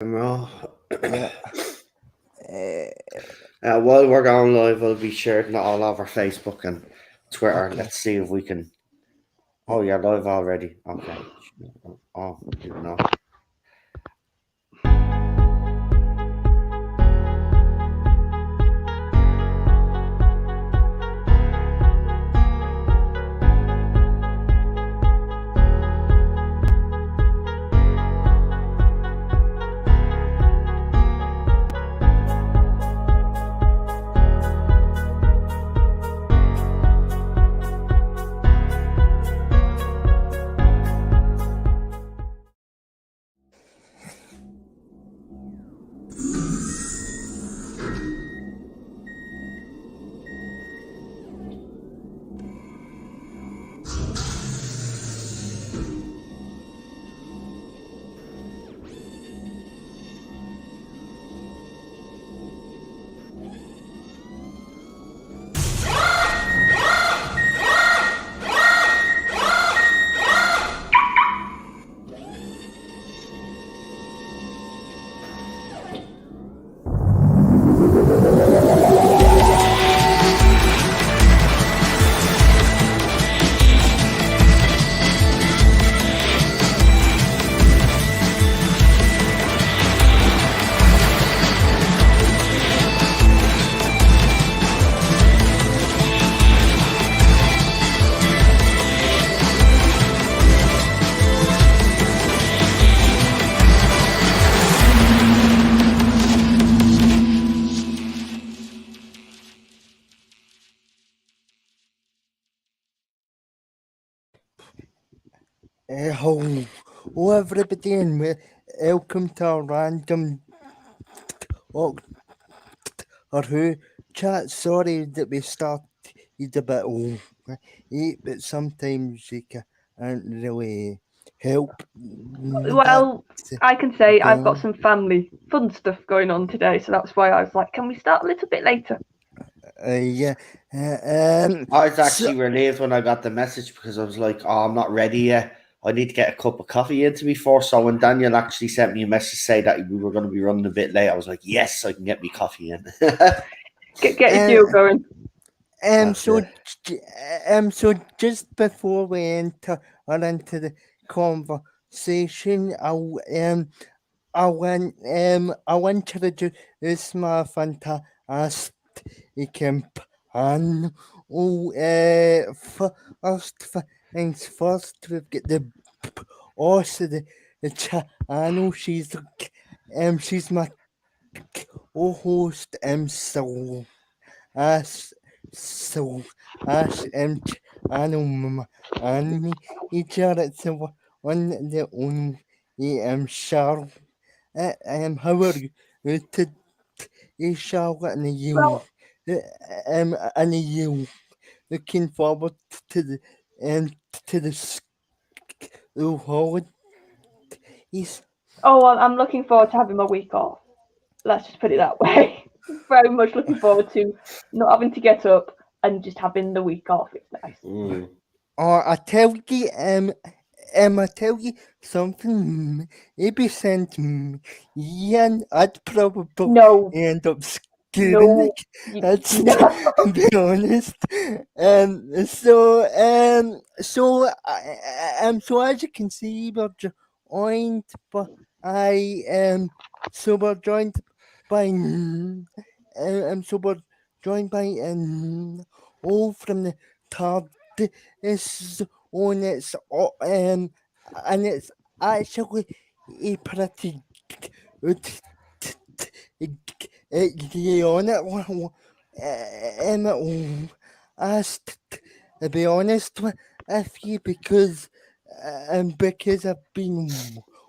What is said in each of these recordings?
No. Yeah. While we're going live, we'll be sharing it all over Facebook and Twitter. Okay. Let's see if we can. Oh, you're live already. Okay. Oh, didn't know. Hello, everybody, and welcome to our random or who chat. Sorry that we started a bit late, but sometimes you can't really help that. Well, I can say I've got Then, some family fun stuff going on today, so that's why I was like, can we start a little bit later? yeah. I was actually So, relieved when I got the message because I was like, oh, I'm not ready yet. I need to get a cup of coffee into me first. So when Daniel actually sent me a message to say that we were going to be running a bit late, I was like, yes, I can get me coffee in. Get your uh, deal going. That's so, it. so just before we enter into the conversation, I'll introduce my fantastic companion. First things first, we've got the boss of the channel. She's my co-host. As so as channel and me. Each other, it's one the only Charlotte. How are you? Charlotte and you. Well, And you looking forward to the um to the school holidays. oh, I'm looking forward to having my week off. Let's just put it that way. Very much looking forward to not having to get up and just having the week off. It's nice. Mm. I tell you something. Maybe send me, and I'd probably No, end up scaring no, it. That's no. to be honest. So as you can see, we're joined by I so we're joined by so we're joined by all from the third is on its and it's actually a pretty good on it asked to be honest with you because I've been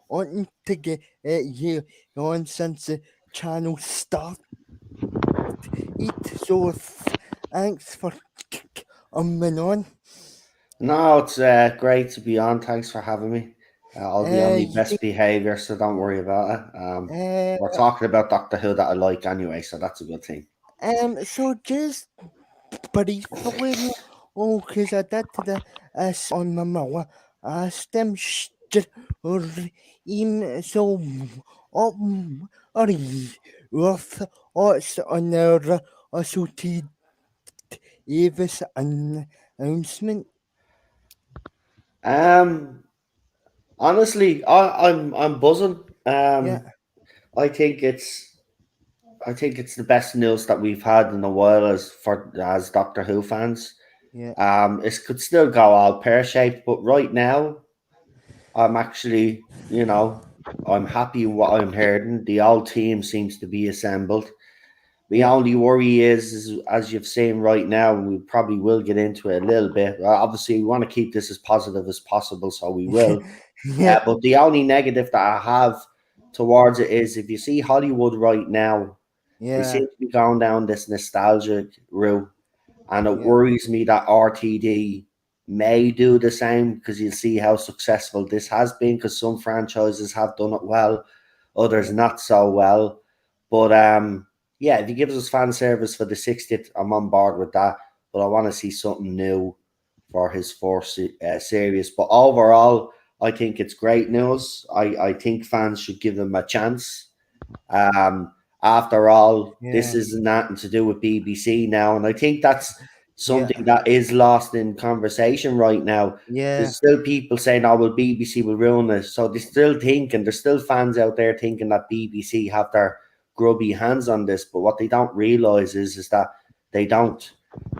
wanting to get you on since the channel started. So thanks for coming on. No, it's great to be on. Thanks for having me. I'll be on my Yeah, best behavior, so don't worry about it. We're uh, talking about Doctor Who that I like anyway, so that's a good thing. so just briefly, oh, because I did the on my mouth, I stem or so Or worth odds on their assorted Avis announcement. Um, honestly, I'm buzzing. Yeah, I think it's I think it's the best news that we've had in a while as Doctor Who fans. yeah, It could still go all pear shaped, but right now I'm actually, I'm happy with what I'm hearing. The old team seems to be assembled. The yeah, only worry is, as you've seen right now, and we probably will get into it a little bit. Obviously, we want to keep this as positive as possible, so we will. yeah, But the only negative that I have towards it is if you see Hollywood right now, they yeah, seem to be going down this nostalgic route, and it yeah, worries me that RTD may do the same because you'll see how successful this has been. Because some franchises have done it well, others yeah, not so well. But yeah, if he gives us fan service for the 60th, I'm on board with that. But I want to see something new for his fourth series. But overall, I think it's great news. I think fans should give them a chance. Um, After all, this yeah, is nothing to do with BBC now, and I think that's yeah, something that is lost in conversation right now. yeah, There's still people saying, "Oh, well, BBC will ruin it," so they still thinking there's still fans out there thinking that BBC have their grubby hands on this. But what they don't realize is that they don't.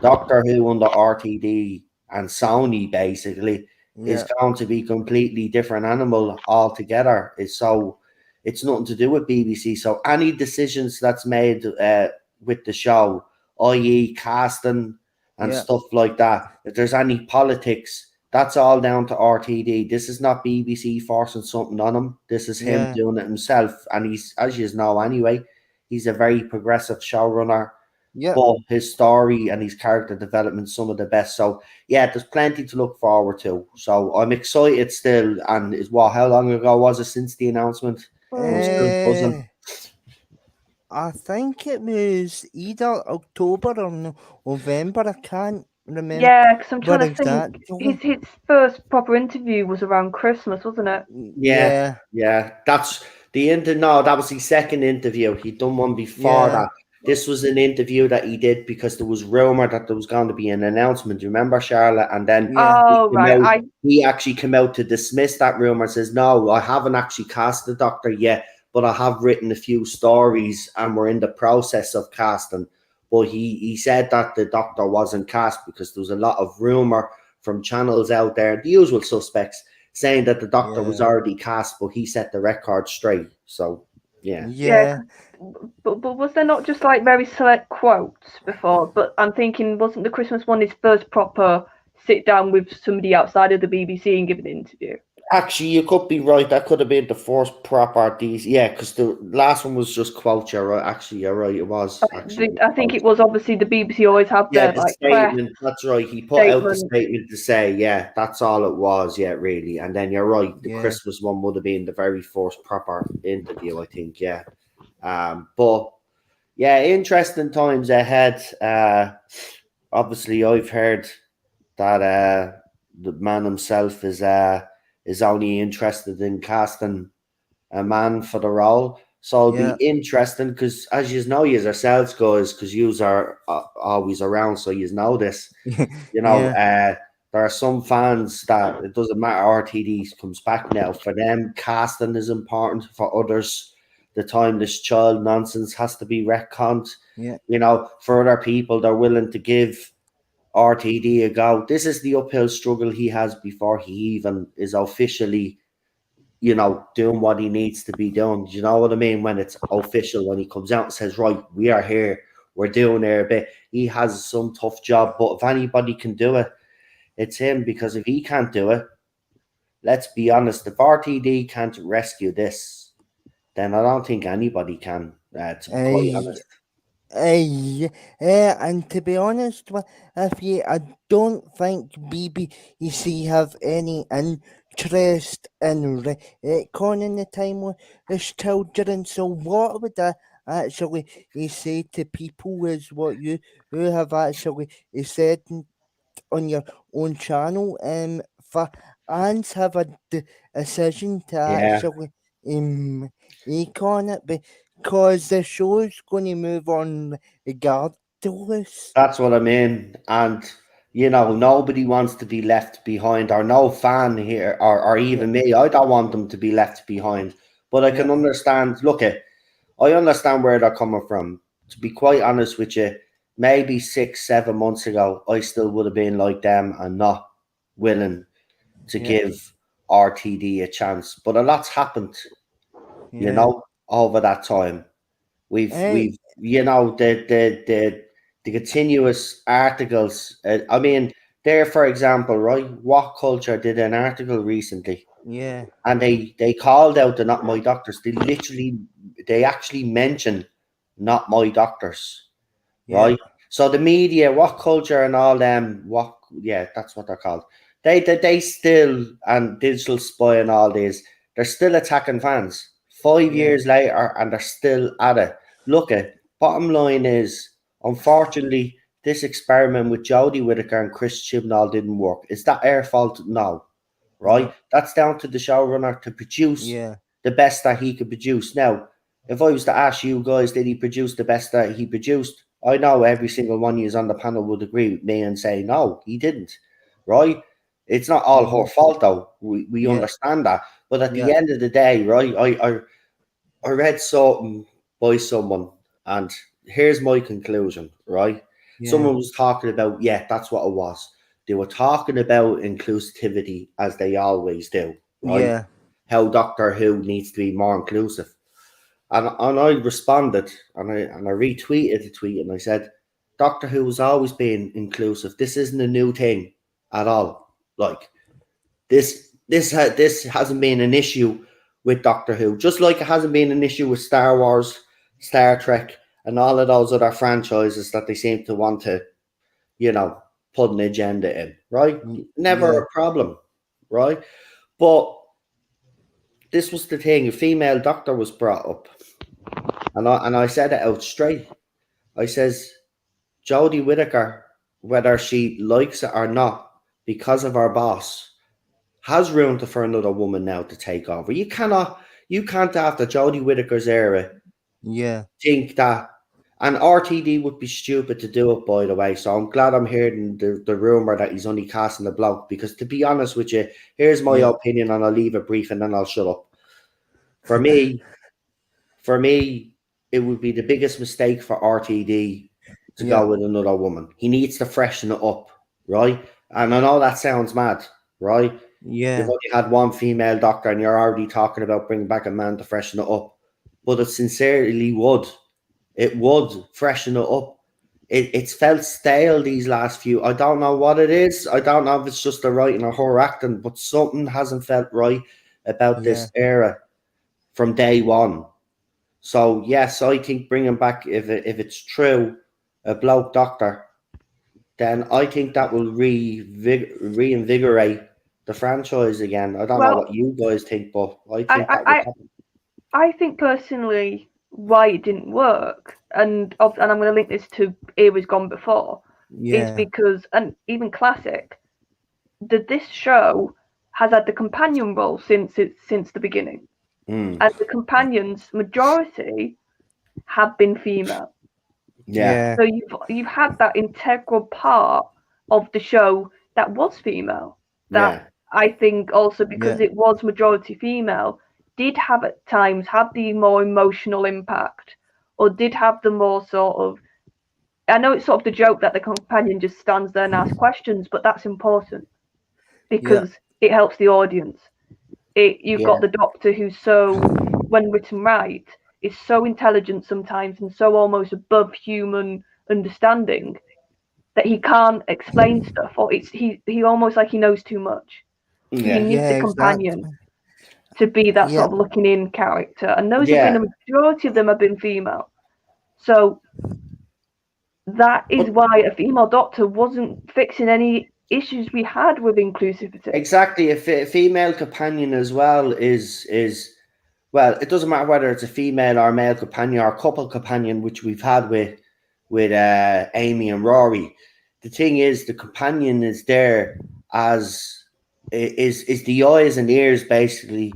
Doctor Who under RTD and Sony basically is yeah, going to be completely different animal altogether. It's nothing to do with BBC. So any decisions that's made with the show, i.e., casting and yeah, stuff like that, if there's any politics, that's all down to RTD. This is not BBC forcing something on him. This is him yeah, doing it himself. And he's, as you know anyway, he's a very progressive showrunner. yeah. But his story and his character development, some of the best. So yeah, there's plenty to look forward to. So I'm excited still. And is what? How long ago was it since the announcement? I'm still buzzing. Uh, I think it was either October or November. I can't remember Yeah, because I'm trying to think. exactly. His first proper interview was around Christmas, wasn't it? Yeah, Yeah, yeah. That's the interview. No, that was his second interview. He'd done one before yeah, that. This was an interview that he did because there was rumor that there was going to be an announcement. Do you remember, Charlotte? And then yeah, he Oh came right, out. He actually came out to dismiss that rumor and says, "No, I haven't actually cast the Doctor yet, but I have written a few stories, and we're in the process of casting." But he said that the Doctor wasn't cast because there was a lot of rumor from channels out there, the usual suspects, saying that the Doctor was yeah, already cast, but he set the record straight. So yeah, yeah. yeah. But was there not just like very select quotes before? But I'm thinking, wasn't the Christmas one his first proper sit down with somebody outside of the BBC and give an interview? actually, you could be right. That could have been the first proper these. Yeah, because the last one was just quotes. You're right. Actually, you're right. It was actually I think quotes. it was obviously the BBC always have Yeah, their the like press statement. That's right. He put out the statement. statement to say, yeah, that's all it was. Yeah, really. And then you're right. The Yeah, Christmas one would have been the very first proper interview, I think. Yeah. But yeah, interesting times ahead. Obviously, I've heard that the man himself is only interested in casting a man for the role. So it'll be yeah, interesting because, as you know, you yourselves, guys, because you are always around, so you know this. yeah, There are some fans that it doesn't matter. RTD comes back now. For them, casting is important. For others, the timeless child nonsense has to be retconned. yeah, For other people, they're willing to give RTD a go. This is the uphill struggle he has before he even is officially, doing what he needs to be doing. Do you know what I mean? When it's official, when he comes out and says, right, we are here, we're doing our bit. He has some tough job, but if anybody can do it, it's him, because if he can't do it, let's be honest, if RTD can't rescue this, then I don't think anybody can, to be quite I, honest. and to be honest with you, I don't think BBC have any interest in retconning the time with this children. So what would I actually say to people is what you who have actually said on your own channel. For fans have a decision to Yeah, actually econ it because the show's going to move on regardless. That's what I mean. And, nobody wants to be left behind, or no fan here, or even me. I don't want them to be left behind. But I can understand, I understand where they're coming from. To be quite honest with you, maybe 6-7 months ago, I still would have been like them and not willing to give RTD a chance. But a lot's happened, over that time. We've the continuous articles. I mean, there, for example, right? What Culture did an article recently, and they called out the Not My Doctors. They actually mentioned Not My Doctors, right? So the media, What Culture, and all them, that's what they're called. They still, and Digital Spy and all these, they're still attacking fans 5 years later, and they're still at it. Bottom line is, unfortunately, this experiment with Jodie Whittaker and Chris Chibnall didn't work. Is that our fault? No. Right? No. That's down to the showrunner to produce the best that he could produce. Now, if I was to ask you guys, did he produce the best that he produced? I know every single one of you on the panel would agree with me and say, no, he didn't. Right? It's not all her fault, though. We understand that. But at the end of the day, right, I read something by someone, and here's my conclusion, right? Someone was talking about, that's what it was. They were talking about inclusivity, as they always do, right? How Doctor Who needs to be more inclusive. And I responded, and I retweeted the tweet, and I said, Doctor Who has always been inclusive. This isn't a new thing at all. Like, this hasn't been an issue with Doctor Who, just like it hasn't been an issue with Star Wars, Star Trek, and all of those other franchises that they seem to want to, put an agenda in, right? Never a problem, right? But this was the thing: a female doctor was brought up, and I said it out straight. I says, Jodie Whittaker, whether she likes it or not, because of our boss, has room for another woman now to take over. You can't after Jodie Whittaker's era think that, and RTD would be stupid to do it, by the way. So I'm glad I'm hearing the rumor that he's only casting the bloke, because to be honest with you, here's my opinion, and I'll leave it brief and then I'll shut up. For me, it would be the biggest mistake for RTD to go with another woman. He needs to freshen it up, right? And I know that sounds mad, right? You've only had one female doctor and you're already talking about bringing back a man to freshen it up. But it sincerely would. It would freshen it up. It's felt stale these last few. I don't know what it is. I don't know if it's just the writing or her acting, but something hasn't felt right about this era from day one. So, yes, I think bringing back, if it's true, a bloke doctor, then I think that will reinvigorate the franchise again. I don't know what you guys think, but I think that would happen. I think personally why it didn't work, and I'm going to link this to Eras Gone Before, is because, and even Classic, this show has had the companion role since the beginning. And the companions, majority, have been female. So you've had that integral part of the show that was female. That I think also because it was majority female, did have at times have the more emotional impact, or did have the more sort of, I know it's sort of the joke that the companion just stands there and asks questions, but that's important because it helps the audience. You've got the Doctor who's so, when written right, is so intelligent sometimes and so almost above human understanding that he can't explain stuff, or he almost like he knows too much. You need the companion to be that sort of looking in character, and those have been, a majority of them have been female. So that is why a female Doctor wasn't fixing any issues we had with inclusivity. Exactly. A female companion as well is well, it doesn't matter whether it's a female or male companion or couple companion, which we've had with Amy and Rory. The thing is, the companion is there as is the eyes and ears basically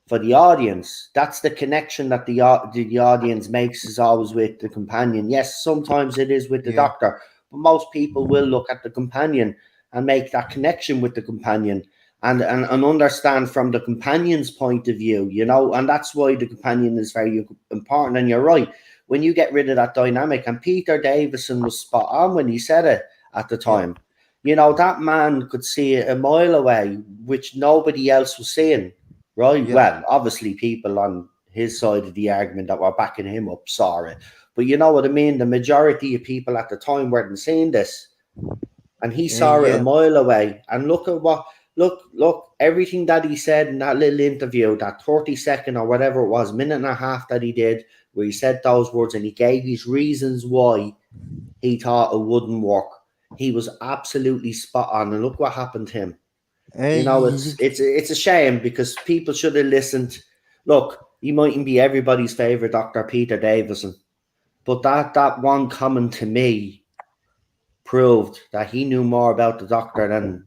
for the audience. That's the connection that the audience makes, is always with the companion. Yes, sometimes it is with the doctor, but most people will look at the companion and make that connection with the companion and understand from the companion's point of view, you know, and that's why the companion is very important. And you're right, when you get rid of that dynamic, and Peter Davison was spot on when he said it at the time. You know, that man could see it a mile away, which nobody else was seeing, right? Well, obviously people on his side of the argument that were backing him up saw it. But you know what I mean? The majority of people at the time weren't seeing this. And he saw it a mile away. And look at what, look, everything that he said in that little interview, that 30-second or whatever it was, minute and a half that he did, where he said those words and he gave his reasons why he thought it wouldn't work. He was absolutely spot on, and look what happened to him. You know, it's a shame, because people should have listened. Look, he mightn't be everybody's favorite Dr. Peter Davison, but that one comment to me proved that he knew more about the doctor than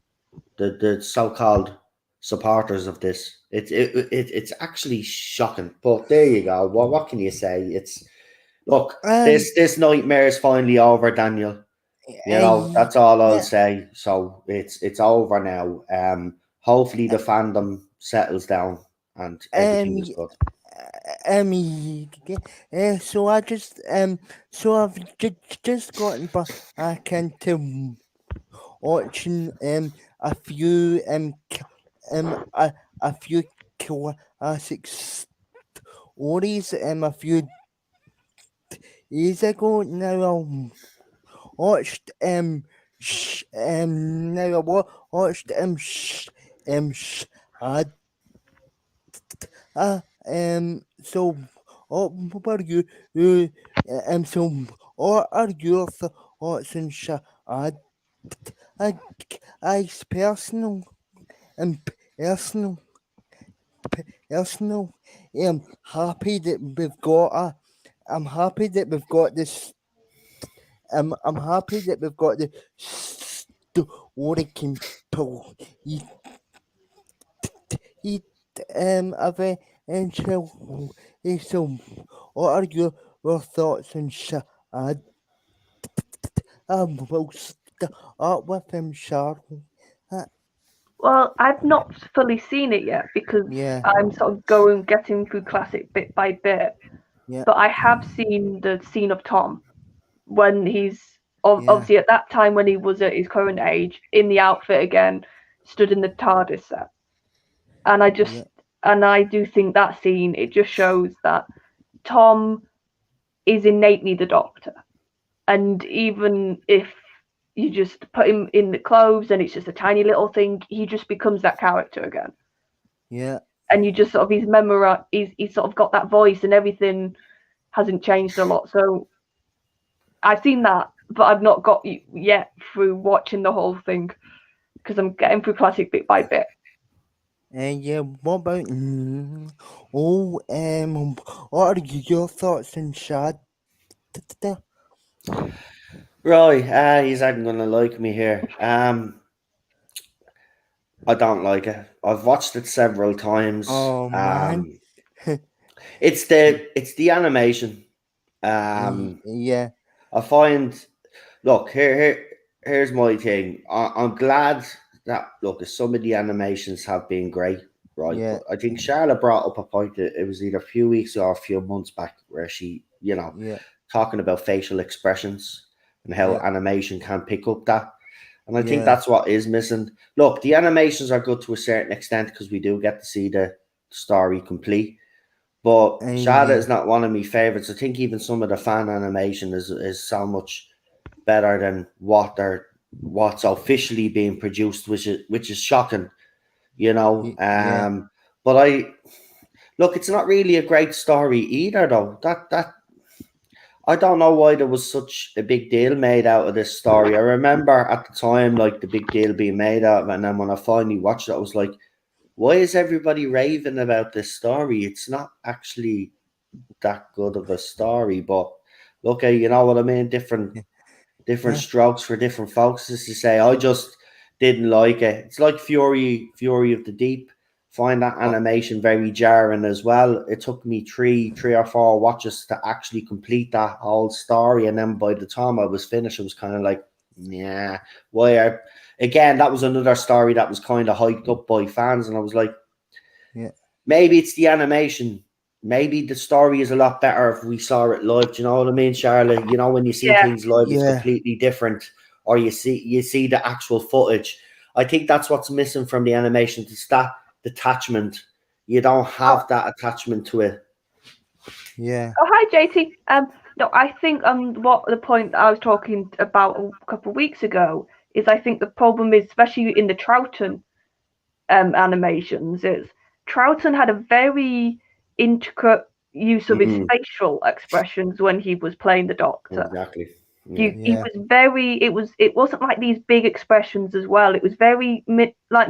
the so-called supporters of this. It's actually shocking. But there you go. Well, what can you say? It's look, this nightmare is finally over, Daniel. You know, that's all I'll say. So it's over now. Hopefully the fandom settles down and everything is good. So I just so I've just gotten back into watching a few a few classic stories a few years ago. Now I watched so what are you so what are your thoughts on Shad? I's personal happy that we've got I'm happy that we've got this I'm happy that we've got the story so what are your thoughts on Shad? We'll start with him, Charlotte. Well, I've not fully seen it yet because I'm sort of getting through classic bit by bit. Yeah. But I have seen the scene of Tom when he's obviously at that time when he was at his current age, in the outfit again, stood in the TARDIS set. And I do think that scene, it just shows that Tom is innately the Doctor. And even if you just put him in the clothes and it's just a tiny little thing, he just becomes that character again. Yeah. And you just sort of, he's sort of got that voice and everything hasn't changed a lot. So I've seen that, but I've not got yet through watching the whole thing because I'm getting through classic bit by bit. What about what are your thoughts on Shad? Right, he's not gonna like me here. I don't like it. I've watched it several times. Oh man. It's the animation. Yeah. I find, look, here's my thing. I'm glad that, look, some of the animations have been great, right? Yeah. But I think Charlotte brought up a point that it was either a few weeks or a few months back where she, you know, talking about facial expressions and how animation can pick up that. And I think that's what is missing. Look, the animations are good to a certain extent because we do get to see the story complete. But Shada is not one of my favorites. I think even some of the fan animation is so much better than what's officially being produced, which is shocking, you know. But look, it's not really a great story either, though. That I don't know why there was such a big deal made out of this story. I remember at the time, like, the big deal being made out of it, and then when I finally watched it, I was like, why is everybody raving about this story? It's not actually that good of a story, but look, you know what I mean? Different strokes for different folks, as you say. I just didn't like it. It's like Fury of the Deep. find that animation very jarring as well. It took me three or four watches to actually complete that whole story, and then by the time I was finished, I was kind of like, yeah, again, that was another story that was kind of hyped up by fans, and I was like, maybe it's the animation. Maybe the story is a lot better if we saw it live. Do you know what I mean, Charlotte? You know, when you see things live, it's completely different, or you see the actual footage. I think that's what's missing from the animation. It's that detachment. You don't have that attachment to it. Yeah. Oh, hi, JT. No, I think what the point I was talking about a couple of weeks ago is I think the problem is, especially in the Troughton animations, is Troughton had a very intricate use of his facial expressions when he was playing the Doctor. Exactly. He was very. It wasn't like these big expressions as well. It was very like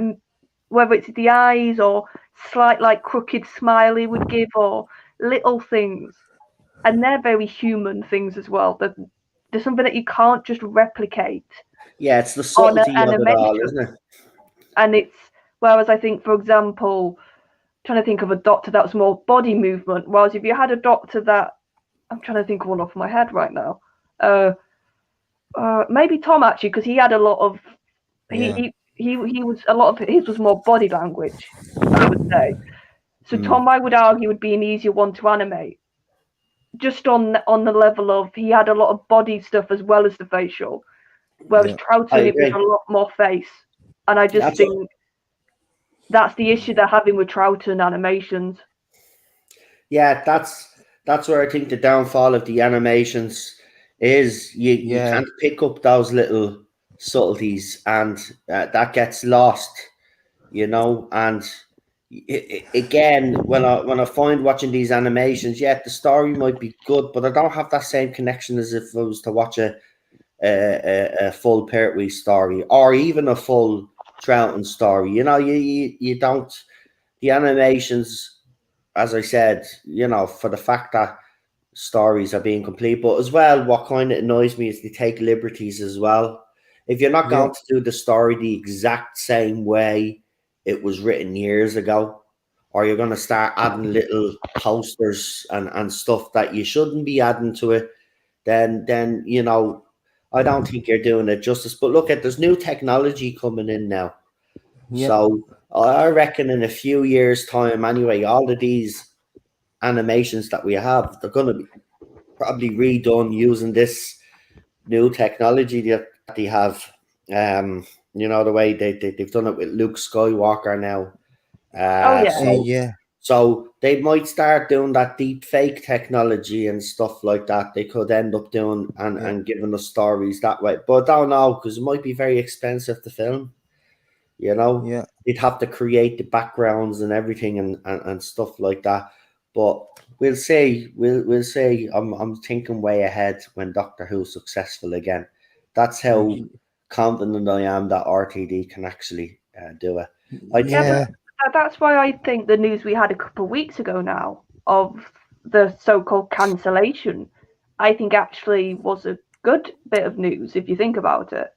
whether it's the eyes or slight like crooked smile he would give or little things, and they're very human things as well. There's something that you can't just replicate. Yeah, it's the subtlety of it all, isn't it? And it's whereas I think, for example, trying to think of a Doctor that was more body movement. Whereas if you had a Doctor that I'm trying to think of one off my head right now. Maybe Tom actually, because he had a lot of he was a lot of his was more body language, I would say. So Tom, I would argue, would be an easier one to animate, just on the level of he had a lot of body stuff as well as the facial, whereas Troughton it was a lot more face, and I just think that's the issue they're having with Troughton animations. Yeah, that's where I think the downfall of the animations is. You can't pick up those little subtleties, and that gets lost, you know. And again, when I find watching these animations, the story might be good, but I don't have that same connection as if I was to watch a full Pertwee story or even a full Troughton story. You know, you don't. The animations, as I said, you know, for the fact that stories are being complete, but as well, what kind of annoys me is they take liberties as well. If you're not going to do the story the exact same way it was written years ago, or you're going to start adding little posters and stuff that you shouldn't be adding to it, then you know, I don't think you're doing it justice. But look, there's new technology coming in now. So I reckon in a few years' time, anyway, all of these animations that we have, they're going to be probably redone using this new technology that they have. You know, the way they've done it with Luke Skywalker now. So they might start doing that deep fake technology and stuff like that. They could end up doing and giving us stories that way. But I don't know, because it might be very expensive to film. You know, they'd have to create the backgrounds and everything and stuff like that. But we'll see. We'll see. I'm thinking way ahead when Doctor Who's successful again. That's how confident I am that RTD can actually do it. That's why I think the news we had a couple of weeks ago now of the so-called cancellation, I think actually was a good bit of news if you think about it.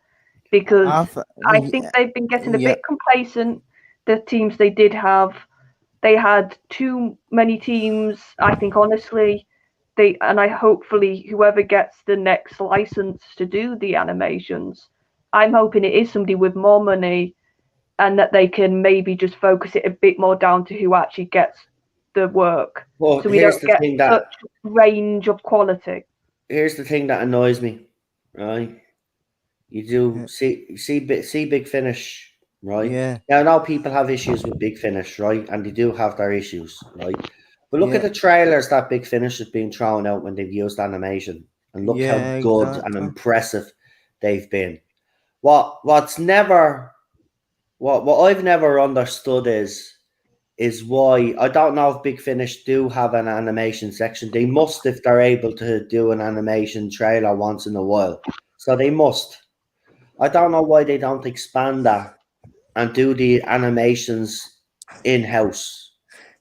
Because I think they've been getting a bit complacent. The teams they did have, they had too many teams. I think honestly, hopefully whoever gets the next license to do the animations, I'm hoping it is somebody with more money, and that they can maybe just focus it a bit more down to who actually gets the work. Well, so we don't get such range of quality. Here's the thing that annoys me, right? You do see Big Finish, right? Now I know people have issues with Big Finish, right? And they do have their issues, right? But look at the trailers that Big Finish has been thrown out when they've used animation, and look how good and impressive they've been. What I've never understood is why, I don't know if Big Finish do have an animation section. They must, if they're able to do an animation trailer once in a while. So they must. I don't know why they don't expand that and do the animations in-house.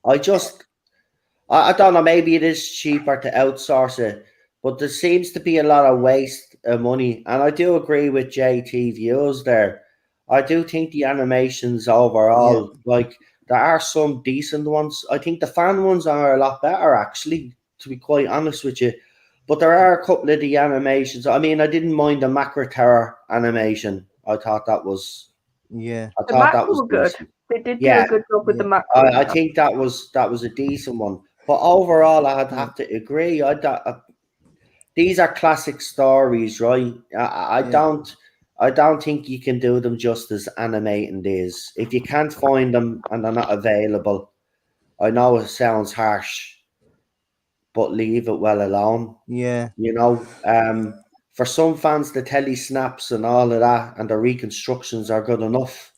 I don't know, maybe it is cheaper to outsource it, but there seems to be a lot of waste of money. And I do agree with JT views there. I do think the animations overall, like There are some decent ones. I think the fan ones are a lot better, actually, to be quite honest with you. But there are a couple of the animations. I mean, I didn't mind the Macro Terror animation. I thought that was Yeah. I The thought that macro was were good. decent. They did do Yeah, a good job with the Yeah. macro. I think that was a decent one. But overall, I'd Yeah. have to agree. These are classic stories, right? Yeah. I don't think you can do them justice animating these. If you can't find them and they're not available, I know it sounds harsh, but leave it well alone. Yeah. You know, for some fans, the telly snaps and all of that, and the reconstructions are good enough.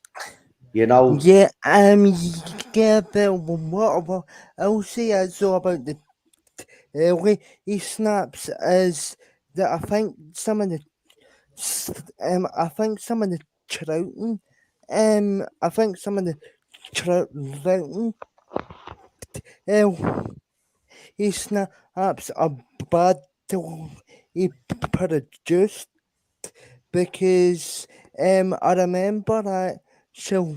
You know, Yeah, yeah, but what about, I'll say also about the way he snaps is that I think some of the, I think some of the trouting, I think some of the trouting, he snaps are bad to he produced because, I remember that, so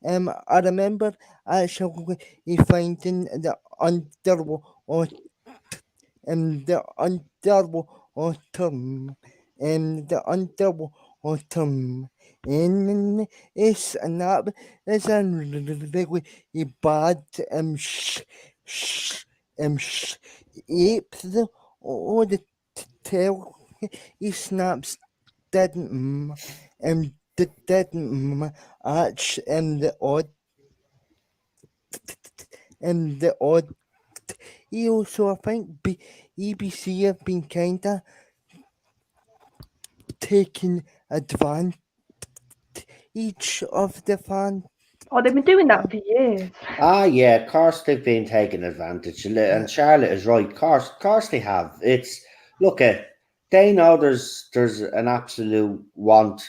I remember actually finding the underwater, the underwater, the underwater, and it's not, it's a really bad shape, or the tail, he snaps didn't, didn't match, the odd. He also, I think, EBC have been kinda taking advantage of the fan. Oh, they've been doing that for years. yeah, of course they've been taking advantage, and Charlotte is right. Of course they have. It's look at they know there's an absolute want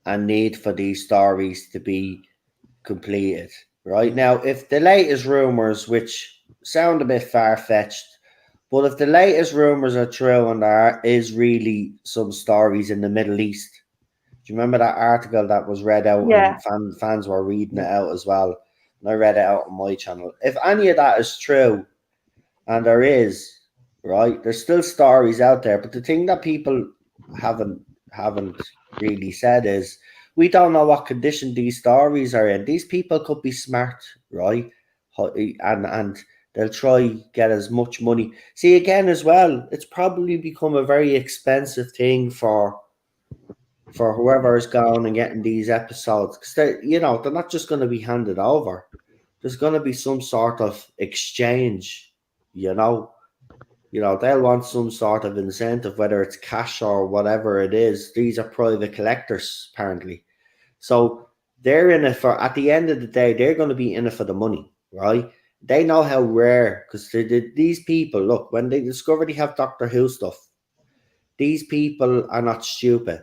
and need for these stories to be completed. Right now, if the latest rumors, which sound a bit far fetched, but if the latest rumors are true and there is really some stories in the Middle East, do you remember that article that was read out Yeah. and fans were reading it Yeah. out as well? And I read it out on my channel. If any of that is true, and there is, right, there's still stories out there. But the thing that people haven't really said is we don't know what condition these stories are in. These people could be smart, right? And they'll try get as much money. See again as well, it's probably become a very expensive thing for whoever is going and getting these episodes, because they're not just going to be handed over. There's going to be some sort of exchange. They'll want some sort of incentive, whether it's cash or whatever it is. These are private collectors, apparently. So they're in it for, at the end of the day, they're going to be in it for the money, right? They know how rare, because these people, look, when they discover they have Doctor Who stuff, these people are not stupid.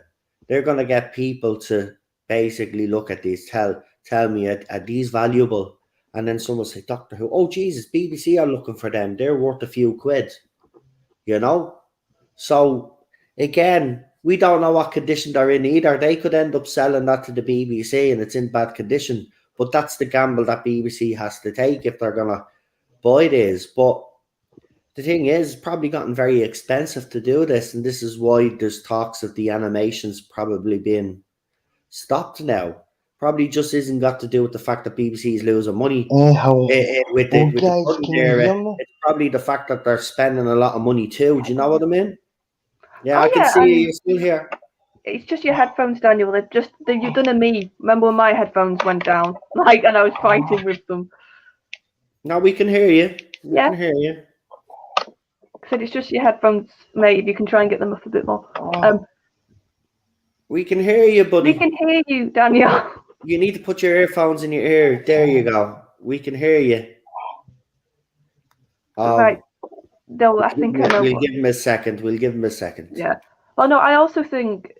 They're going to get people to basically look at these, tell me, are these valuable? And then someone say, Doctor Who, oh Jesus, BBC are looking for them. They're worth a few quid, So again, we don't know what condition they're in either. They could end up selling that to the BBC and it's in bad condition. But that's the gamble that BBC has to take if they're going to buy this. But the thing is, it's probably gotten very expensive to do this, and this is why there's talks of the animations probably being stopped now. Probably just isn't got to do with the fact that BBC is losing money Hello, with the guys, money can you there. hear me? It's probably the fact that they're spending a lot of money too. Do you know what I mean? Yeah, Oh I can yeah, see you. and You're still here. it's just your headphones, Daniel. You've done a me. Remember when my headphones went down? And I was fighting with them. No, we can hear you. We Yeah. can hear you. I said it's just your headphones, mate. If you can try and get them up a bit more. We can hear you, buddy. We can hear you, Daniel. You need to put your earphones in your ear. There you go. We can hear you. Right. I think I know. We'll give him a second. We'll give him a second. Yeah. Well, no, I also think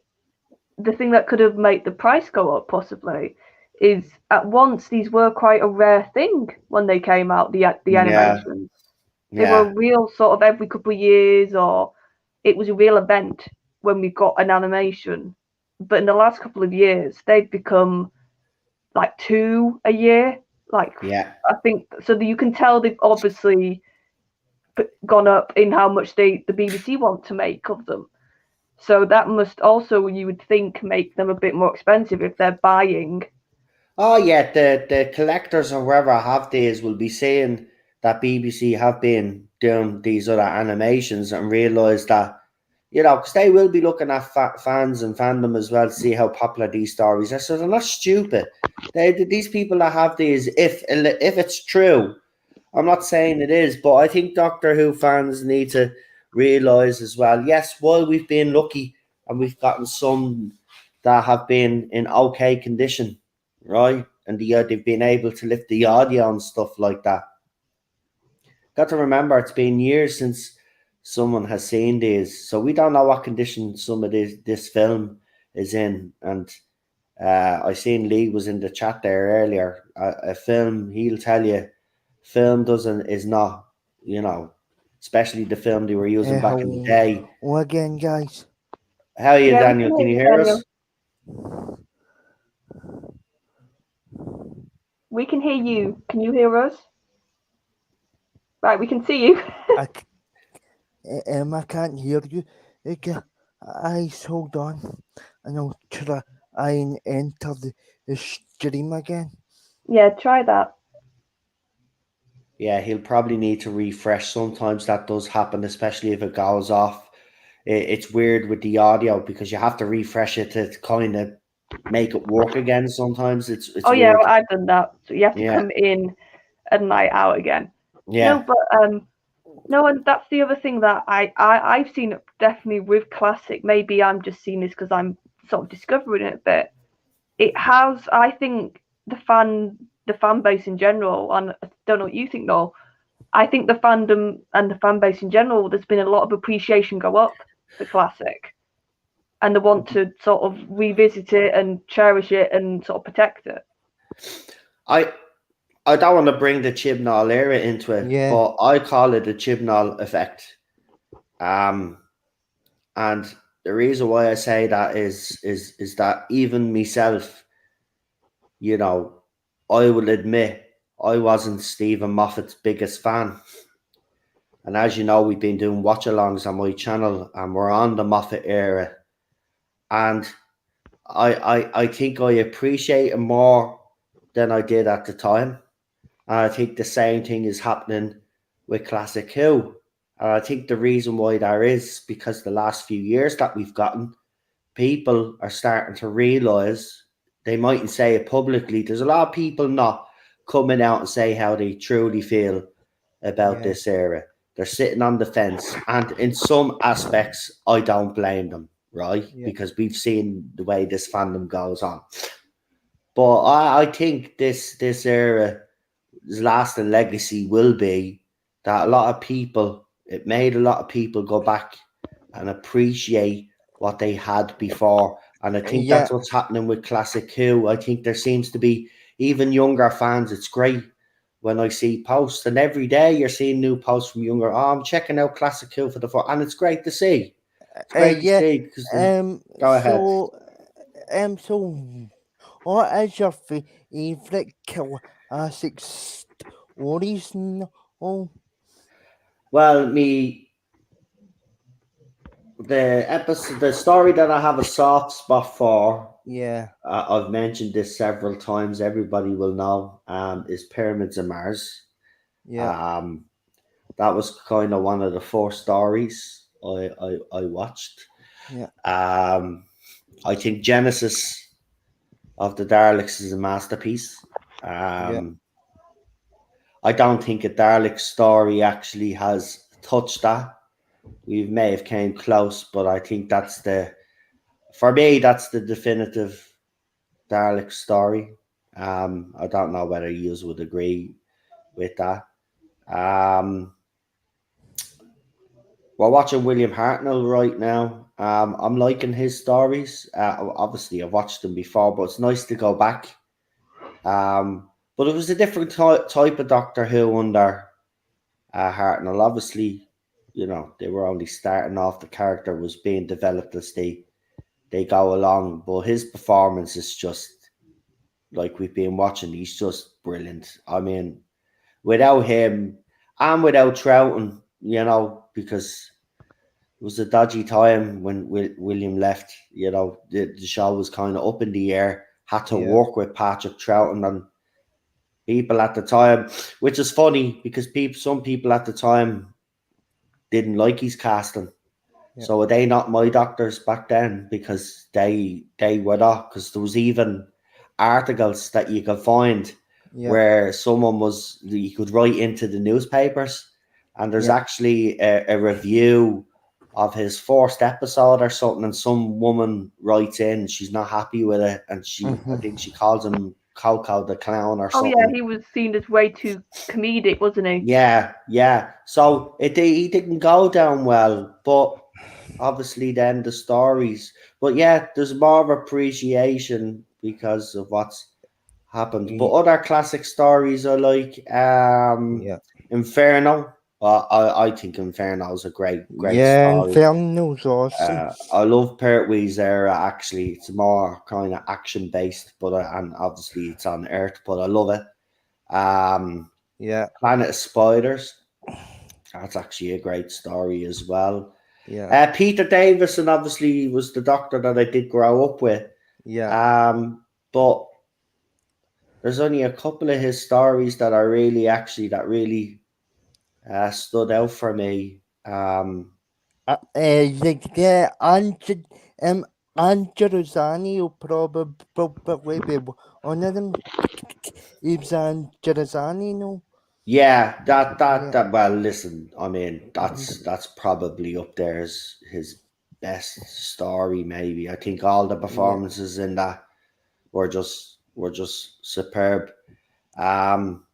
the thing that could have made the price go up possibly is at once these were quite a rare thing when they came out, the animations. They were real sort of every couple of years, or it was a real event when we got an animation. But in the last couple of years, they've become like 2 a year. Like, Yeah. I think so. You can tell they've obviously gone up in how much the BBC want to make of them. So that must also, you would think, make them a bit more expensive if they're buying. Oh yeah, the collectors or whoever have these will be saying that BBC have been doing these other animations and realise that, because they will be looking at fans and fandom as well to see how popular these stories are. So they're not stupid. These people that have these, if it's true, I'm not saying it is, but I think Doctor Who fans need to realise as well. Yes, while we've been lucky and we've gotten some that have been in okay condition, right? And they've been able to lift the audio and stuff like that. Got to remember, it's been years since someone has seen these, so we don't know what condition some of this film is in. And I seen Lee was in the chat there earlier. A film, he'll tell you, film is not, especially the film they were using back in the day. Hello again, guys. How are you, Yeah, we Daniel? can Can you hear hear Daniel. us? We can hear you. Can you hear us? Right, we can see you. I can't hear you. Guys, hold on. And I'll try and enter the stream again. Yeah, try that. Yeah, he'll probably need to refresh. Sometimes that does happen, especially if it goes off. It's weird with the audio because you have to refresh it to kind of make it work again. Sometimes it's Oh weird. yeah, well, I've done that. So you have to Yeah. come in and like out again. Yeah. No, but no, and that's the other thing that I've seen definitely with classic. Maybe I'm just seeing this because I'm sort of discovering it, but it has. I think the fan base in general, and I don't know what you think, Noel. I think the fandom and the fan base in general, there's been a lot of appreciation go up for classic, and they want to sort of revisit it and cherish it and sort of protect it. I don't want to bring the Chibnall era into it, but I call it the Chibnall Effect. And the reason why I say that is that even myself, I will admit I wasn't Stephen Moffat's biggest fan. And as you know, we've been doing watch-alongs on my channel and we're on the Moffat era. And I think I appreciate it more than I did at the time. And I think the same thing is happening with Classic Who. And I think the reason why there is because the last few years that we've gotten, people are starting to realise, they mightn't say it publicly. There's a lot of people not coming out and say how they truly feel about this era. They're sitting on the fence. And in some aspects, I don't blame them, right? Because we've seen the way this fandom goes on. But I think this era, lasting legacy will be that a lot of people, it made a lot of people go back and appreciate what they had before. And I think that's what's happening with Classic Who. I think there seems to be even younger fans. It's great when I see posts, and every day you're seeing new posts from younger. Oh, I'm checking out Classic Who for the first, and it's great to see. It's great to see. Because go ahead. So what is your favorite classic stories? Well, the story that I have a soft spot for. I've mentioned this several times. Everybody will know. Is Pyramids of Mars. That was kind of one of the first stories I watched. I think Genesis of the Dialects is a masterpiece. I don't think a Dalek story actually has touched that. We may have came close, but I think for me, that's the definitive Dalek story. I don't know whether you would agree with that. We're watching William Hartnell right now. I'm liking his stories. Obviously, I've watched them before, but it's nice to go back. But it was a different type of Doctor Who under Hartnell. Obviously, they were only starting off. The character was being developed as they go along. But his performance is just like we've been watching. He's just brilliant. I mean, without him and without Troughton, because it was a dodgy time when William left. The show was kind of up in the air. Had to Yeah. work with Patrick Troughton, and people at the time, which is funny because some people at the time didn't like his casting. Yeah. So were they not my doctors back then? Because they were not. Because there was even articles that you could find Yeah. where you could write into the newspapers, and there's Yeah. actually a review of his first episode or something, and some woman writes in, she's not happy with it, and I think she calls him Coco the Clown or Oh yeah, something. he was seen as way too comedic, wasn't he? Yeah. So he didn't go down well, but obviously then the stories. But yeah, there's more of appreciation because of what's happened. But other classic stories are like Yeah. Inferno. Well, I think Inferno is a great Yeah. story. Inferno's awesome. I love Pertwee's era. Actually, it's more kind of action based, but and obviously it's on Earth. But I love it. Yeah. Planet of Spiders. That's actually a great story as well. Yeah. Peter Davison obviously was the doctor that I did grow up with. Yeah. But there's only a couple of his stories that really stood out for me. Yeah. Angelosani will probably be one of them. Ibs Angelosani, no? Yeah, that that Yeah. that. Well, listen, I mean that's probably up there as his best story. Maybe I think all the Yeah. performances in that were just superb. Um,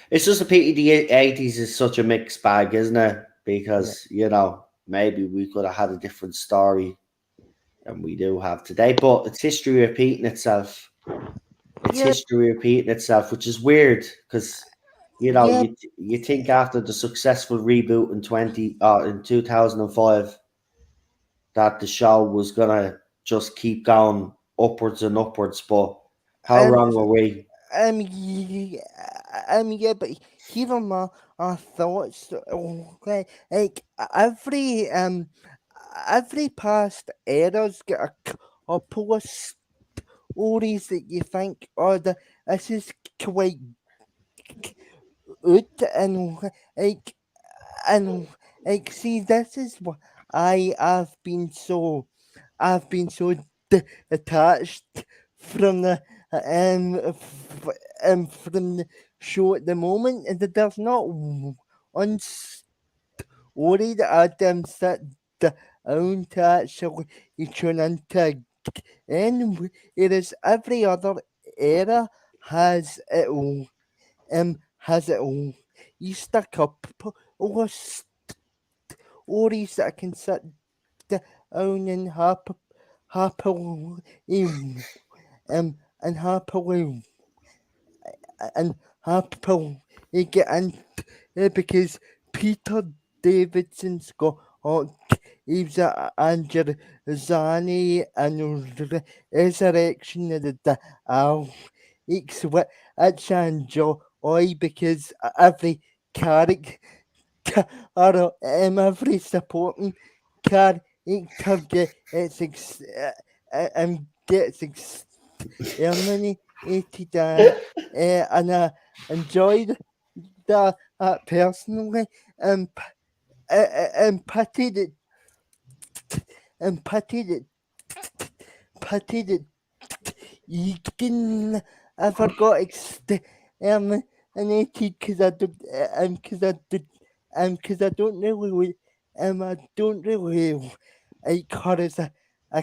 It's just a pity the 80s is such a mixed bag, isn't it? Yeah. Because, maybe we could have had a different story than we do have today. But it's history repeating itself. It's Yeah. history repeating itself, which is weird because, Yeah. you think after the successful reboot in 2005 that the show was gonna just keep going upwards and upwards, but how Um. wrong were we? Yeah, yeah, but here are my thoughts. Okay, like every past era's got a couple of stories that you think, oh, this is quite good, like and see, this is what I've been so detached from the from the show at the moment, and that there's not one story that I'd sit down to actually tune into. And whereas every other era has it all, has it all. You stuck up all the stories that I can sit down and happily and happily and happily get into because Peter Davidson's got he's Angel Zani and Resurrection of the Alex which I enjoy because every character or every supporting character gets exterminated and I enjoyed that personally and and pitied it and pitied it you can I forgot exterminated because I don't because I don't really I don't really like her as a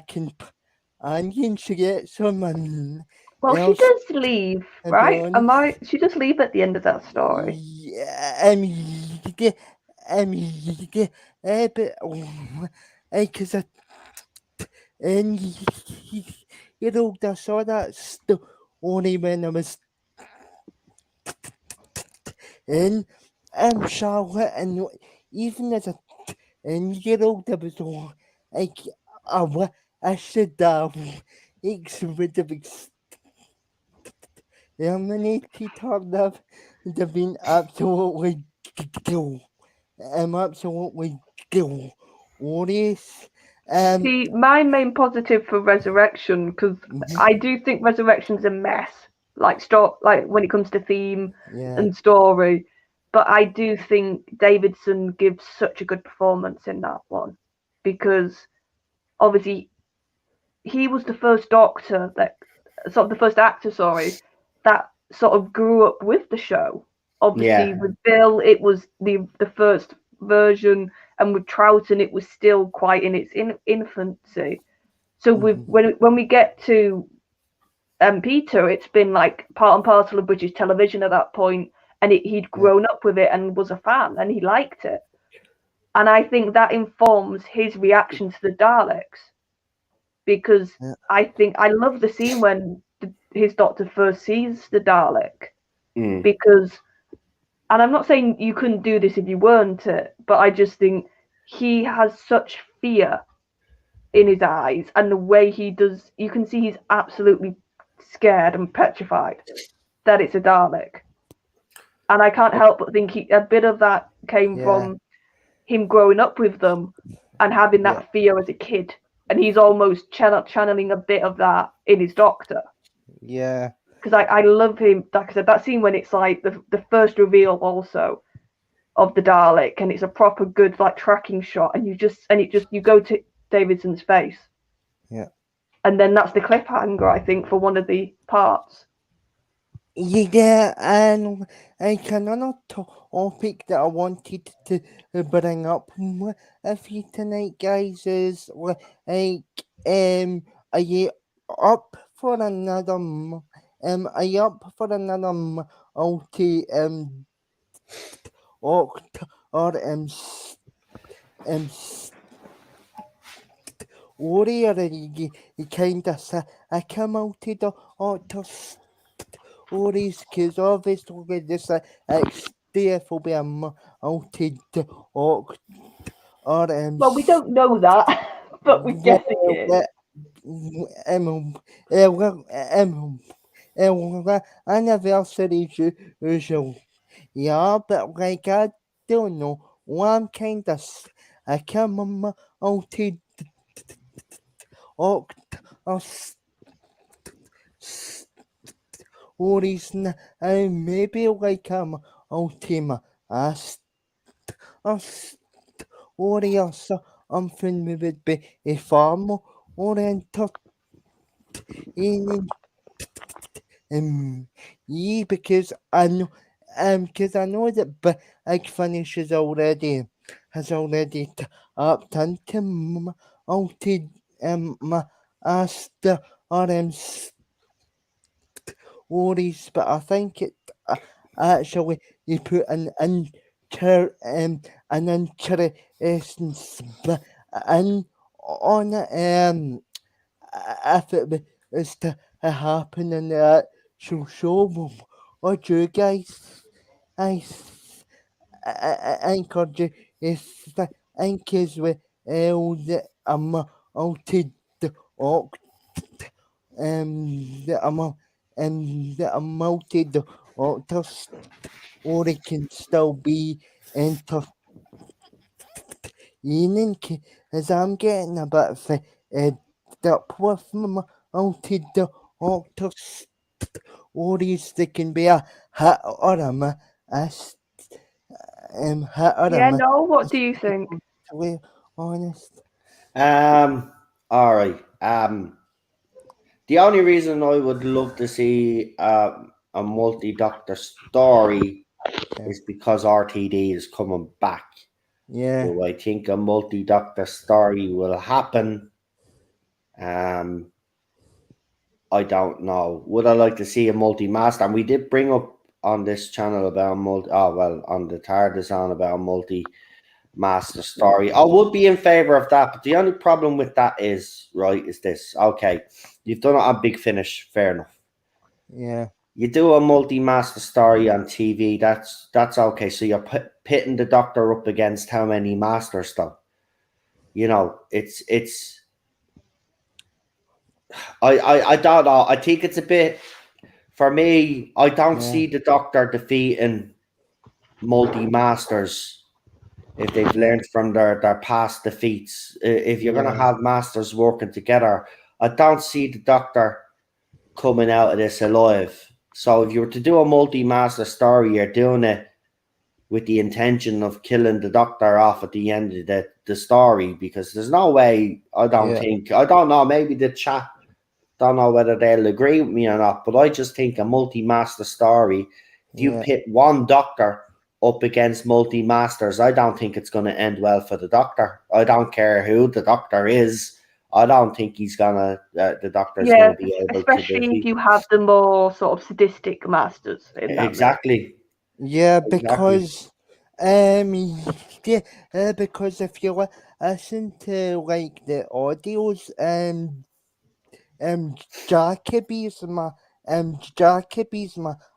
companion to get someone Well, she else does leave, to be right? honest. She does leave at the end of that story. Yeah, yeah, yeah, but because I and I saw that story when I was in Charlotte, and even as a 10-year-old, I was like, I should have would have eliminated her. They've been absolutely absolutely glorious. See, my main positive for Resurrection, because I do think Resurrection's a mess, like when it comes to theme yeah, and story, but I do think Davidson gives such a good performance in that one, because obviously he was the first Doctor that sort of the first actor, sorry, that sort of grew up with the show. Obviously, Yeah. with Bill, it was the first version, and with Troughton, it was still quite in its infancy. So when we get to Peter, it's been like part and parcel of British television at that point, and he'd grown up with it and was a fan, and he liked it. And I think that informs his reaction to the Daleks, because yeah, I think I love the scene when his doctor first sees the Dalek, Mm. because, and I'm not saying you couldn't do this if you weren't it, but I just think he has such fear in his eyes, and the way he does, you can see he's absolutely scared and petrified that it's a Dalek. And I can't help but think a bit of that came from him growing up with them and having that fear as a kid. And he's almost channeling a bit of that in his Doctor. yeah, Because I love him, like I said, that scene when it's like the first reveal also of the Dalek, and it's a proper good like tracking shot, and you go to Davidson's face. yeah. And then that's the cliffhanger, I think, for one of the parts. Yeah, and another topic that I wanted to bring up with you tonight, guys, is like, are you up for another? Are you up for another multi or warrior? You kind of come out to the stories, because obviously this XDF will be a multi or Well, we don't know that, but we're guessing it. Anniversary usual. Yeah, but like I don't know. One kind of I come out to or stories and maybe like ultima as or something we would be a far more oriented in yeah, because I know that Big Finish has already upped into multi as the RM stories, but I think it actually you put an interesting in on it, if it was to happen in the actual show. What do you guys I encourage you is the anchors with the outed the oct the amounted the octors, or it can still be entertaining, as I'm getting a bit of up with my outed the octors, or is they can be a hit or a miss. Hit or a Yeah, miss. no, what do you think? To be honest. All right. The only reason I would love to see a multi-doctor story is because RTD is coming back. Yeah. Do I think a multi-doctor story will happen? I don't know. Would I like to see a multi-master? And we did bring up on this channel about on the TARDIS on about a multi-master story. I would be in favor of that, but the only problem with that is this. Okay, you've done it on Big Finish, fair enough. Yeah. You do a multi-master story on TV, that's okay. So you're pitting the Doctor up against how many masters though? You know, it's I don't know. I think it's a bit For me, I don't see the Doctor defeating multi-masters if they've learned from their past defeats. If you're going to have masters working together, I don't see the Doctor coming out of this alive. So if you were to do a multi-master story, you're doing it with the intention of killing the Doctor off at the end of the story, because there's no way, I don't know, maybe the chat, don't know whether they'll agree with me or not, but I just think a multi-master story, if you pit one Doctor up against multi-masters, I don't think it's going to end well for the Doctor. I don't care who the Doctor is. I don't think he's gonna. The Doctor's gonna be able especially to if you have the more sort of sadistic masters. In that exactly. Yeah, because because if you listen to like the audios, Jacoby's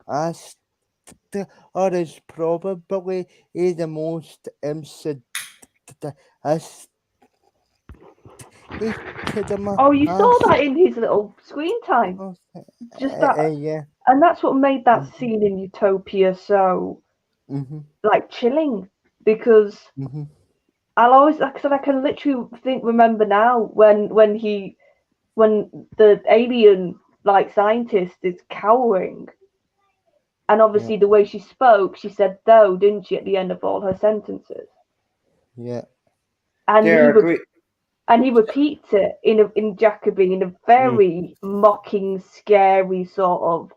asked or is probably the most Oh, you saw that in his little screen time. Just that, yeah. And that's what made that scene in Utopia so like chilling, because I'll always, like I said, I can literally remember now when the alien like scientist is cowering, and obviously the way she spoke, she said though, didn't she, at the end of all her sentences? Yeah. And he repeats it in Jacoby in a very mocking, scary sort of,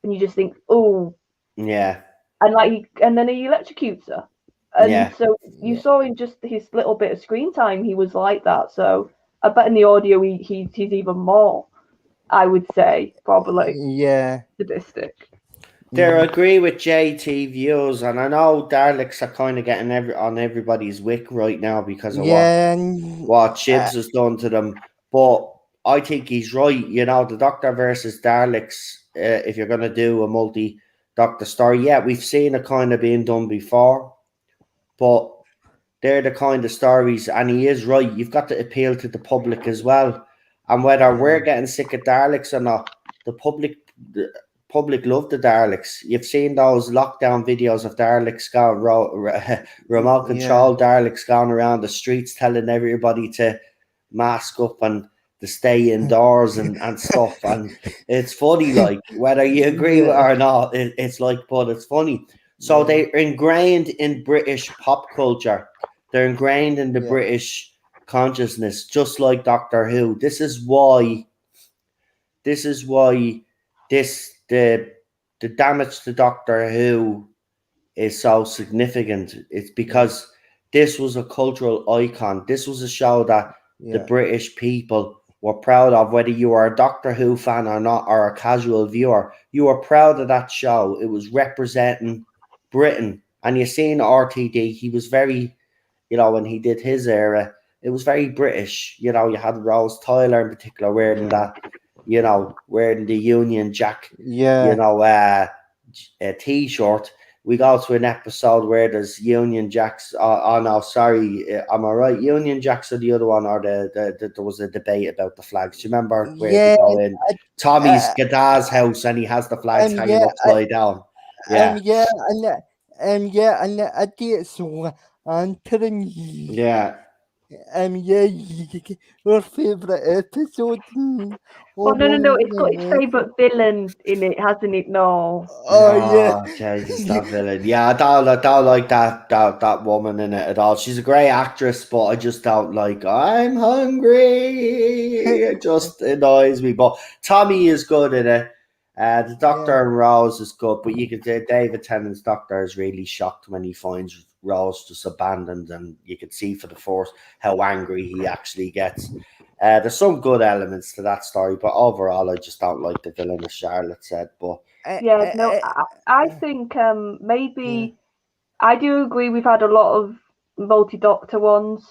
and you just think, oh, yeah, and then he electrocutes her, and so you saw in just his little bit of screen time, he was like that. So I bet in the audio he's even more, I would say, probably sadistic. I agree with JT views, and I know Dialects are kind of getting on everybody's wick right now because of what Chibs has done to them. But I think he's right. You know, the Doctor versus Daleks, if you're going to do a multi-Doctor story, we've seen it kind of being done before, but they're the kind of stories, and he is right, you've got to appeal to the public as well. And whether we're getting sick of Daleks or not, the public love the Daleks. You've seen those lockdown videos of Daleks going remote control Daleks going around the streets telling everybody to mask up and to stay indoors and stuff. And it's funny, like, whether you agree with it or not, it's like, but it's funny. So they're ingrained in British pop culture. They're ingrained in the British consciousness, just like Doctor Who. This is why the damage to Doctor Who is so significant. It's because this was a cultural icon. This was a show that the British people were proud of, whether you were a Doctor Who fan or not, or a casual viewer. You were proud of that show. It was representing Britain. And you seen RTD, he was very, you know, when he did his era, it was very British. You know, you had Rose Tyler in particular wearing that, you know, wearing the Union Jack, you know, a t-shirt. We go to an episode where there's Union Jacks. Oh no, sorry, am I right? Union Jacks or the other one, or there was a debate about the flags. Do you remember where they go in Tommy's Gaddar's house and he has the flags hanging upside down? And the idiots answering. Your favourite episode. Oh no! It's got its favourite villain in it, hasn't it? No. Jesus, that villain. Yeah, I don't like that woman in it at all. She's a great actress, but I just don't like. I'm hungry. It just annoys me. But Tommy is good in it. The Doctor and Rose is good, but you could say David Tennant's Doctor is really shocked when he finds Rose just abandoned, and you can see for the force how angry he actually gets. There's some good elements to that story, but overall, I just don't like the villain, as Charlotte said. But I think maybe I do agree. We've had a lot of multi-Doctor ones.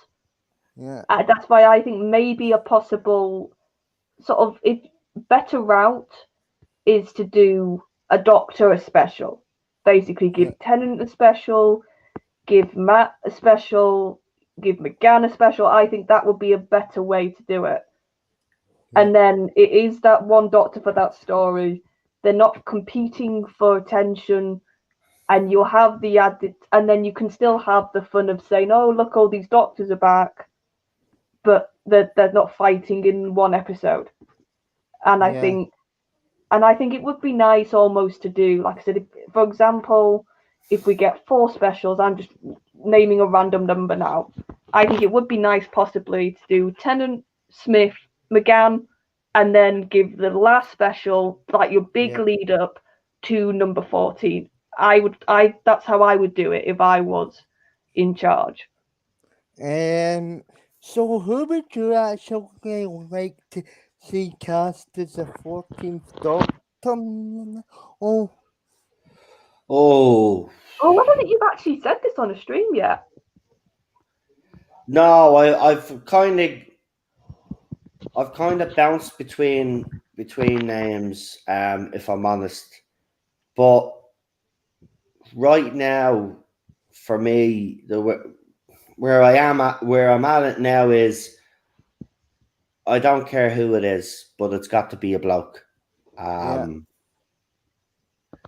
That's why I think maybe a possible sort of better route is to do a Doctor a special. Basically, give Tennant a special, give Matt a special, give McGann a special. I think that would be a better way to do it. And then it is that one Doctor for that story, they're not competing for attention, and you'll have the added, and then you can still have the fun of saying, "Oh, look, all these doctors are back," but they're not fighting in one episode. And I think it would be nice almost to do, like I said, for example, if we get 4 specials, I'm just naming a random number now. I think it would be nice possibly to do Tennant, Smith, McGann, and then give the last special like your big lead up to number 14. That's how I would do it if I was in charge. So who would you actually like to see cast as the 14th Doctor? Oh, I don't think you've actually said this on a stream yet. no, I've kind of bounced between names, if I'm honest. But right now, for me, where I'm at it now is I don't care who it is, but it's got to be a bloke.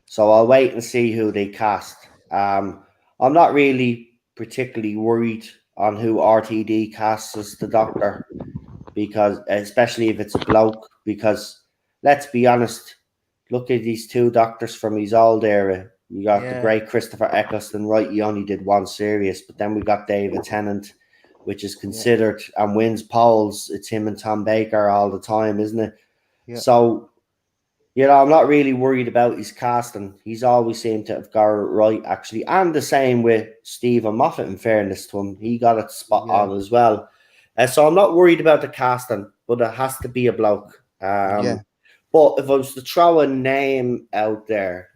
So I'll wait and see who they cast. I'm not really particularly worried on who RTD casts as the Doctor, because especially if it's a bloke, because let's be honest, look at these 2 Doctors from his old era. We got the great Christopher Eccleston, right? He only did 1 series, but then we got David Tennant, which is considered and wins polls. It's him and Tom Baker all the time, isn't it? So, I'm not really worried about his casting. He's always seemed to have got it right, actually. And the same with Stephen Moffat, in fairness to him. He got it spot on as well. So I'm not worried about the casting, but it has to be a bloke. But if I was to throw a name out there,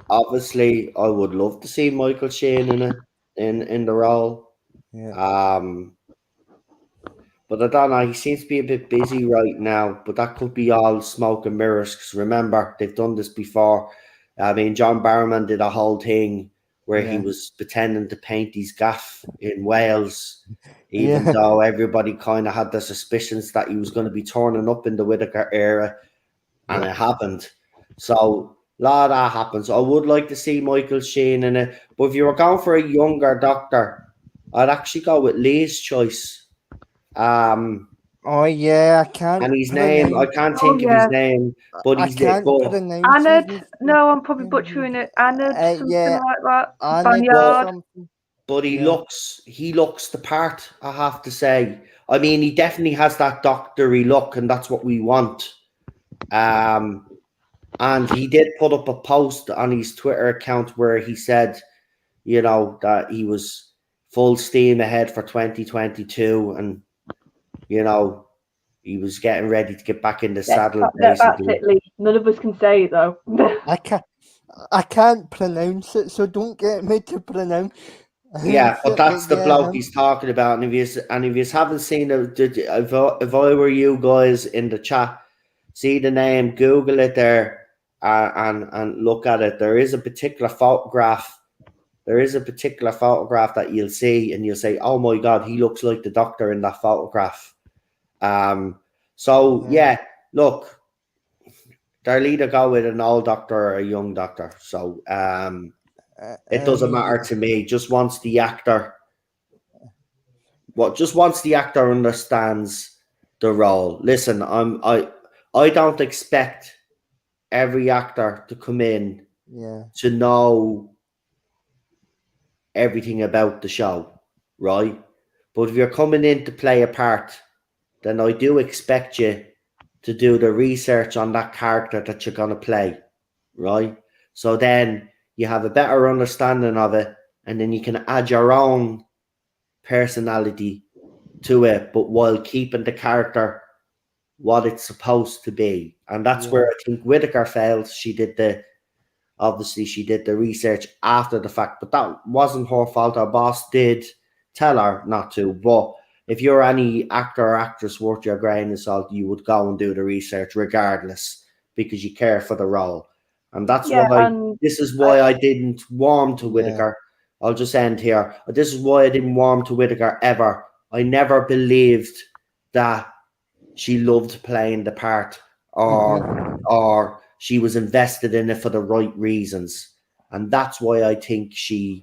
obviously I would love to see Michael Sheen in the role. But I don't know, he seems to be a bit busy right now, but that could be all smoke and mirrors, because remember, they've done this before. I mean, John Barrowman did a whole thing where he was pretending to paint his gaff in Wales, even though everybody kind of had the suspicions that he was going to be turning up in the Whittaker era, and it happened. So a lot of that happens. I would like to see Michael Sheen in it, but if you were going for a younger Doctor, I'd actually go with Lee's choice. I can't. And his name, I can't think of his name, but he's Anad. No, I'm probably butchering it. Anad, something like that. Banyard. But he looks the part, I have to say. I mean, he definitely has that doctory look, and that's what we want. And he did put up a post on his Twitter account where he said, that he was full steam ahead for 2022, and he was getting ready to get back in the saddle. That's it, Lee. None of us can say it though. I can't pronounce it, so don't get me to pronounce. Yeah, but that's the bloke he's talking about. And if you haven't seen it, if I were you guys in the chat, see the name, Google it there, and look at it. There is a particular photograph. That you'll see, and you'll say, "Oh my God, he looks like the Doctor in that photograph." Look, they'll either go with an old Doctor or a young Doctor. So it doesn't matter to me. Just once the actor understands the role. Listen, I don't expect every actor to come in to know everything about the show, right? But if you're coming in to play a part, then I do expect you to do the research on that character that you're going to play, right? So then you have a better understanding of it, and then you can add your own personality to it, but while keeping the character what it's supposed to be. And that's where I think Whittaker failed. She did the research after the fact, but that wasn't her fault. Her boss did tell her not to. But if you're any actor or actress worth your grain of salt, you would go and do the research regardless, because you care for the role. And that's this is why I didn't warm to Whittaker. I'll just end here. This is why I didn't warm to Whittaker ever. I never believed that she loved playing the part, or she was invested in it for the right reasons, and that's why I think she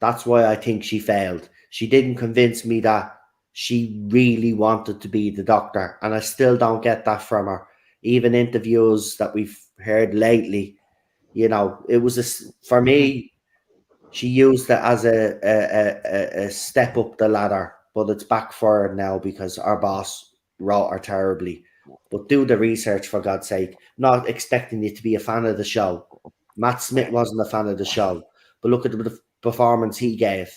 failed. She didn't convince me that she really wanted to be the Doctor, and I still don't get that from her. Even interviews that we've heard lately, it was for me. She used it as a step up the ladder, but it's back for her now because our boss wrote her terribly. But do the research, for God's sake. Not expecting you to be a fan of the show. Matt Smith wasn't a fan of the show, but look at the performance he gave.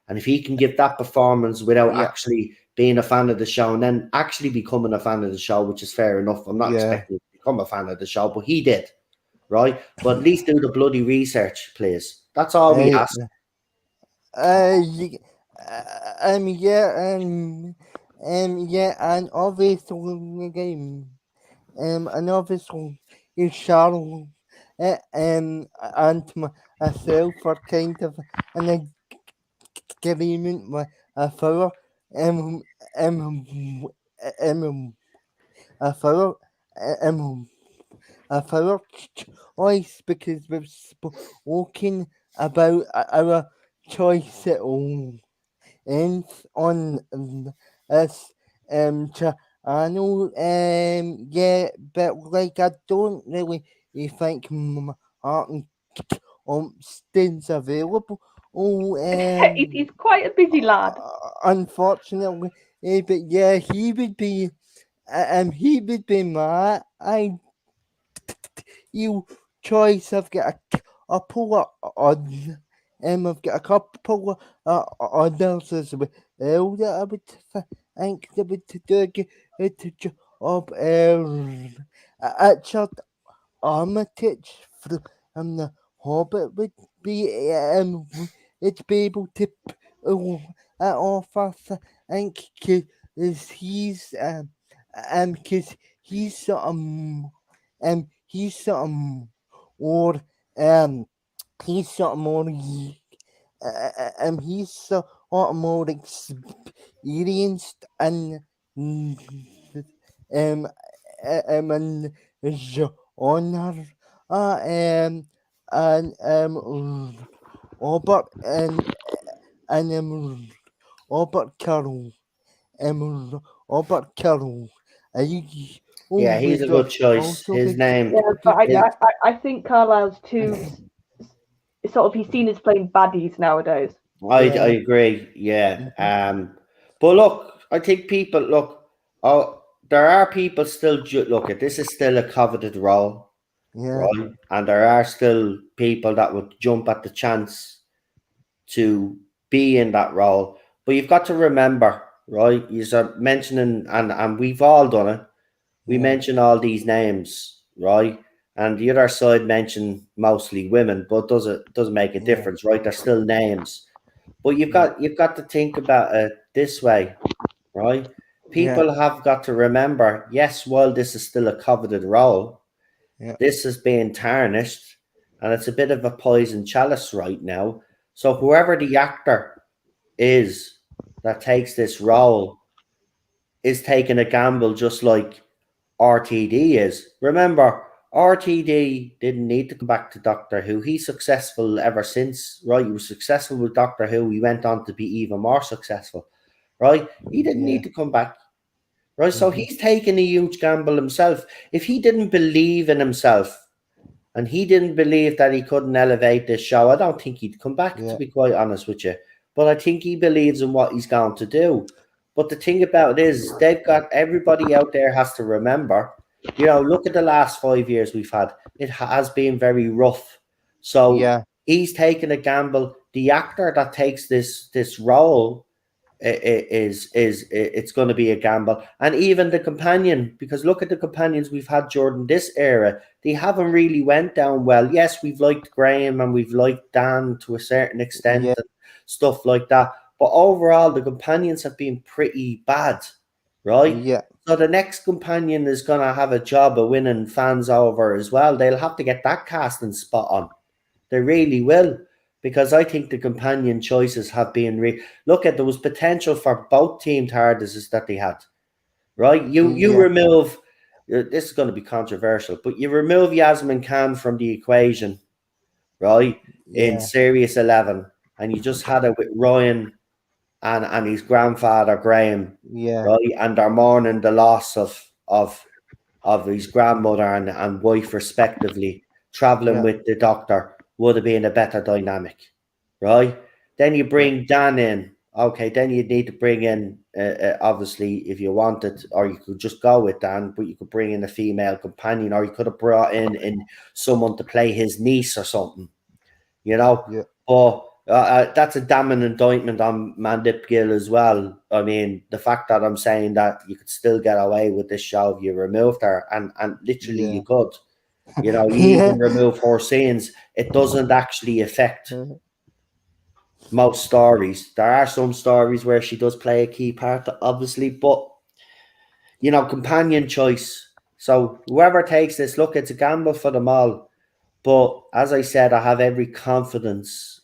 And if he can give that performance without actually being a fan of the show and then actually becoming a fan of the show, which is fair enough. I'm not expecting him to become a fan of the show, but he did, right? But at least do the bloody research, please. That's all we ask. Yeah, and obviously, Charlotte, and myself are kind of an agreement with a fellow, a fellow, a fellow choice because we've spoken about our choice at all ends on this channel. But like I don't really think Martin Compton's available. He's quite a busy lad. Unfortunately, but yeah, he would be my you choice. I've got a couple of I've got a couple of others as well that I would think that would do a good job. Richard Armitage from the Hobbit would be able to pull that off. I think because he's or he's sort of more he's sort of more experienced and and genre and Robert and Robert Carroll Robert Carroll. Yeah, he's a good choice. His name. Yeah, but I think Carlisle's too sort of, he's seen as playing baddies nowadays. I agree. Yeah. But look, I think people there are people still look at this is still a coveted role, right? And there are still people that would jump at the chance to be in that role. But you've got to remember, right? You're mentioning, and we've all done it. We mention all these names, right? And the other side mention mostly women, but doesn't make a difference, right? They're still names. But you've got to think about it this way, right? People have got to remember, yes, while this is still a coveted role, this is being tarnished, and it's a bit of a poison chalice right now. So whoever the actor is that takes this role is taking a gamble, just like RTD is. Remember, RTD didn't need to come back to Doctor Who. He's successful ever since, right? He was successful with Doctor Who. He went on to be even more successful, right? He didn't need to come back, right? So he's taking a huge gamble himself. If he didn't believe in himself and he didn't believe that he couldn't elevate this show, I don't think he'd come back, to be quite honest with you. But I think he believes in what he's going to do. But the thing about it is, they've got everybody out there has to remember, look at the last 5 years we've had. It has been very rough. So he's taking a gamble. The actor that takes this role it's going to be a gamble. And even the companion, because look at the companions we've had during this era, they haven't really went down well. Yes, we've liked Graham and we've liked Dan to a certain extent and stuff like that. But overall, the companions have been pretty bad, right? Yeah. So the next companion is going to have a job of winning fans over as well. They'll have to get that casting spot on. They really will. Because I think the companion choices have been... Look, there was potential for both team TARDISes that they had, right? You Yeah. remove. This is going to be controversial, but you remove Yasmin Khan from the equation, right? In Yeah. Series 11, and you just had it with Ryan and his grandfather Graham, Yeah. right? And they're mourning the loss of his grandmother and wife respectively, traveling Yeah. with the doctor would have been a better dynamic, right? Then you bring Dan in. Okay, then you need to bring in, obviously, if you wanted, or you could just go with Dan, but you could bring in a female companion, or you could have brought in someone to play his niece or something, you know. Yeah. But that's a damning indictment on Mandip Gill as well. I mean, the fact that I'm saying that you could still get away with this show if you removed her, and literally you Yeah. could. You know, you Yeah. even remove her scenes, it doesn't actually affect most stories. There are some stories where she does play a key part, obviously, but you know, companion choice. So whoever takes this, look, it's a gamble for them all. But as I said, I have every confidence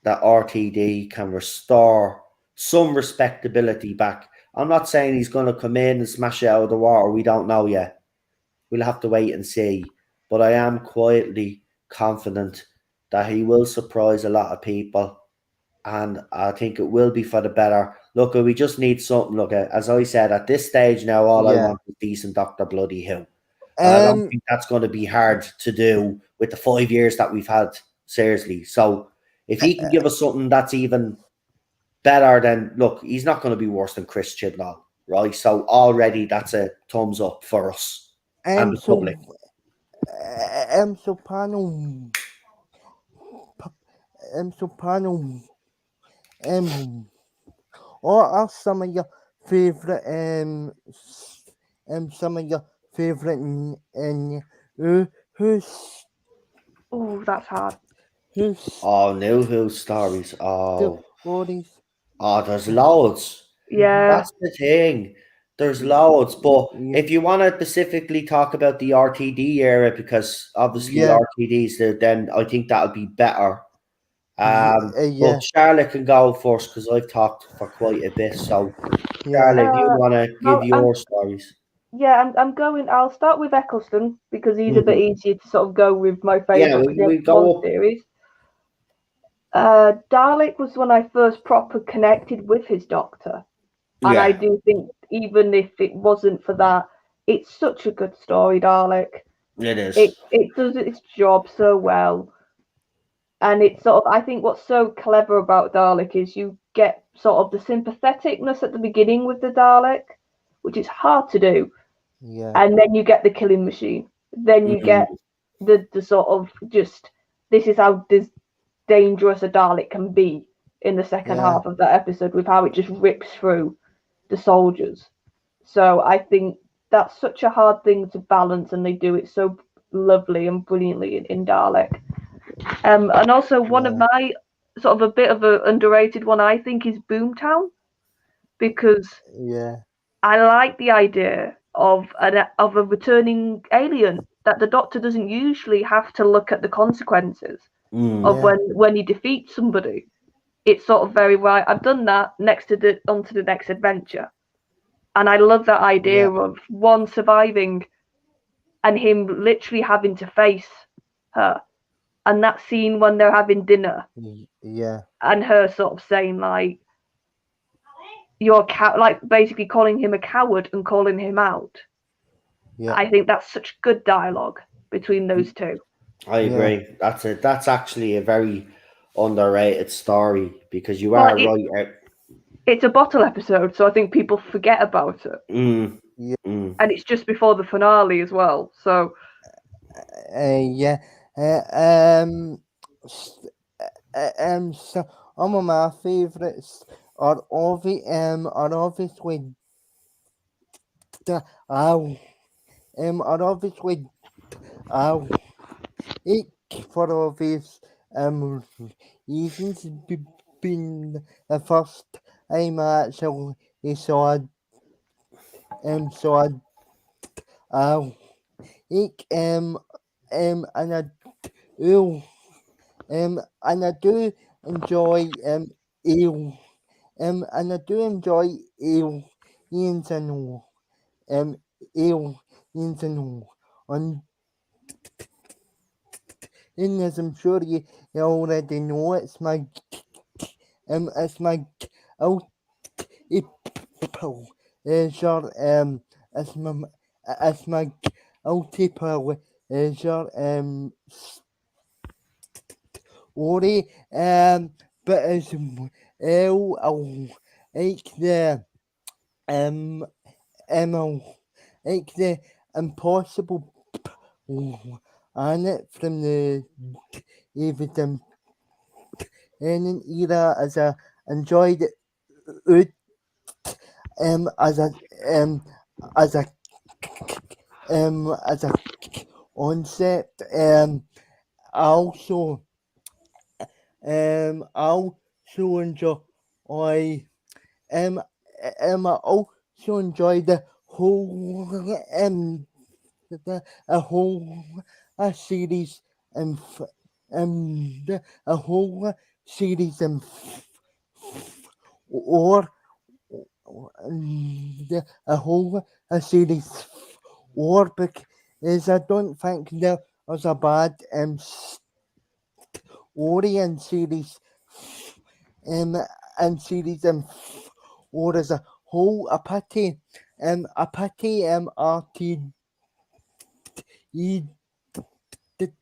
that RTD can restore some respectability back. I'm not saying he's going to come in and smash it out of the water. We don't know yet. We'll have to wait and see. But I am quietly confident that he will surprise a lot of people. And I think it will be for the better. Look, we just need something. Look, as I said, at this stage now, all I Yeah. want is decent Dr. Bloody Who. And I don't think that's going to be hard to do with the 5 years that we've had, seriously. So if he can give us something that's even better, then look, he's not going to be worse than Chris Chibnall, right? So already that's a thumbs up for us and the So public. Soprano, Soprano, what are some of your favorite some of your favorite and who's Oh, that's hard. Oh, new Who stories. Oh, stories? there's loads. Yeah. That's the thing. There's loads. But Yeah. if you want to specifically talk about the RTD era, because obviously Yeah. RTD's there, then I think that would be better. Yeah. But Charlotte can go first because I've talked for quite a bit. So, Yeah. Charlotte, if you want to give Well, your stories. I'm going. I'll start with Eccleston because he's a bit Mhm. easier to sort of go with my Yeah, favourite we one go up. series. Dalek was when I first proper connected with his doctor, and I Yeah, do think even if it wasn't for that, it's such a good story, Dalek. it It is. it does its job so well, and it's sort of I think what's so clever about Dalek is you get sort of the sympatheticness at the beginning with the Dalek, which is hard to do, Yeah. and then you get the killing machine. Then you get the sort of just this is how dangerous a Dalek can be in the second Yeah. half of that episode with how it just rips through the soldiers. So I think that's such a hard thing to balance, and they do it so lovely and brilliantly in Dalek. And also one of my sort of a bit of a underrated one I think is Boomtown because Yeah. I like the idea of a returning alien that the Doctor doesn't usually have to look at the consequences of Yeah. when he defeats somebody. It's sort of very right. I've done that next to the onto the next adventure, and I love that idea Yeah. of one surviving and him literally having to face her, and that scene when they're having dinner Yeah. and her sort of saying like you're like basically calling him a coward and calling him out. Yeah. I think that's such good dialogue between those two. I Yeah. agree. That's actually a very underrated story because you Well, are right. it's a bottle episode, so I think people forget about it, Yeah. and it's just before the finale as well. So Yeah. So some of my favorites are obviously the are obviously ow it for obvious reasons been the first time I actually saw saw ow it and I do and I do enjoy and I do enjoy Ian's a no. Ale, Ian's a no. On in as I'm sure you already know, it's my out pleasure it's my guilty pleasure story but as well I'll like the like the impossible on it from the David era as I enjoyed it as a as a as a concept. Also also enjoy I also enjoy the whole a whole series and a whole series and or a whole series or because I don't think there was a bad story series and series or as a whole a pity RT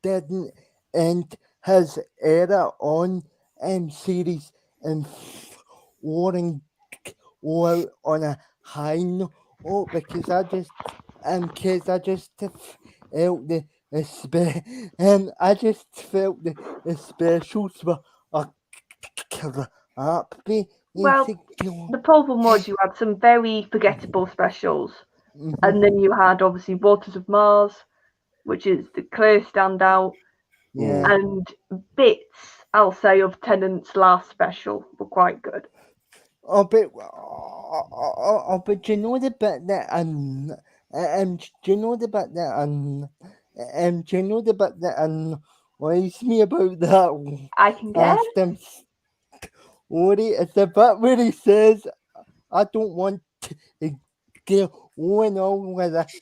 didn't end his era on series and warring or on a high note because I just felt I just felt the specials were a crap. Well, the problem was you had some very forgettable specials, and then you had obviously Waters of Mars, which is the clear standout, Yeah. and bits, I'll say, of Tennant's last special were quite good. But do you know the bit that do you know the bit that do you know the bit that annoys me about that I can guess. Aston story? It's the bit where he says, "I don't want to get on all with this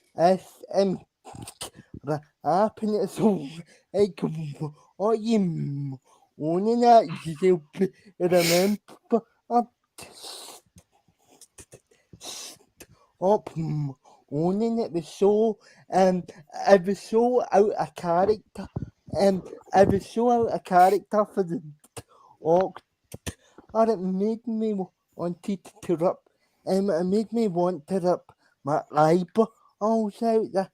happening." So like, what you owning that you remember up owning it was so out of character it was so out of character for the Doctor. It made me wanted to rip it made me want to rip my eyeballs out the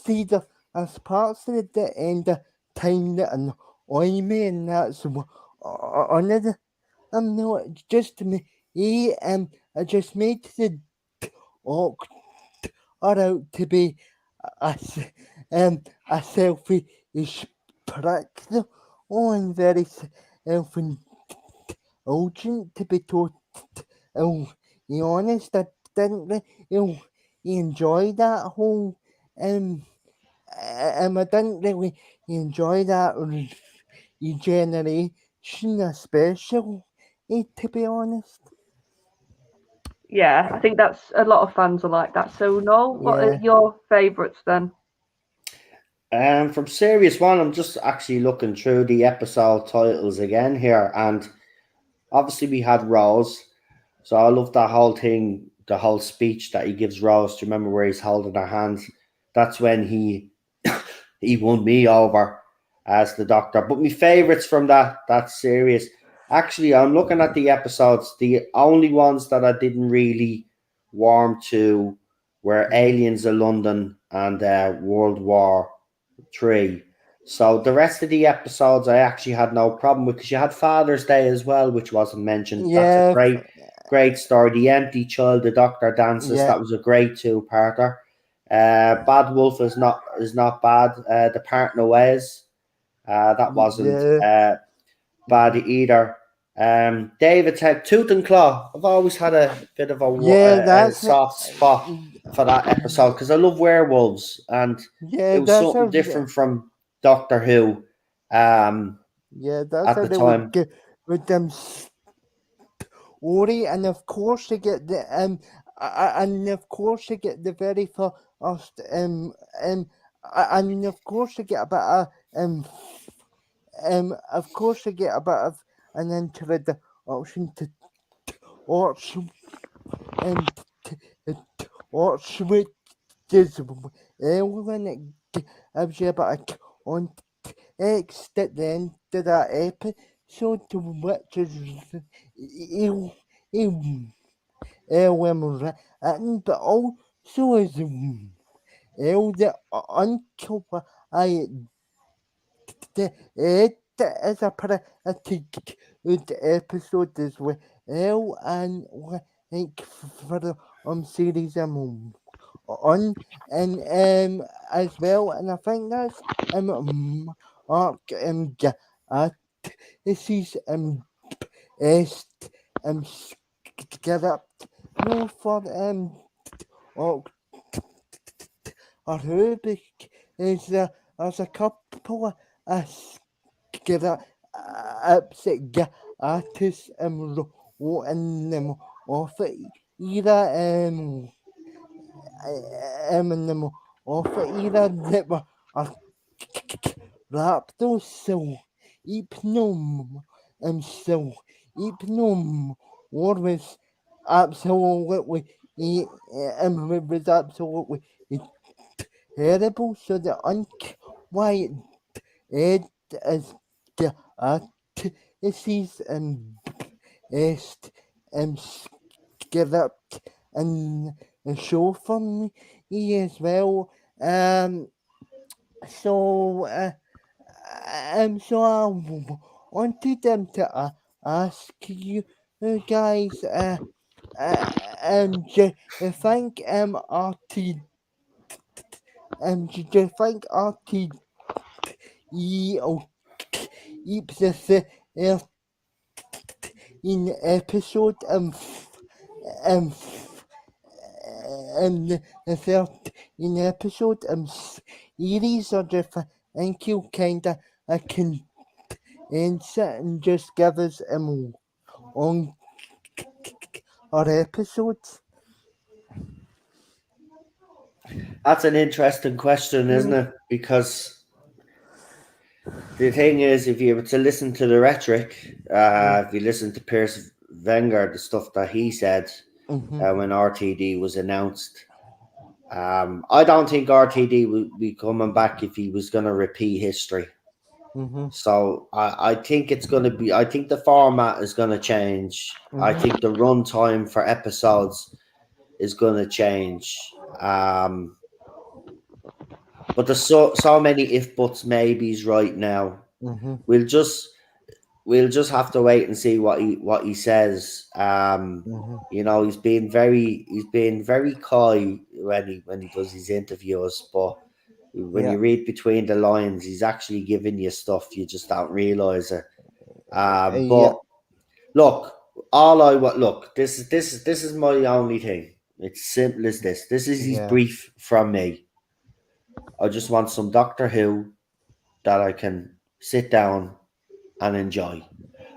see there's parts of the end of time that annoy me and that's one of the no, just me. I just made the Doctor out to be a selfish prick, and very self-indulgent to be totally honest. I didn't really enjoy that whole I didn't really enjoy that regeneration, especially, to be honest. Yeah, I think that's a lot of fans are like that. So, Noel, what are your favourites then? From Series 1, I'm just actually looking through the episode titles again here, and obviously we had Rose, so I love that whole thing, the whole speech that he gives Rose. Do you remember where he's holding her hands? That's when he won me over as the Doctor. But my favourites from that series, actually, I'm looking at the episodes. The only ones that I didn't really warm to were Aliens of London and World War III. So the rest of the episodes I actually had no problem with because you had Father's Day as well, which wasn't mentioned. That's a great story. The Empty Child, the Doctor Dances, that was a great two-parter. Bad Wolf is not bad. The Partner Ways, that wasn't bad either. David's Head, Tooth and Claw. I've always had a bit of a soft spot for that episode because I love werewolves and it was something different from Doctor Who. That's at the time. With them Ori, and of course you get the and of course you get the very first and of course you get a bit of of course you get a bit of an introduction to Orts and Orts, which is when it gives you a bit of context at the end of that episode, which is written, but also is the uncle I it is a pretty good episode as well, and like for the series on and as well, and I think that's Mark this is est script no for or who is there's a couple of script artists written them off either them off either that were raptors so hypnom so hypnom or was absolutely was absolutely terrible, so the unquiet it is the artists est script and show for me as well. So so I wanted them to ask you guys do you think RT do you think RT keeps the in episode the third in episode series, or do you think you kinda can answer and just give us on our episodes? That's an interesting question, isn't it? Because the thing is, if you were to listen to the rhetoric, if you listen to Piers Wenger, the stuff that he said when RTD was announced, I don't think RTD would be coming back if he was going to repeat history. So I think it's going to be, I think the format is going to change. I think the runtime for episodes is going to change. But there's so many if buts maybes right now. We'll just have to wait and see what he says. You know, he's been very coy when he does his interviews, but when you read between the lines, he's actually giving you stuff you just don't realize it. But look, this is my only thing. It's simple as this. This is his brief from me. I just want some Doctor Who that I can sit down and enjoy.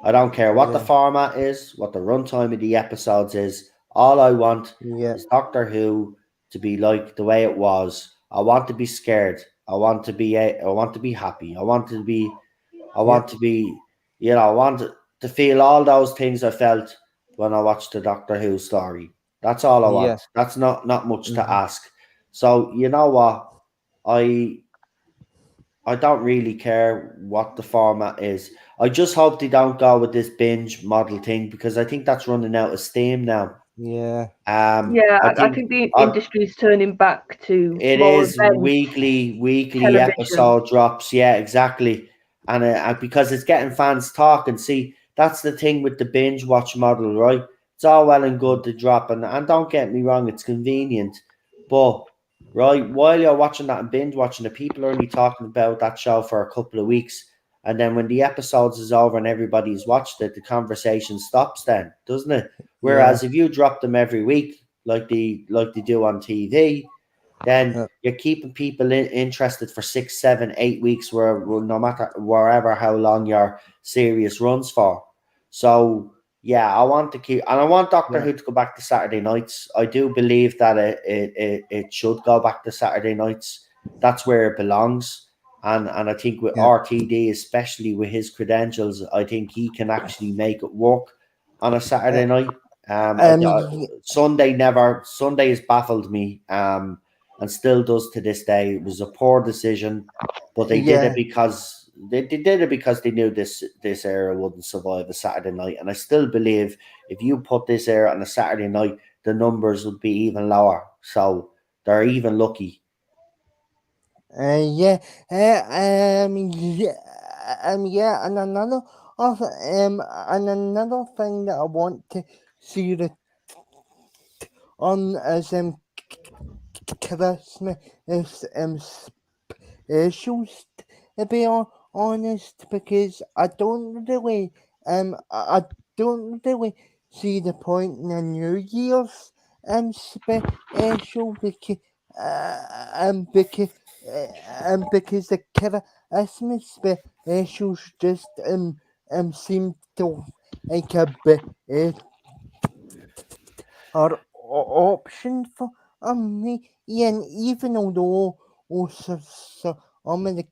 I don't care what the format is, what the runtime of the episodes is. All I want is Doctor Who to be like the way it was. I want to be scared. I want to be happy. I want to be, you know, I want to feel all those things I felt when I watched the Doctor Who story. That's all I want. That's not much to ask. So you know what? I don't really care what the format is. I just hope they don't go with this binge model thing, because I think that's running out of steam now. I think the industry is turning back to it is weekly television. Episode drops. Yeah, exactly. And because it's getting fans talking. See, that's the thing with the binge watch model, right? It's all well and good to drop, and don't get me wrong, it's convenient, but right, while you're watching that and binge watching it, people are only talking about that show for a couple of weeks, and then when the episodes is over and everybody's watched it, the conversation stops then, doesn't it? Whereas if you drop them every week like they do on TV, then you're keeping people interested for 6, 7, 8 weeks, where no matter wherever how long your series runs for. So Yeah, I want to keep, and I want Doctor Yeah. Who to go back to Saturday nights. I do believe that it should go back to Saturday nights. That's where it belongs. And I think with Yeah. RTD, especially with his credentials, I think he can actually make it work on a Saturday night. Sunday has baffled me, and still does to this day. It was a poor decision, but they did it because they did it because they knew this era wouldn't survive a Saturday night. And I still believe if you put this era on a Saturday night, the numbers would be even lower. So they're even lucky. Yeah. Yeah. And another thing that I want to see on as Christmas specials, to be honest, because I don't really see the point in a New Year's special because because the Christmas specials just seem to like a better option for me. Yeah, and even although also some of the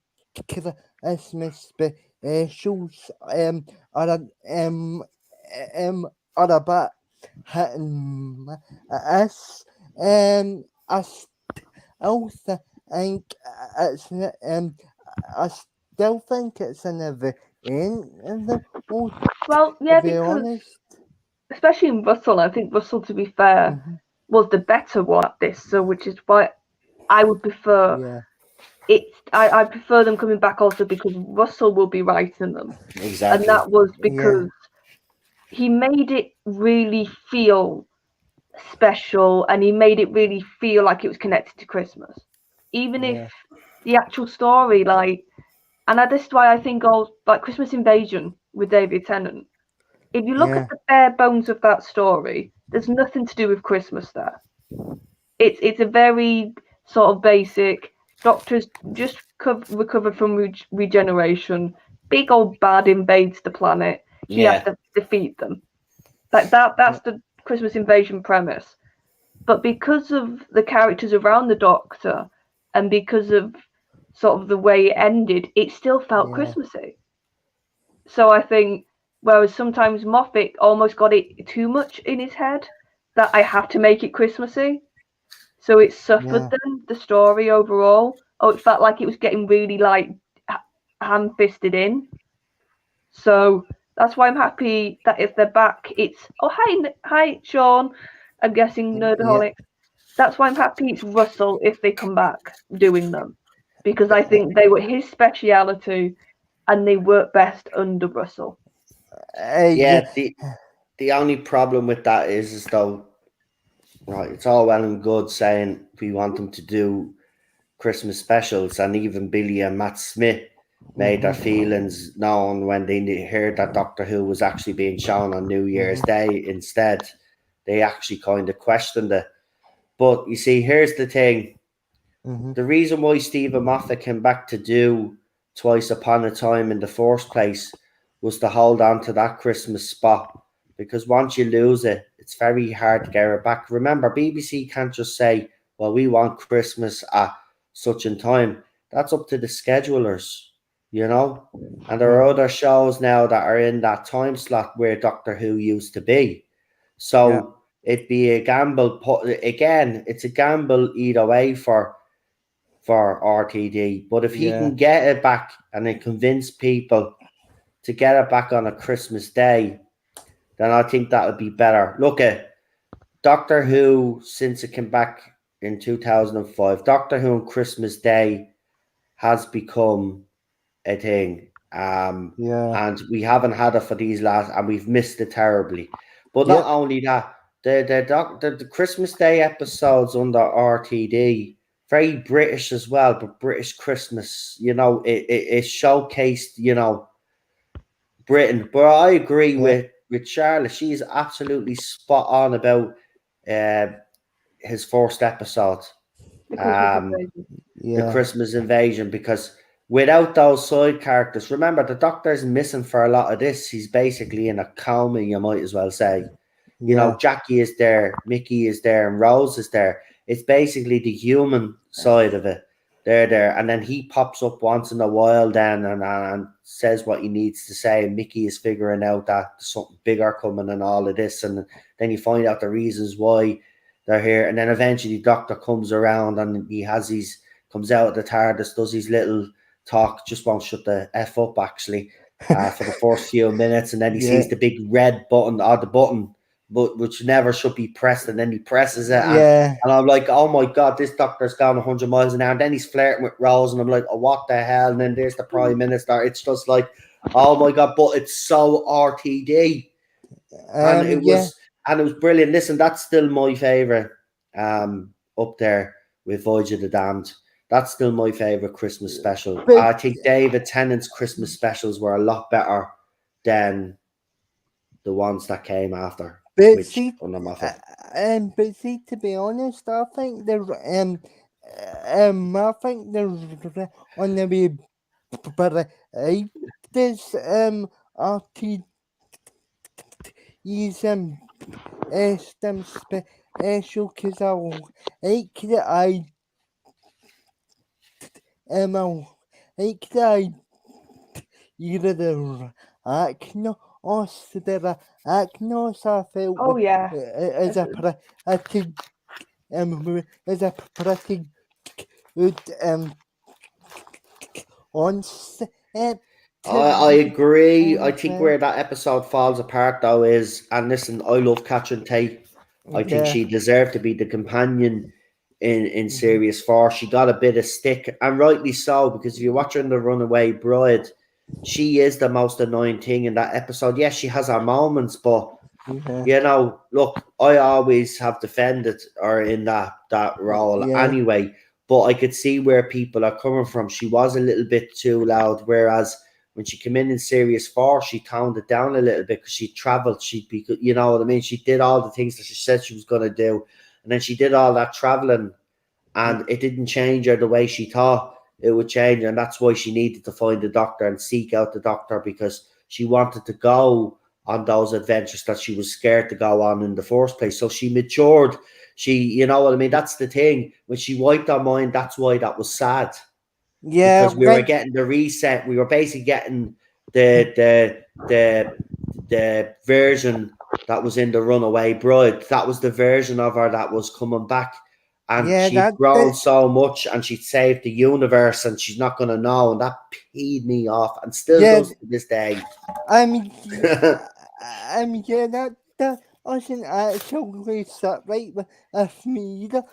Christmas specials are are a bit hit and miss. I still think it's I still think it's an event in the Well, to yeah, be because honest. especially in Russell, I think Russell, to be fair, Mhm. was the better one at this. So, which is why I would prefer Yeah, it. I prefer them coming back also because Russell will be writing them, and Exactly. that was yeah, because he made it really feel special, and he made it really feel like it was connected to Christmas, even if yeah, the actual story, like, and this is why I think like Christmas Invasion with David Tennant. If you look at yeah, the bare bones of that story, there's nothing to do with Christmas there. It's a very sort of basic. Doctors just recovered from regeneration. Big old bad invades the planet. He has Yeah. to defeat them. Like that. yeah, That's the Christmas Invasion premise. But because of the characters around the Doctor, and because of sort of the way it ended, it still felt yeah, Christmassy. So I think, whereas sometimes Moffat almost got it too much in his head that I have to make it Christmassy, so it suffered yeah, then the story overall. Oh, it felt like it was getting really like ham-fisted in. So that's why I'm happy that if they're back, it's hi Sean. I'm guessing yeah. Nerdaholics. That's why I'm happy it's Russell if they come back doing them, because I think they were his speciality and they work best under Russell. Yeah, Yeah. The only problem with that is though, right, it's all well and good saying we want them to do Christmas specials, and even Billy and Matt Smith made their mhm, feelings known when they heard that Doctor Who was actually being shown on New Year's mhm, Day instead. They actually kind of questioned it. But you see, here's the thing. mhm. The reason why Stephen Moffat came back to do Twice Upon a Time in the first place was to hold on to that Christmas spot. Because once you lose it, it's very hard to get it back. Remember, BBC can't just say, well, we want Christmas at such a time. That's up to the schedulers, you know? And there are Yeah, other shows now that are in that time slot where Doctor Who used to be. yeah, So it'd be a gamble. Again, it's a gamble either way for RTD. But if he yeah, can get it back and then convince people to get it back on a Christmas day, then I think that would be better. Look at Doctor Who since it came back in 2005. Doctor Who on Christmas Day has become a thing. yeah, And we haven't had it for these last, and we've missed it terribly. But not yep, only that, the Christmas Day episodes under RTD, very British as well, but British Christmas, it showcased, Britain. But I agree yeah, with Charlotte. She's absolutely spot on about uh, his first episode. The Christmas Um, Invasion. the yeah, Christmas invasion, because without those side characters, remember the Doctor's missing for a lot of this. He's basically in a coma, you might as well say. You know, Jackie is there, Mickey is there, and Rose is there. It's basically the human side of it. They're there, and then he pops up once in a while then and says what he needs to say, and Mickey is figuring out that there's something bigger coming and all of this, and then you find out the reasons why they're here, and then eventually Doctor comes around and he has his comes out of the TARDIS, does his little talk, just won't shut the F up actually for the first few minutes, and then he sees the big red button, or the button, but which never should be pressed, and then he presses it, and I'm like, oh my god, this Doctor's gone 100 miles an hour, and then he's flirting with Rose, and I'm like, oh, what the hell, and then there's the Prime Minister. It's just like, oh my god, but it's so RTD, and it was brilliant. Listen, that's still my favourite up there with Voyage of the Damned. That's still my favourite Christmas special. I think David Tennant's Christmas specials were a lot better than the ones that came after. But see, to be honest, I think they're on the way, but this RT is special because I like the either the acno or the acnos I felt as a pretty good concept. I agree. I think where that episode falls apart though is, and listen, I love Catherine Tate. I think she deserved to be the companion in Series 4. She got a bit of stick, and rightly so, because if you watch her in The Runaway Bride, she is the most annoying thing in that episode. Yes, she has her moments, but you know, look, I always have defended her in that role anyway, but I could see where people are coming from. She was a little bit too loud, whereas when she came in Series 4, she toned it down a little bit because she travelled. She'd be, you know what I mean? She did all the things that she said she was going to do. And then she did all that traveling, and it didn't change her the way she thought it would change. And that's why she needed to find the Doctor and seek out the Doctor, because she wanted to go on those adventures that she was scared to go on in the first place. So she matured. She, you know what I mean? That's the thing. When she wiped her mind, that's why that was sad. Yeah, because we were getting the reset. We were basically getting the version that was in The Runaway Bride. That was the version of her that was coming back, and she'd grown so much, and she'd saved the universe, and she's not going to know, and that peed me off, and still does to this day. I mean, that wasn't actually sat right with me either,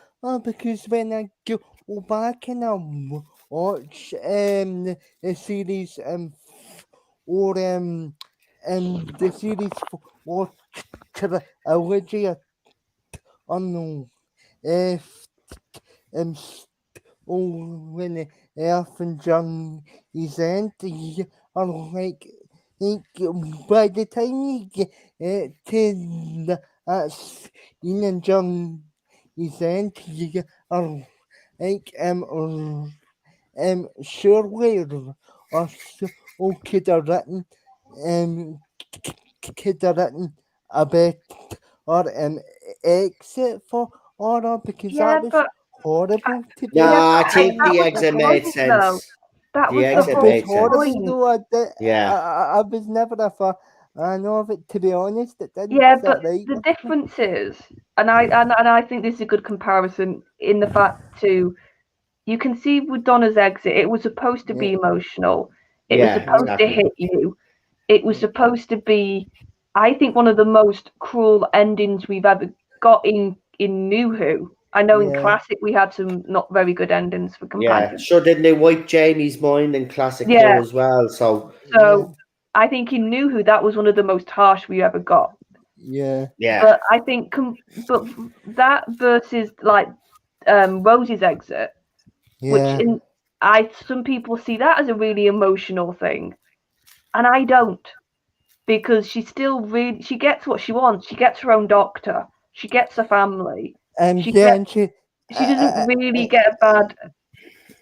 because when I go back and I watch the series or the series for trilogy on when Earth and John is empty, I'm like by the time you get to that scene and John is empty, I'm like surely or could have written a bit or exit for order, because that was horrible to do. I think the exit made sense. That was exit made sense. I was never a fan of it, to be honest. It didn't but the difference is, and I think this is a good comparison in the fact too, you can see with Donna's exit, it was supposed to be emotional. It was supposed to hit you. It was supposed to be, I think, one of the most cruel endings we've ever got in New Who. I know in Classic we had some not very good endings for companions. Yeah, sure. Didn't they wipe Jamie's mind in Classic too as well? So I think in New Who that was one of the most harsh we ever got. Yeah. But I think, but that versus like Rose's exit, which some people see that as a really emotional thing, and I don't, because she still she gets what she wants. She gets her own doctor. She gets a family. And she doesn't really get a bad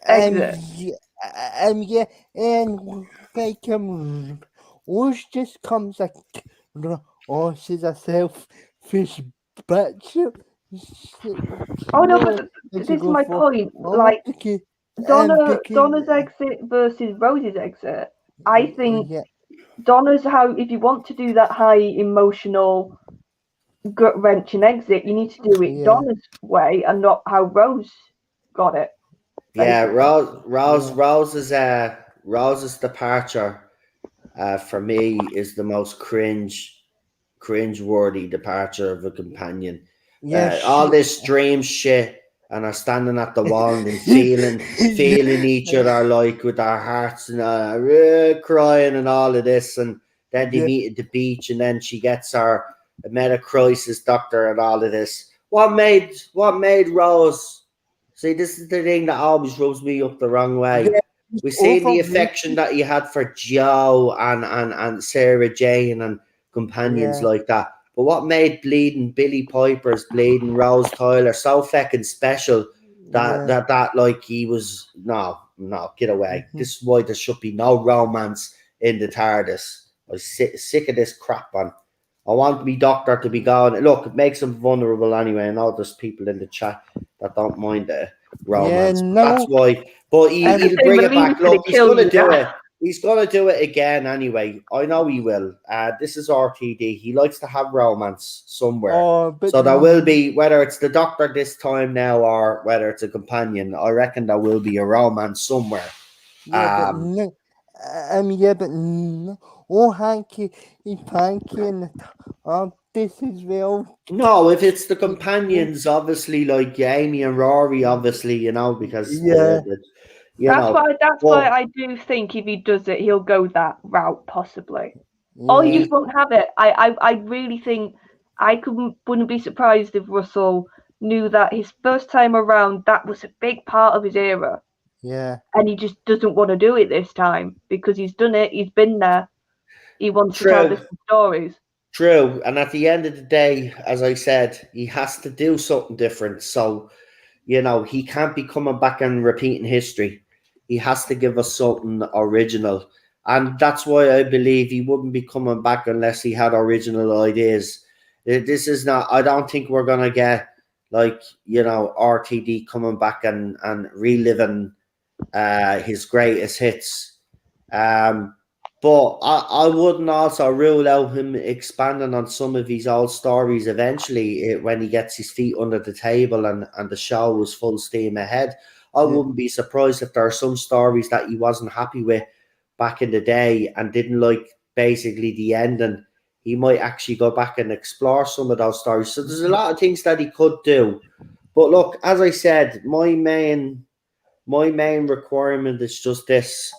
exit. Yeah, and like Oz just comes like, oh, she's a selfish bitch. Oh no, No, but and she this is go my for, point. oh, Like because, Donna's exit versus Rose's exit. I think yeah, Donna's how if you want to do that high emotional gut wrenching exit, you need to do it yeah, Donna's way and not how Rose got it. Yeah, Basically. Rose's departure, for me, is the most cringe-worthy departure of a companion. yeah, All this dream shit, and are standing at the wall and then feeling each other like with their hearts and crying and all of this, and then they yeah, meet at the beach, and then she gets her meta crisis doctor and all of this. What made Rose? See, this is the thing that always rubs me up the wrong way. yeah, We see the overrated, affection that he had for Joe and Sarah Jane and companions yeah, like that. But what made bleeding Billy Piper's bleeding Rose Tyler so fucking special that yeah, like he was no, get away. mhm, This is why there should be no romance in the TARDIS. I'm sick of this crap, man. I want me doctor to be going. Look, it makes him vulnerable anyway. I know there's people in the chat that don't mind the yeah, romance, but that's no, why. But um, he'll So bring it Maline's back. gonna Look, he's kill gonna you do now. it. He's gonna do it again anyway. I know he will. This is RTD. He likes to have romance somewhere. oh, but So there will be, whether it's the doctor this time now or whether it's a companion, I reckon there will be a romance somewhere. yeah, but Um, no, yeah, but no, oh, Hanky, Hanky, and this as well, no, if it's the yeah, companions, obviously, like Amy and Rory, obviously, because yeah, you know, That's why but I do think if he does it, he'll go that route possibly. Or he yeah, just won't have it. I really think wouldn't be surprised if Russell knew that his first time around that was a big part of his era, yeah, and he just doesn't want to do it this time because he's done it. He's been there. He wants to tell true. different stories. True, and at the end of the day, as I said, he has to do something different. So, he can't be coming back and repeating history. He has to give us something original. And that's why I believe he wouldn't be coming back unless he had original ideas. This is not, I don't think we're going to get, like, RTD coming back and reliving his greatest hits. Um, but I wouldn't also rule out him expanding on some of his old stories eventually when he gets his feet under the table and the show was full steam ahead. I yeah, wouldn't be surprised if there are some stories that he wasn't happy with back in the day and didn't like basically the ending. He might actually go back and explore some of those stories. So there's a lot of things that he could do. But look, as I said, my main requirement is just this.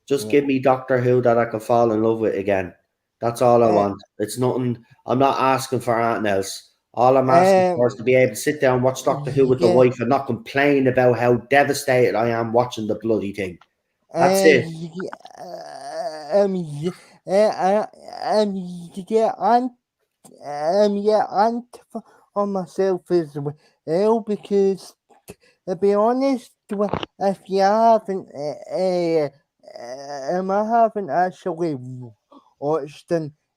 Just yeah. give me Doctor Who that I can fall in love with again. That's all I want. It's nothing. I'm not asking for anything else. All I'm asking for is to be able to sit down and watch Doctor Who with the Yeah, wife and not complain about how devastated I am watching the bloody thing. That's it. yeah, yeah, yeah, and for myself as well because to be honest, if you haven't, I haven't actually watched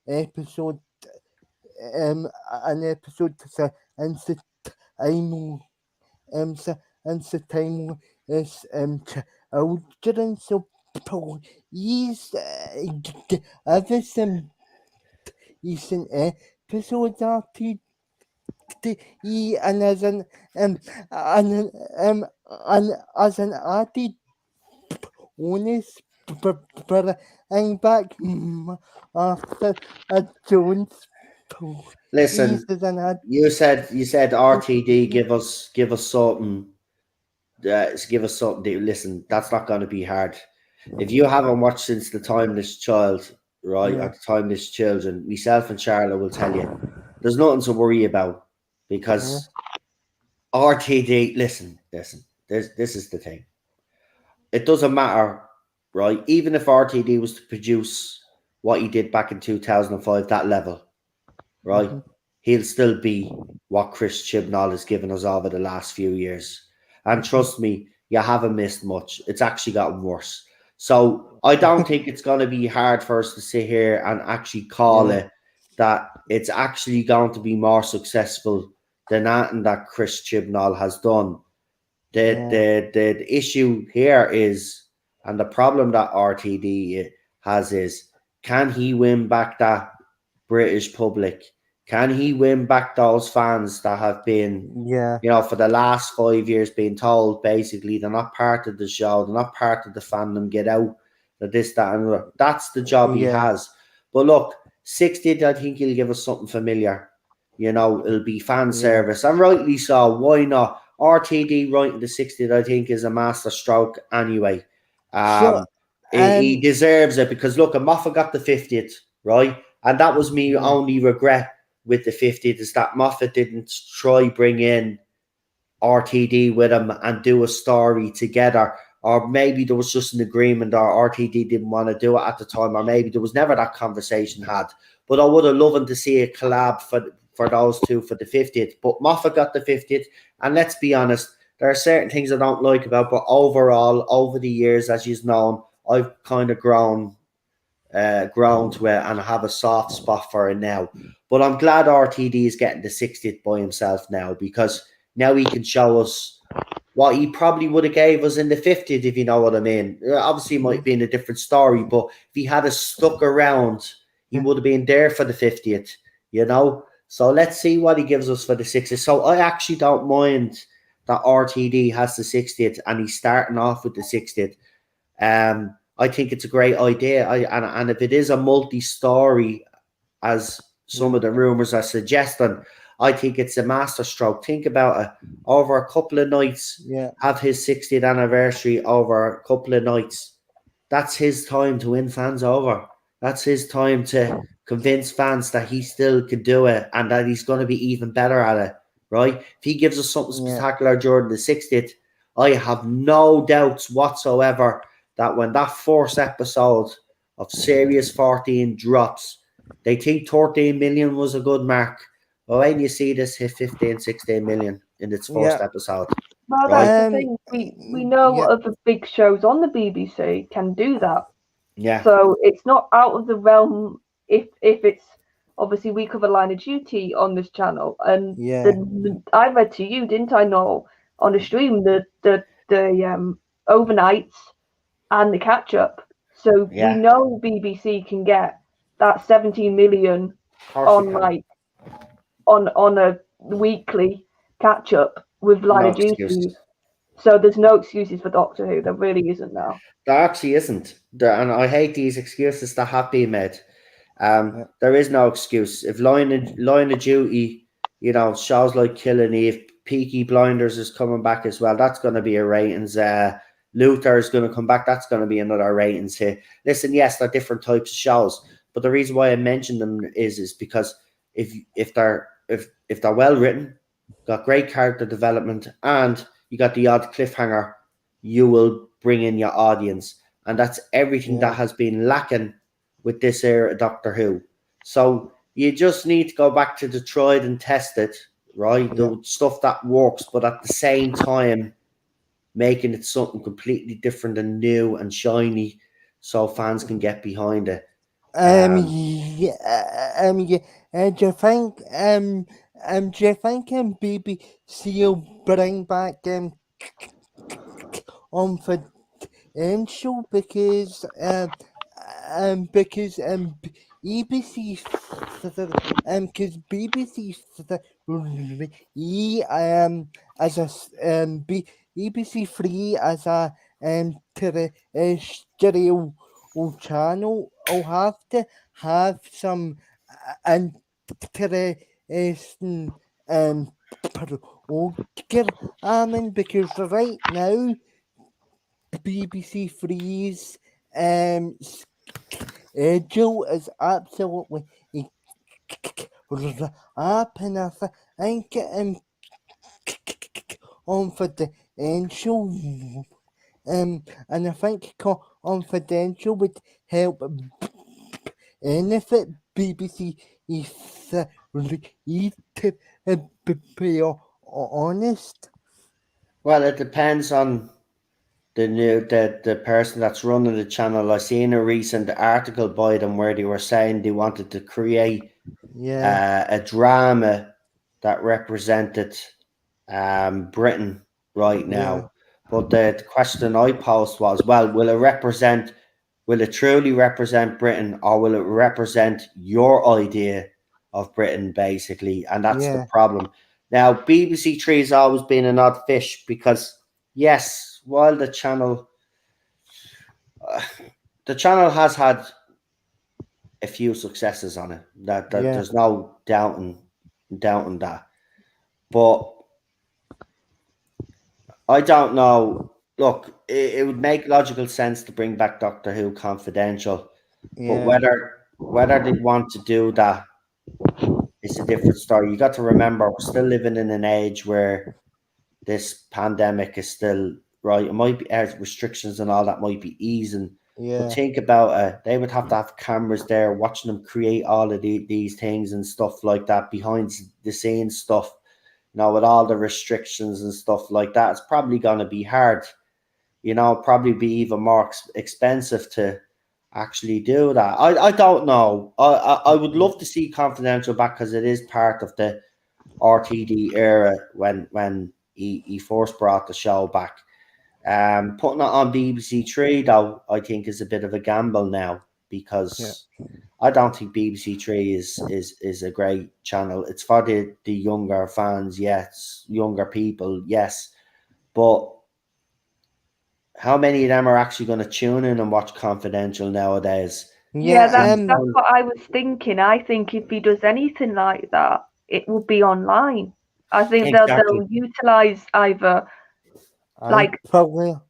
episode, an episode since the time, since the time is children. So please, everything is an episode after and as an and as an added bonus, bring back after a Jones. Please, Listen, as an added. you said RTD give us something. Give us something. Listen, that's not going to be hard. If you haven't watched since the Timeless Child, right, or Yeah, the Timeless Children, myself and Charlotte will tell you, there's nothing to worry about yeah, because RTD. Listen. This is the thing. It doesn't matter, right? Even if RTD was to produce what he did back in 2005, that level, right? mhm, He'll still be what Chris Chibnall has given us over the last few years. And mhm, trust me, you haven't missed much. It's actually gotten worse. So I don't think it's going to be hard for us to sit here and actually call it that it's actually going to be more successful than that Chris Chibnall has done. The issue here is, and the problem that RTD has is, can he win back that British public? Can he win back those fans that have been, for the last 5 years being told basically they're not part of the show, they're not part of the fandom, get out of this, that, and other. That's the job he has. But look, 60th, I think he'll give us something familiar. It'll be fan service, and rightly so. Why not? RTD right in the 60th, I think, is a master stroke anyway. He deserves it because look, Moffat got the 50th, right? And that was me only regret with the 50th is that Moffat didn't try bring in RTD with him and do a story together. Or maybe there was just an agreement or RTD didn't want to do it at the time, or maybe there was never that conversation had. But I would have loved to see a collab for those two for the 50th. But Moffat got the 50th. And let's be honest, there are certain things I don't like about, but overall, over the years, as you've known, I've kind of grown to it and I have a soft spot for it now. But I'm glad RTD is getting the 60th by himself now, because now he can show us what he probably would have gave us in the 50th, if you know what I mean. Obviously, it might be in a different story, but if he had stuck around, he would have been there for the 50th, So let's see what he gives us for the 60th. So I actually don't mind that RTD has the 60th and he's starting off with the 60th. I think it's a great idea. And if it is a multi-story, as some of the rumors are suggesting, I think it's a masterstroke. Think about it. Over a couple of nights, have his 60th anniversary over a couple of nights. That's his time to win fans over. That's his time to convince fans that he still can do it and that he's going to be even better at it, right? If he gives us something spectacular during the 60th, I have no doubts whatsoever that when that first episode of Series 14 drops, they think 13 million was a good mark. But when you see this hit 15, 16 million in its first episode. Well, that's the thing. We know other big shows on the BBC can do that. Yeah. So it's not out of the realm if it's obviously we cover Line of Duty on this channel, and I read to you, didn't I, Noel, on the stream the overnights and the catch up. So we know BBC can get that 17 million on on a weekly catch up with Line of Duty. So there's no excuses for Doctor Who. There really isn't now. There actually isn't. And I hate these excuses that have been made. There is no excuse. If Line of Duty, shows like Killing Eve, Peaky Blinders is coming back as well, that's going to be a ratings. Luther is going to come back, that's going to be another ratings hit. Listen, yes, they're different types of shows, but the reason why I mentioned them is because if they're well written, got great character development, and you got the odd cliffhanger, you will bring in your audience. And that's everything that has been lacking with this era of Doctor Who. So you just need to go back to the tried and tested, right? The stuff that works, but at the same time, making it something completely different and new and shiny so fans can get behind it. Do you think BBC will bring back Confidential because BBC because BBC as a BBC Three as a terrestrial channel will have to have some interesting programming because right now BBC Three's schedule is absolutely up, and I think Confidential and I think Confidential would help benefit BBC Three, to be honest. Well, it depends on the person that's running the channel. I seen a recent article by them where they were saying they wanted to create a drama that represented Britain right now. But the question I posed was, well, will it truly represent Britain, or will it represent your idea of Britain, basically? And that's the problem. Now, BBC Three has always been an odd fish because, yes, while the channel has had a few successes on it, that there's no doubting that. But I don't know. Look, it would make logical sense to bring back Doctor Who Confidential, but whether they want to do that is a different story. You got to remember, we're still living in an age where this pandemic is still right. It might be restrictions and all that might be easing, but think about it. They would have to have cameras there watching them create all of these things and stuff like that, behind the scenes stuff. With all the restrictions and stuff like that, it's probably going to be hard. Probably be even more expensive to actually do that. I don't know. I would love to see Confidential back because it is part of the RTD era when he first brought the show back. Putting it on BBC Three, though, I think is a bit of a gamble now because I don't think BBC Three is a great channel. It's for the younger fans, yes, younger people, yes, but how many of them are actually going to tune in and watch Confidential nowadays? That's what I was thinking. I think if he does anything like that, it will be online. I think they'll utilize either iPlayer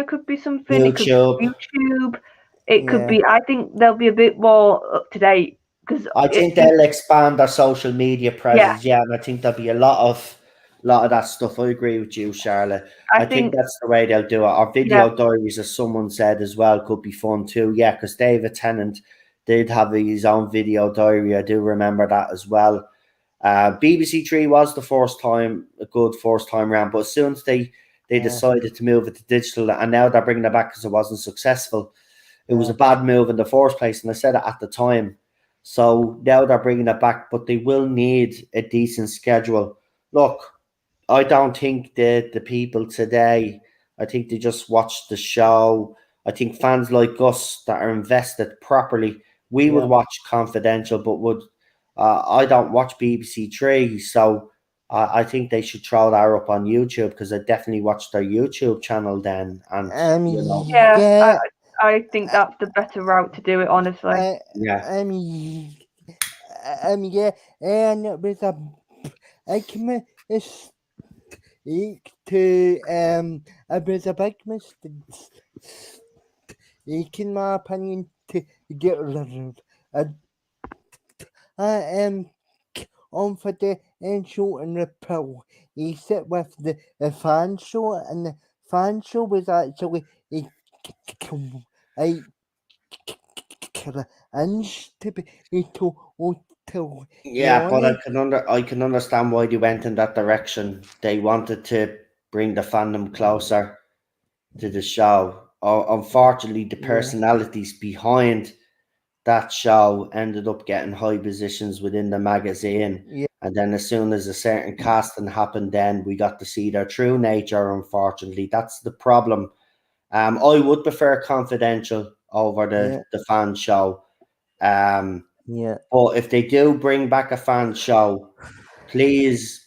could be something. YouTube. It could be YouTube. It could be. I think they'll be a bit more up to date because I think they'll expand their social media presence. Yeah, and I think there'll be a lot of that stuff. I agree with you, Charlotte. I think that's the way they'll do it. Our video diaries, as someone said as well, could be fun too. Yeah, because David Tennant did have his own video diary. I do remember that as well. BBC Three was a good first time round, but as soon as they decided to move it to digital, and now they're bringing it back because it wasn't successful. It was a bad move in the first place, and I said it at the time. So now they're bringing it back, but they will need a decent schedule. Look, I don't think that the people today, I think they just watch the show. I think fans like us that are invested properly, we would watch Confidential, but I don't watch BBC Three, so I think they should throw that up on YouTube because I definitely watch their YouTube channel then. And I think that's the better route to do it, honestly. And with a big mistake in my opinion, to get rid of Confidential and Repel. He sit with the fan show, and the fan show was actually to be told. Yeah, but I can understand why they went in that direction. They wanted to bring the fandom closer to the show. Unfortunately, the personalities behind that show ended up getting high positions within the magazine. And then as soon as a certain casting happened, then we got to see their true nature, unfortunately. That's the problem. I would prefer Confidential over the fan show. But if they do bring back a fan show, please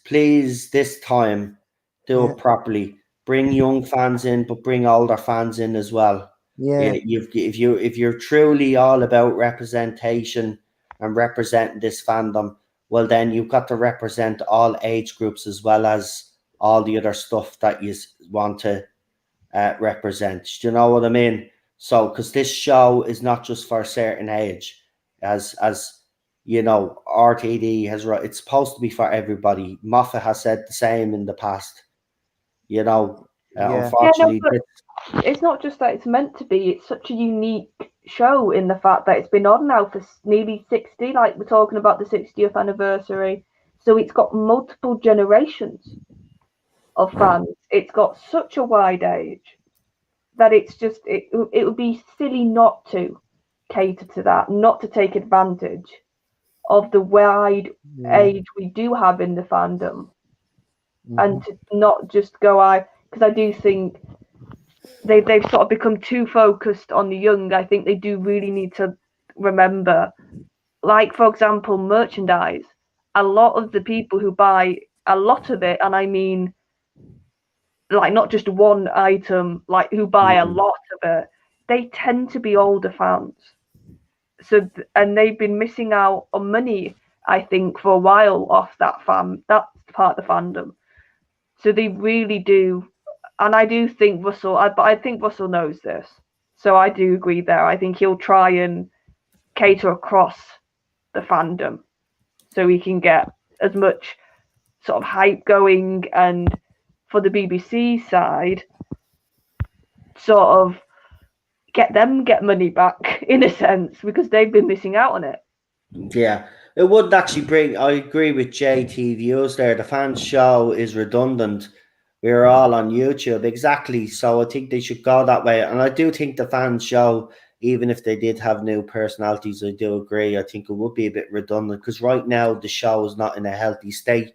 this time do it properly. Bring young fans in, but bring older fans in as well. If you're truly all about representation and representing this fandom, well then you've got to represent all age groups as well as all the other stuff that you want to represent. Do you know what I mean? So, because this show is not just for a certain age, as you know, RTD has it's supposed to be for everybody. Moffat has said the same in the past. You know, unfortunately, it's not just that it's meant to be. It's such a unique show in the fact that it's been on now for nearly 60. Like we're talking about the 60th anniversary, so it's got multiple generations. of fans. It's got such a wide age that it's just it would be silly not to cater to that, not to take advantage of the wide age we do have in the fandom, and to not just go because I do think they've sort of become too focused on the young. I think they do really need to remember, like for example, merchandise. A lot of the people who buy a lot of it, and I mean like not just one item, like who buy a lot of it, they tend to be older fans. So and they've been missing out on money, I think, for a while off that part of the fandom. So they really do, and I do think Russell. But I think Russell knows this, so I do agree there. I think he'll try and cater across the fandom, so he can get as much sort of hype going, and for the BBC side, sort of get money back in a sense because they've been missing out on it. Yeah, it wouldn't actually bring. I agree with JT views there. The fan show is redundant. We're all on YouTube, exactly. So I think they should go that way. And I do think the fan show, even if they did have new personalities, I do agree. I think it would be a bit redundant because right now the show is not in a healthy state.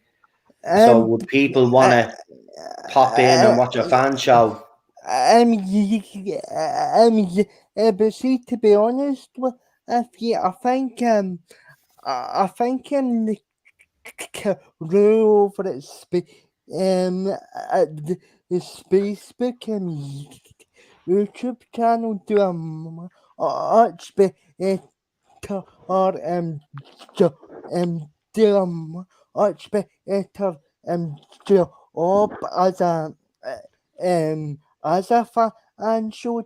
So would people want to pop in and watch a fan show? But see, to be honest, if you, I think the rule over at the Facebook YouTube channel do much better or do much better job as a fan show,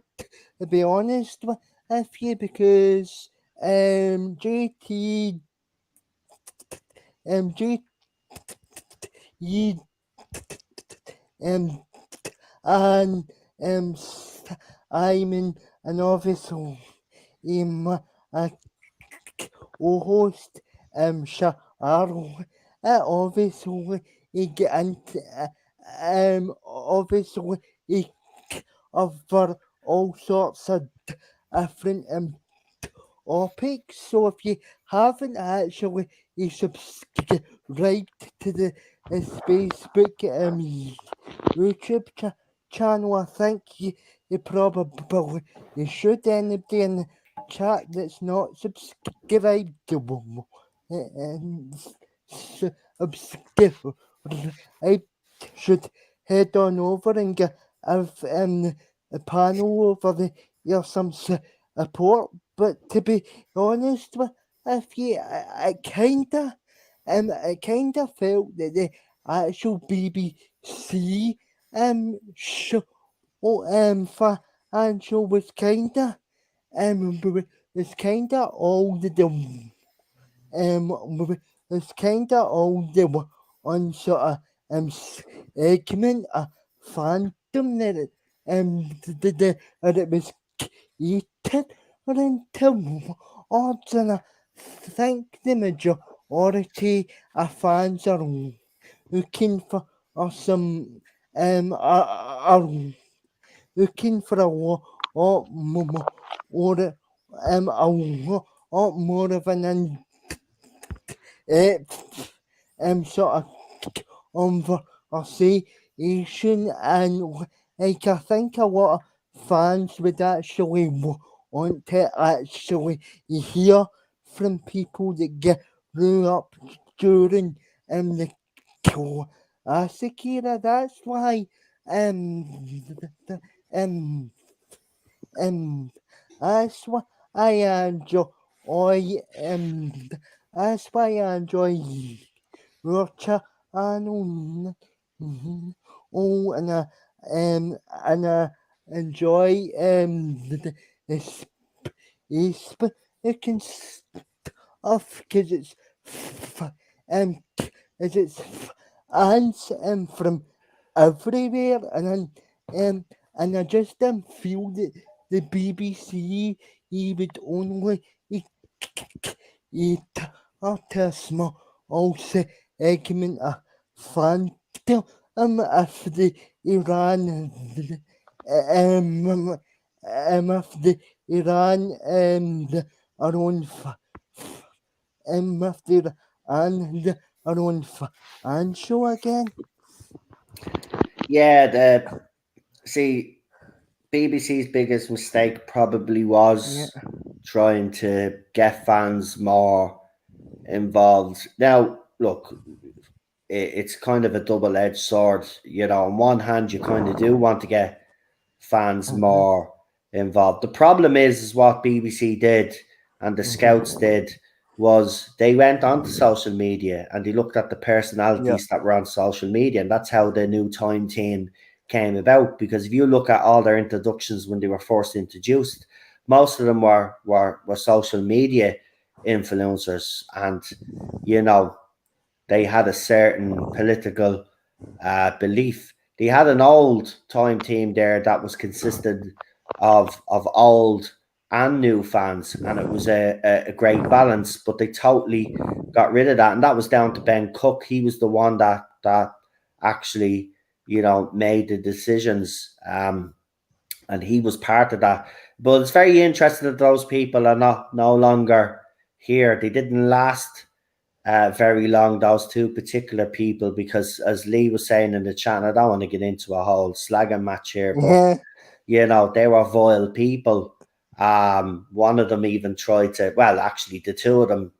to be honest with you, because JT you and Simon and obviously a co-host Charlotte obviously he get into obviously he cover all sorts of different topics. So if you haven't actually subscribed to the Facebook YouTube channel, I think you probably should. Anybody in the chat that's not subscribed I should head on over and give the panel over there some support. But to be honest with you, I kinda felt that the actual BBC show fan show was kinda all the it's kinda all the one sort of segment of fandom that it was eaten into odds, and I think the majority of fans are looking for some are looking for a lot more more of an sort of conversation, and like I think a lot of fans would actually want to actually hear from people that grew up during the classic era. That's why that's why I enjoy that's why I enjoy Rocha and and I enjoy the speaking stuff because it's fans from everywhere, and I just feel that the BBC would only eat out a small segment of fandom if the Iran if the Iran are on if the Iran are on fan show again. Yeah, BBC's biggest mistake probably was trying to get fans more involved. Now, look, it's kind of a double-edged sword. On one hand, you kind of do want to get fans more involved. The problem is what BBC did and the scouts did was they went onto social media and they looked at the personalities that were on social media, and that's how the new time team came about. Because if you look at all their introductions when they were first introduced, most of them were social media influencers, and they had a certain political belief. They had an old time team there that was consisted of old and new fans, and it was a great balance. But they totally got rid of that, and that was down to Ben Cook. He was the one that actually made the decisions, and he was part of that. But it's very interesting that those people are no longer here. They didn't last very long, those two particular people, because as Lee was saying in the chat, I don't want to get into a whole slagging match here, but they were vile people. One of them even tried to, well, actually the two of them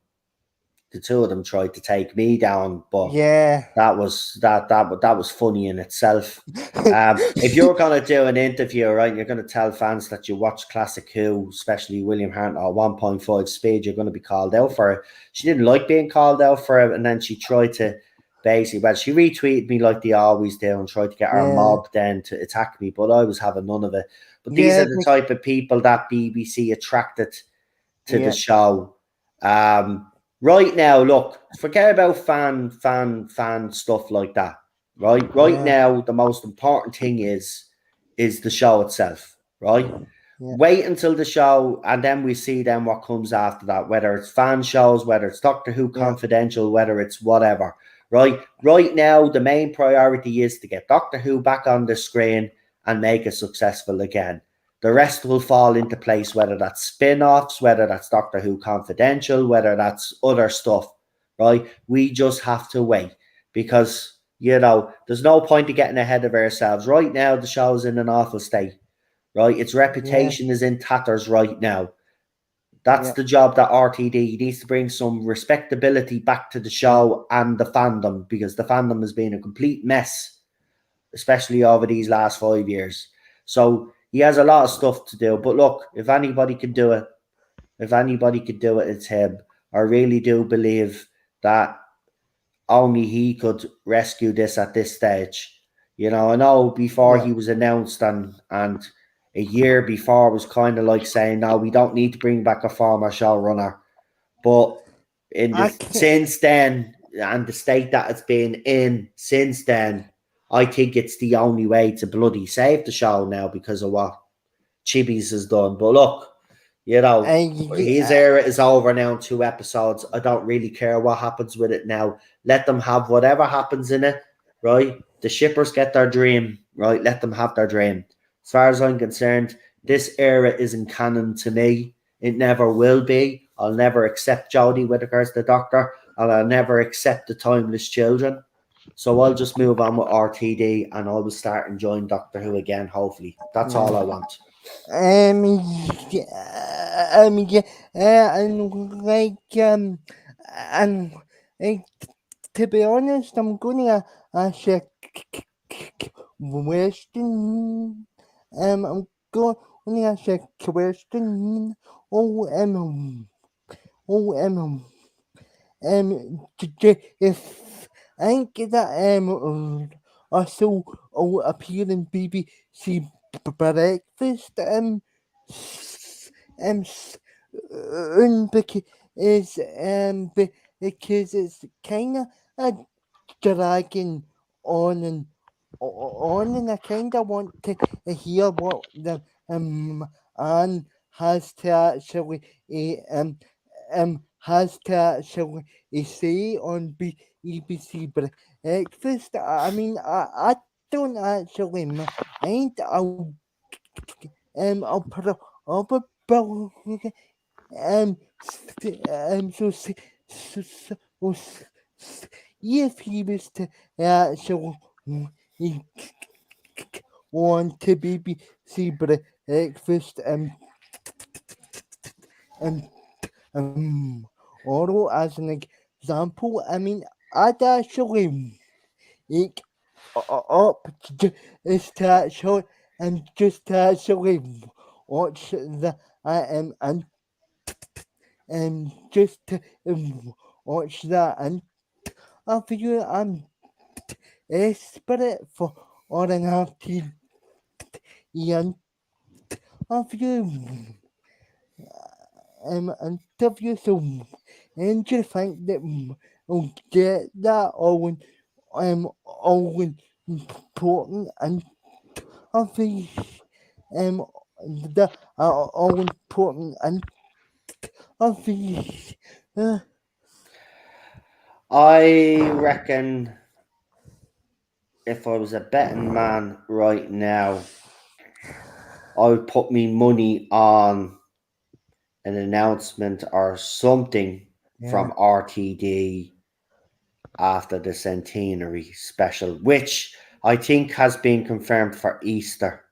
tried to take me down, but that was funny in itself. If you're going to do an interview, right, you're going to tell fans that you watch Classic Who, especially William Hart, at 1.5 speed, you're going to be called out for it. She didn't like being called out for it, and then she tried to she retweeted me like they always do and tried to get our mob then to attack me, but I was having none of it. But these are the type of people that BBC attracted to the show. Right now, look, forget about fan stuff like that. Right now, the most important thing is the show itself. Right. Wait until the show, and then we see then what comes after that. Whether it's fan shows, whether it's Doctor Who Confidential, whether it's whatever. Right now, the main priority is to get Doctor Who back on the screen and make it successful again. The rest will fall into place, whether that's spin-offs, whether that's Doctor Who Confidential, whether that's other stuff, right? We just have to wait because, there's no point in getting ahead of ourselves. Right now, the show's in an awful state, right? Its reputation is in tatters right now. That's the job that RTD needs to bring some respectability back to the show and the fandom, because the fandom has been a complete mess, especially over these last 5 years. So he has a lot of stuff to do. But look, if anybody can do it, it's him. I really do believe that only he could rescue this at this stage. I know before he was announced and a year before was kind of like saying, no, we don't need to bring back a former showrunner. But since then, and the state that it's been in since then, I think it's the only way to bloody save the show now because of what Chibi's has done. But look, his era is over now in 2 episodes. I don't really care what happens with it now. Let them have whatever happens in it, right? The shippers get their dream, right? Let them have their dream. As far as I'm concerned, this era isn't canon to me. It never will be. I'll never accept Jodie Whittaker as the Doctor, and I'll never accept the Timeless Children. So I'll just move on with RTD, and I will start enjoying Doctor Who again, hopefully. That's all I want. And to be honest, I'm gonna ask a question. I'm gonna ask a question. If I think that also appear in BBC breakfast because it's kind of dragging on and I kind of want to hear what the Anne has to actually has to actually say on BBC Breakfast. I mean, I don't actually mind. I'll probably so if he was to actually want to BBC Breakfast or as an example, I mean, I'd actually make up just to actually and just to actually watch the and just to watch that, and I feel I'm desperate for or an RTD, and I feel interview, so and do you think that we'll get that all important, and I think the all important, and I think I reckon if I was a betting man right now, I would put me money on an announcement or something from RTD after the centenary special, which I think has been confirmed for Easter.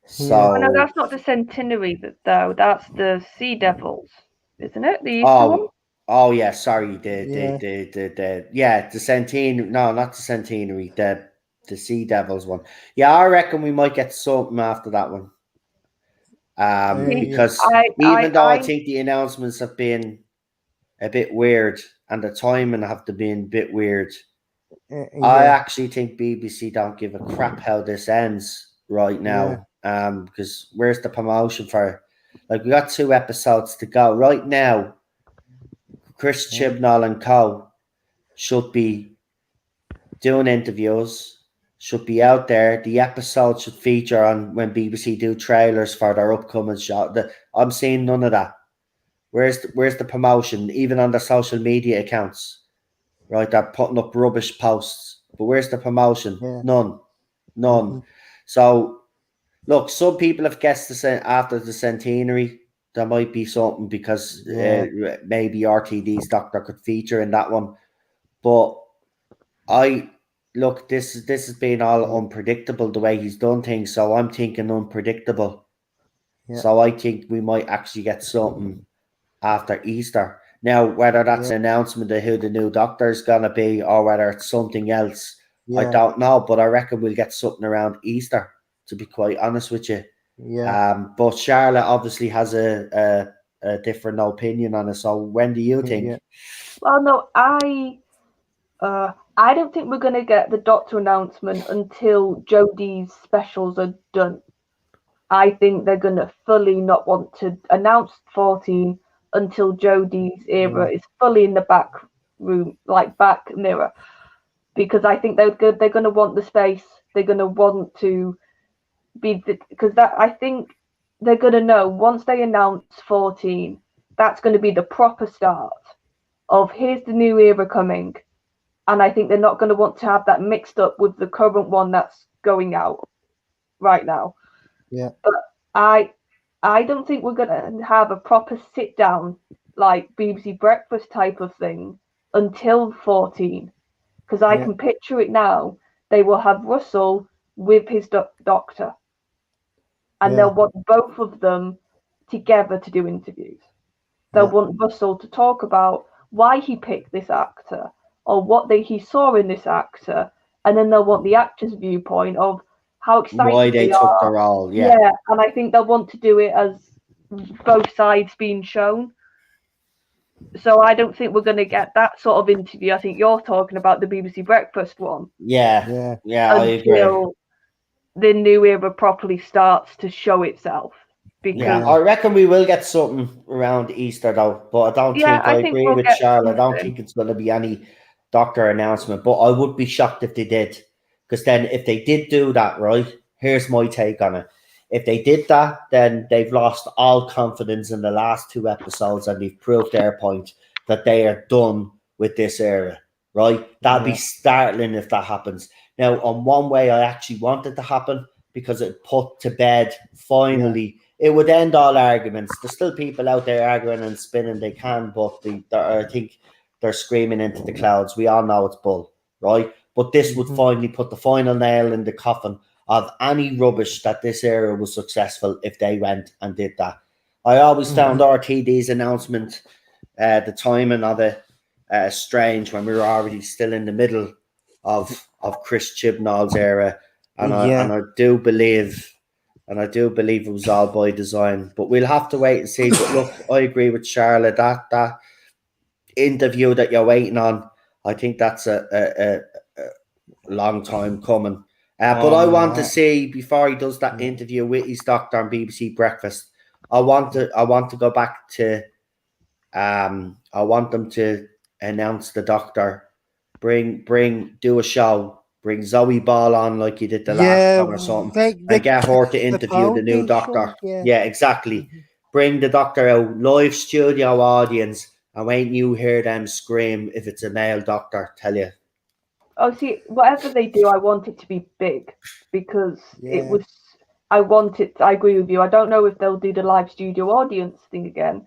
So no, that's not the centenary though. That's the Sea Devils, isn't it? The Easter one. Oh yeah, sorry. The centenary. No, not the centenary. The Sea Devils one. Yeah, I reckon we might get something after that one. Because even though I think the announcements have been a bit weird and the timing have been a bit weird, I actually think BBC don't give a crap how this ends right now. Because where's the promotion for it? Like, we got 2 episodes to go right now. Chris Chibnall and co should be doing interviews, should be out there. The episode should feature on when BBC do trailers for their upcoming show. I'm seeing none of that. Where's the promotion? Even on their social media accounts, right? They're putting up rubbish posts, but where's the promotion? None. Mm-hmm. So, look, some people have guessed after the centenary there might be something because maybe RTD's doctor could feature in that one. But this has been all unpredictable the way he's done things. So I'm thinking unpredictable. So I think we might actually get something after Easter. Now, whether that's an announcement of who the new doctor is going to be or whether it's something else, I don't know. But I reckon we'll get something around Easter, to be quite honest with you. But Charlotte obviously has a different opinion on it. So when do you think? Well, no, I don't think we're going to get the doctor announcement until Jodie's specials are done. I think they're going to fully not want to announce 14 until Jodie's era is fully in the back room, like back mirror, because I think they're going to want the space. They're going to want to be because I think they're going to know once they announce 14, that's going to be the proper start of here's the new era coming, and I think they're not going to want to have that mixed up with the current one that's going out right now. But I don't think we're going to have a proper sit down like BBC Breakfast type of thing until 14, because I can picture it now. They will have Russell with his doctor, and they'll want both of them together to do interviews. They'll want Russell to talk about why he picked this actor or what he saw in this actor, and then they'll want the actor's viewpoint of how excited why they took the role. And I think they'll want to do it as both sides being shown. So I don't think we're going to get that sort of interview. I think you're talking about the BBC Breakfast one. Yeah, I agree. Until the new era properly starts to show itself. Because I reckon we will get something around Easter though, but I don't think I agree with Charlotte. I don't think it's going to be any doctor announcement, but I would be shocked if they did. Because then if they did do that, right, here's my take on it. if they did that, then they've lost all confidence in the last 2 episodes, and they've proved their point that they are done with this era, right? That'd be startling if that happens. Now, on one way, I actually want it to happen because it put to bed, finally, it would end all arguments. There's still people out there arguing and spinning they can, but I think they're screaming into the clouds. We all know it's bull, right? But this would finally put the final nail in the coffin of any rubbish that this era was successful if they went and did that. I always found RTD's announcement, the timing of it, strange when we were already still in the middle of Chris Chibnall's era, and I do believe it was all by design. But we'll have to wait and see. But look, I agree with Charlotte that interview that you're waiting on, I think that's a long time coming. But I want to see, before he does that interview with his doctor on BBC Breakfast, I want to go back to I want them to announce the doctor, do a show, bring Zoe Ball on like you did the last one or something, and get her to interview the new doctor. Yeah, exactly. Bring the doctor out, live studio audience, and when you hear them scream, if it's a male doctor, tell you. Oh, see, whatever they do, I want it to be big, because it was. I want it. I agree with you. I don't know if they'll do the live studio audience thing again,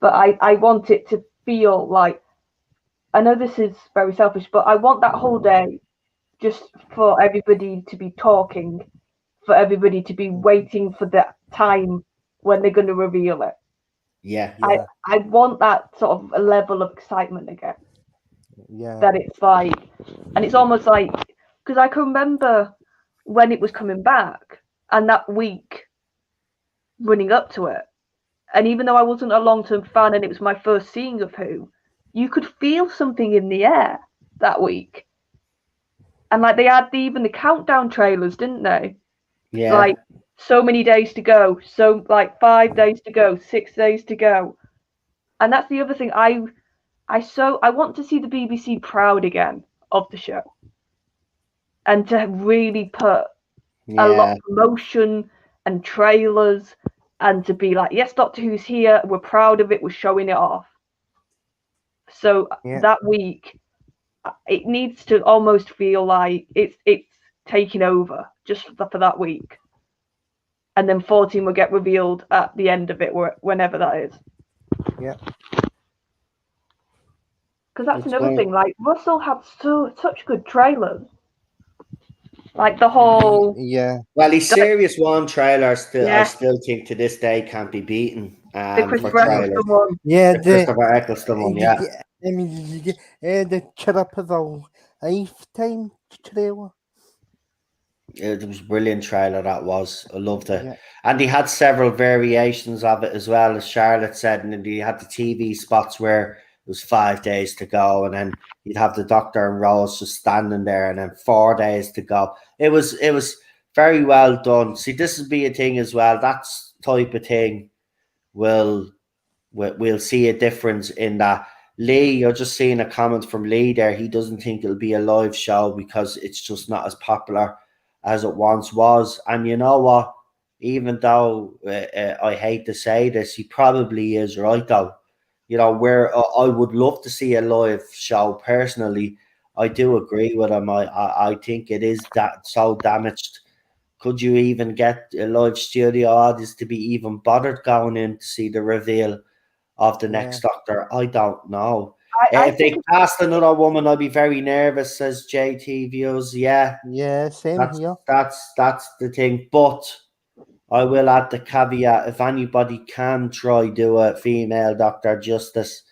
but I want it to feel like. I know this is very selfish, but I want that whole day just for everybody to be talking, for everybody to be waiting for that time when they're going to reveal it. Yeah. I want that sort of a level of excitement again. Yeah. That it's like, and it's almost like, because I can remember when it was coming back and that week running up to it, and even though I wasn't a long-term fan and it was my first seeing of Who, you could feel something in the air that week. And like they had even the countdown trailers, didn't they? Yeah. Like so many days to go, so like 5 days to go, 6 days to go. And that's the other thing. I want to see the BBC proud again of the show, and to really put a lot of promotion and trailers, and to be like, yes, Doctor Who's here, we're proud of it, we're showing it off. So that week, it needs to almost feel like it's taking over just for that week, and then 14 will get revealed at the end of it, whenever that is. Yeah. Because that's another thing. Like Russell had such good trailers. Like the whole Well, his Series 1 trailer I still think to this day can't be beaten. The Christopher Eccleston one. Yeah, the Christopher Eccleston one. Yeah. I mean, the Chirrup of the Lifetime trailer. It was a brilliant trailer, that was. I loved it. Yeah. And he had several variations of it as well, as Charlotte said. And he had the TV spots where it was 5 days to go, and then you'd have the Doctor and Rose just standing there, and then 4 days to go. It was very well done. See, this would be a thing as well. That type of thing we'll see a difference in that. Lee, you're just seeing a comment from Lee there. He doesn't think it'll be a live show because it's just not as popular as it once was. And you know what? Even though I hate to say this, he probably is right, though. You know, where I would love to see a live show personally. I do agree with him. I think it is that so damaged. Could you even get a live studio audience to be even bothered going in to see the reveal of the next Doctor? I don't know. If they cast another woman, I'd be very nervous, says JT Views. Yeah, same here. That's the thing. But I will add the caveat: if anybody can try do a female Doctor justice,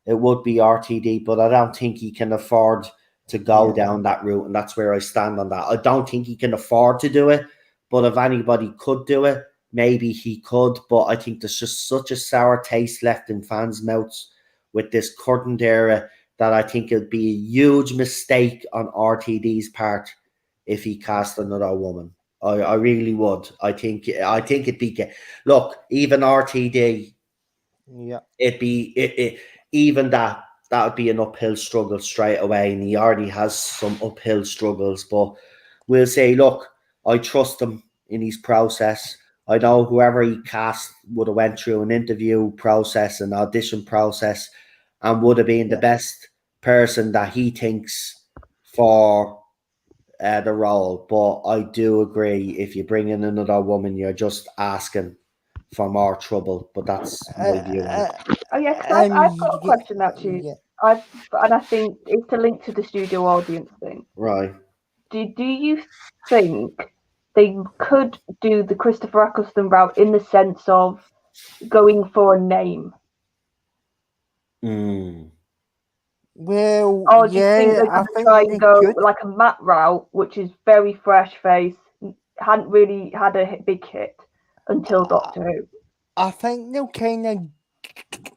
it would be RTD. But I don't think he can afford to go down that route, and that's where I stand on that. I don't think he can afford to do it. But if anybody could do it, maybe he could. But I think there's just such a sour taste left in fans' mouths with this current era that I think it'd be a huge mistake on RTD's part if he cast another woman. I really would. I think it'd be. Look, even RTD. Yeah. It'd be even that would be an uphill struggle straight away, and he already has some uphill struggles. But we'll say, look, I trust him in his process. I know whoever he cast would have went through an interview process, an audition process, and would have been the best person that he thinks for the role. But I do agree, if you bring in another woman, you're just asking for more trouble. But that's my view on it. Oh yeah, because I've got a question actually. yeah. I think it's a link to the studio audience thing. Right. Do you think they could do the Christopher Eccleston route in the sense of going for a name? Well, Or do you think they're I going to think try they and go could. like a Matt route, which is very fresh face, hadn't really had a big hit until Doctor Who? I think they'll kind of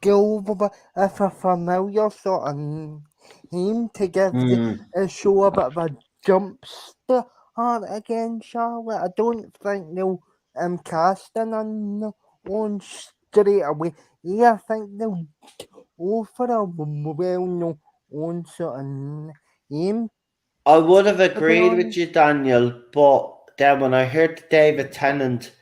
go with a familiar sort of name to give the show a bit of a jump start again, Charlotte. I don't think they'll cast an unknown straight away. Yeah, I think they'll go for a well-known sort of name. I would have be agreed with honest. you, Daniel, but then when I heard the David Tennant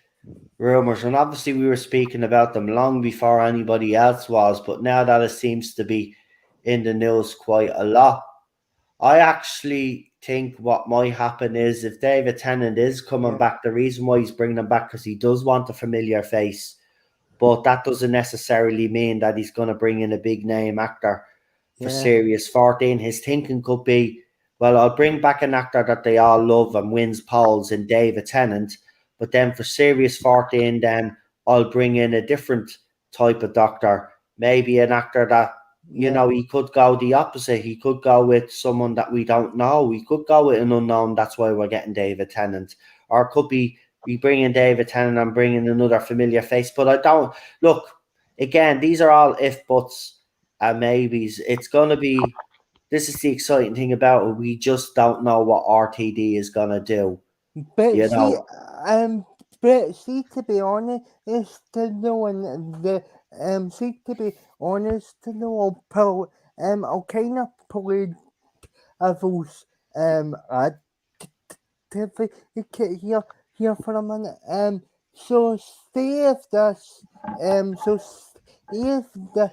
rumours, and obviously we were speaking about them long before anybody else was, but now that it seems to be in the news quite a lot, I actually think what might happen is, if David Tennant is coming back, the reason why he's bringing him back because he does want a familiar face, but that doesn't necessarily mean that he's going to bring in a big name actor for Series 14. His thinking could be, well, I'll bring back an actor that they all love and wins polls in David Tennant, but then for Series 14, then I'll bring in a different type of doctor, maybe an actor that, you know, he could go the opposite. He could go with someone that we don't know. He could go with an unknown. That's why we're getting David Tennant. Or it could be we bring in David Tennant and bring in another familiar face. But I don't, look, again, these are all if, buts, and maybes. It's going to be, this is the exciting thing about it. We just don't know what RTD is going to do. But You see, know, to be honest, it's to know and the to be honest, to know I'll kind of play devil's advocate here for a minute. So say if this so if the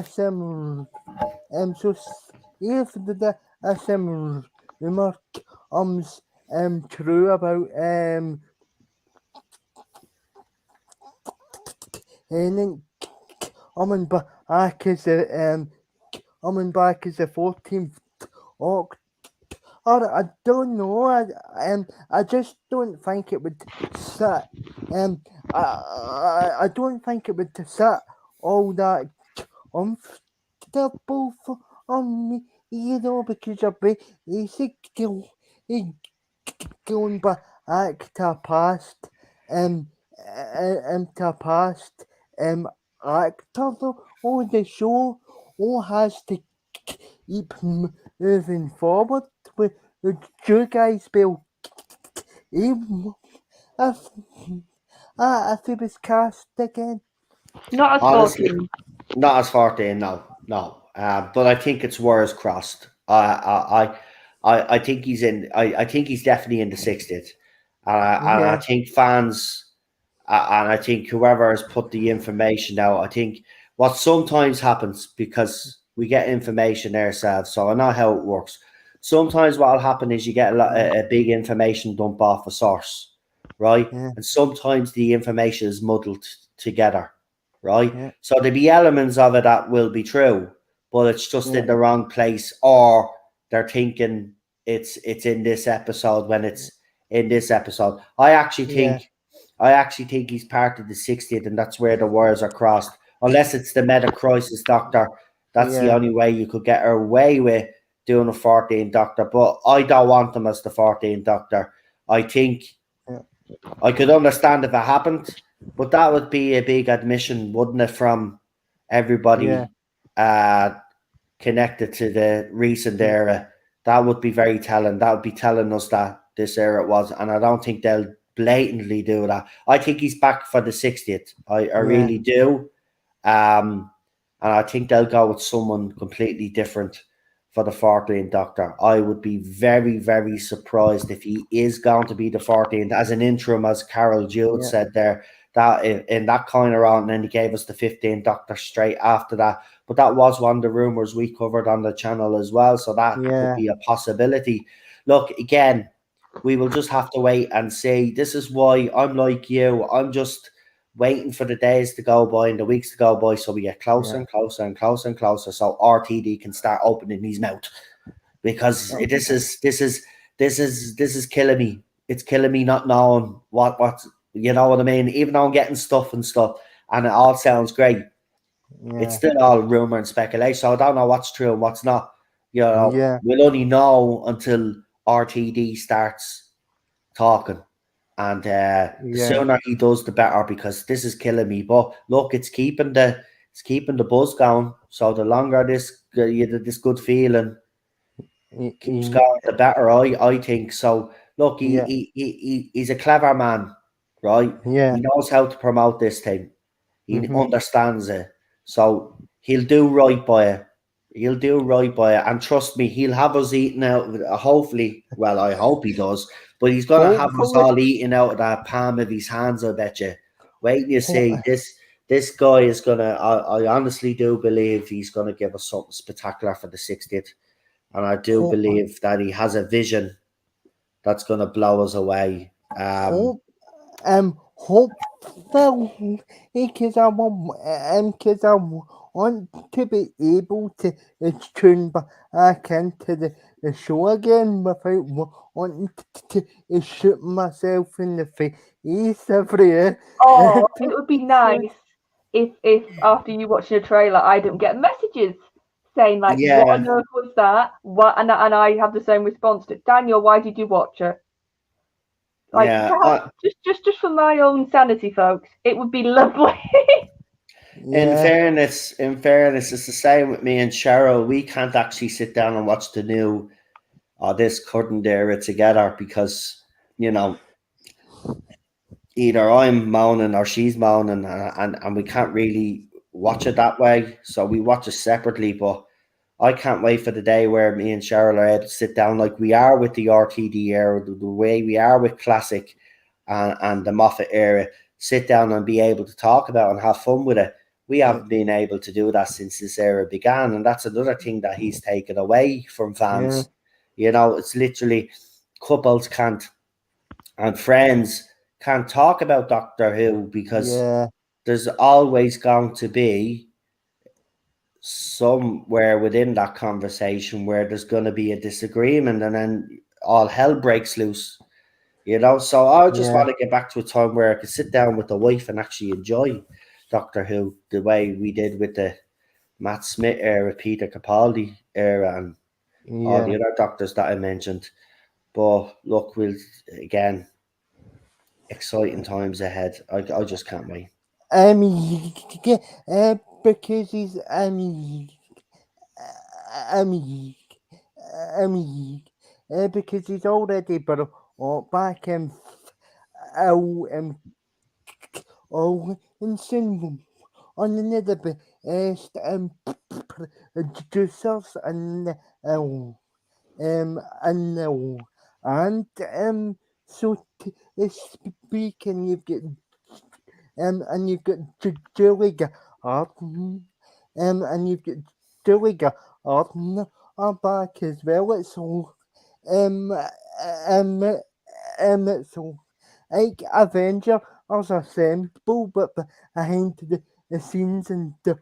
so if the rumor comes true about and coming back as the coming back as the 14th October. I don't know. I just don't think it would sit. I don't think it would sit all that comfortable for me, because you're basically going back to past to past actor the show has to keep moving forward. Would you guys be able if it was cast again? Not as honestly, 14. not as 14, no. But I think it's wires crossed. I think he's in. I think he's definitely in the 60th, and I think fans, and I think whoever has put the information out. I think what sometimes happens, because we get information ourselves, so I know how it works. Sometimes what will happen is you get a big information dump off a source, right? And sometimes the information is muddled together, right? So there'll be elements of it that will be true, but it's just in the wrong place, or they're thinking it's in this episode when it's in this episode. I actually think he's part of the 60th, and that's where the wires are crossed. Unless it's the Meta Crisis Doctor, that's the only way you could get away with doing a 14th Doctor. But I don't want him as the 14th Doctor. I think I could understand if it happened, but that would be a big admission, wouldn't it, from everybody connected to the recent era? That would be very telling. That would be telling us that this era was, and I don't think they'll blatantly do that. I think he's back for the 60th. I really do. And I think they'll go with someone completely different for the 14th Doctor. I would be very, very surprised if he is going to be the 14th as an interim, as Carol Jude said there. that in that kind of round, and then he gave us the 15 Doctor straight after that. But that was one of the rumors we covered on the channel as well, so that could be a possibility. Look, again, we will just have to wait and see. This is why I'm like you. I'm just waiting for the days to go by and the weeks to go by, so we get closer and closer and closer and closer, so RTD can start opening his mouth, because this is killing me. It's killing me not knowing what you know what I mean. Even though I'm getting stuff and it all sounds great, it's still all rumor and speculation. So I don't know what's true and what's not. You know, we'll only know until RTD starts talking, and the sooner he does, the better, because this is killing me. But look, it's keeping the buzz going. So the longer this good feeling keeps going, the better. I think so. Look, he's a clever man, right? Yeah. He knows how to promote this thing. He understands it. So he'll do right by it. He'll do right by it. And trust me, he'll have us eating out, hopefully. Well, I hope he does. But he's going to have us all eating out of that palm of his hands, I bet you. Wait till you see. This guy is going to, I honestly do believe he's going to give us something spectacular for the 60th. And I do believe that he has a vision that's going to blow us away. Hopefully, because I want to be able to tune back into the show again without wanting to shoot myself in the face every year. Oh, it would be nice if after you watching a trailer, I don't get messages saying like, what on earth was that? What? And I have the same response to Daniel. Why did you watch it? Like, just for my own sanity, folks, it would be lovely. In fairness, it's the same with me and Cheryl. We can't actually sit down and watch the new this current era together, because either I'm moaning or she's moaning, and we can't really watch it that way. So we watch it separately. But I can't wait for the day where me and Cheryl are able to sit down like we are with the RTD era, the way we are with Classic and the Moffat era, sit down and be able to talk about and have fun with it. We haven't been able to do that since this era began, and that's another thing that he's taken away from fans. It's literally couples can't, and friends can't talk about Doctor Who, because there's always going to be somewhere within that conversation where there's going to be a disagreement, and then all hell breaks loose. So I just want to get back to a time where I could sit down with the wife and actually enjoy Doctor Who the way we did with the Matt Smith era, Peter Capaldi era, and all the other doctors that I mentioned. But look, again, exciting times ahead. I just can't wait. Because he's because he's already back and soon on another best producers and so speaking, you've got and you've got Julie Garden, and you've got Julie Garden back as well. So so like Avenger Assemble, but behind the scenes and the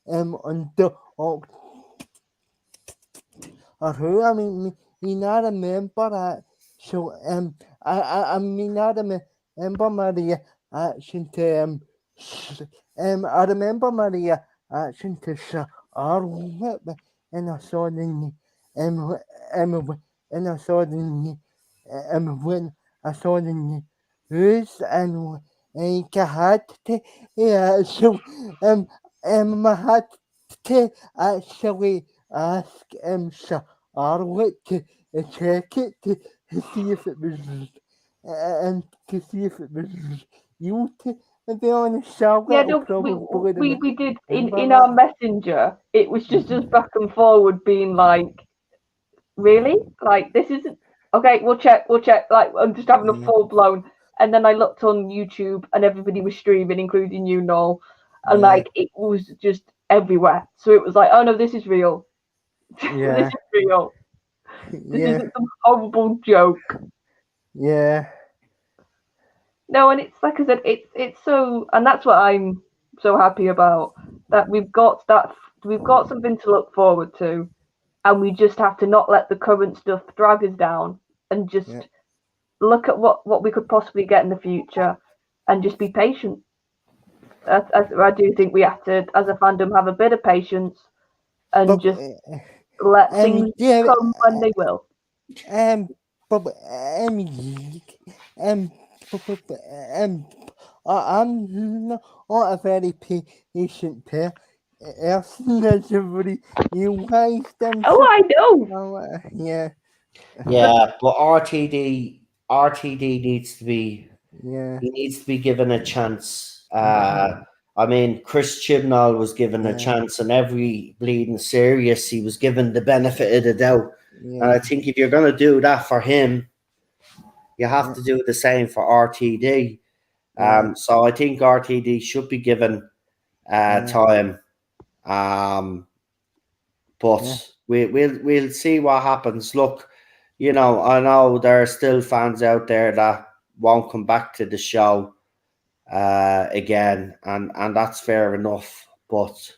on the or who I mean not remember that. So I mean not remember Maria action to I remember Maria action to Charlotte, and I saw the and I saw the when I saw the news, and I had to so I had to actually ask Charlotte to check it to see if it was and to see if it was you, to be honest. Charlotte we did in our messenger. It was just us back and forward being like, really, like this isn't okay. We'll check. Like I'm just having a full blown. And then I looked on YouTube and everybody was streaming, including you, Noel. And like it was just everywhere. So it was like, oh no, this is real. This Yeah. is real. This Yeah. isn't some horrible joke. Yeah. No, and it's like I said, it's so, and that's what I'm so happy about, that we've got something to look forward to, and we just have to not let the current stuff drag us down, and just look at what we could possibly get in the future, and just be patient. I do think we have to, as a fandom, have a bit of patience and just let things come when they will. But I'm not a very patient person, as everybody you guys them. Oh, I know. Yeah. Yeah, but RTD needs to be Yeah. he needs to be given a chance. I mean, Chris Chibnall was given a chance, and every bleeding serious he was given the benefit of the doubt. And I think if you're going to do that for him, you have to do the same for RTD. So I think RTD should be given time. But we'll see what happens. Look, I know there are still fans out there that won't come back to the show again, and that's fair enough. But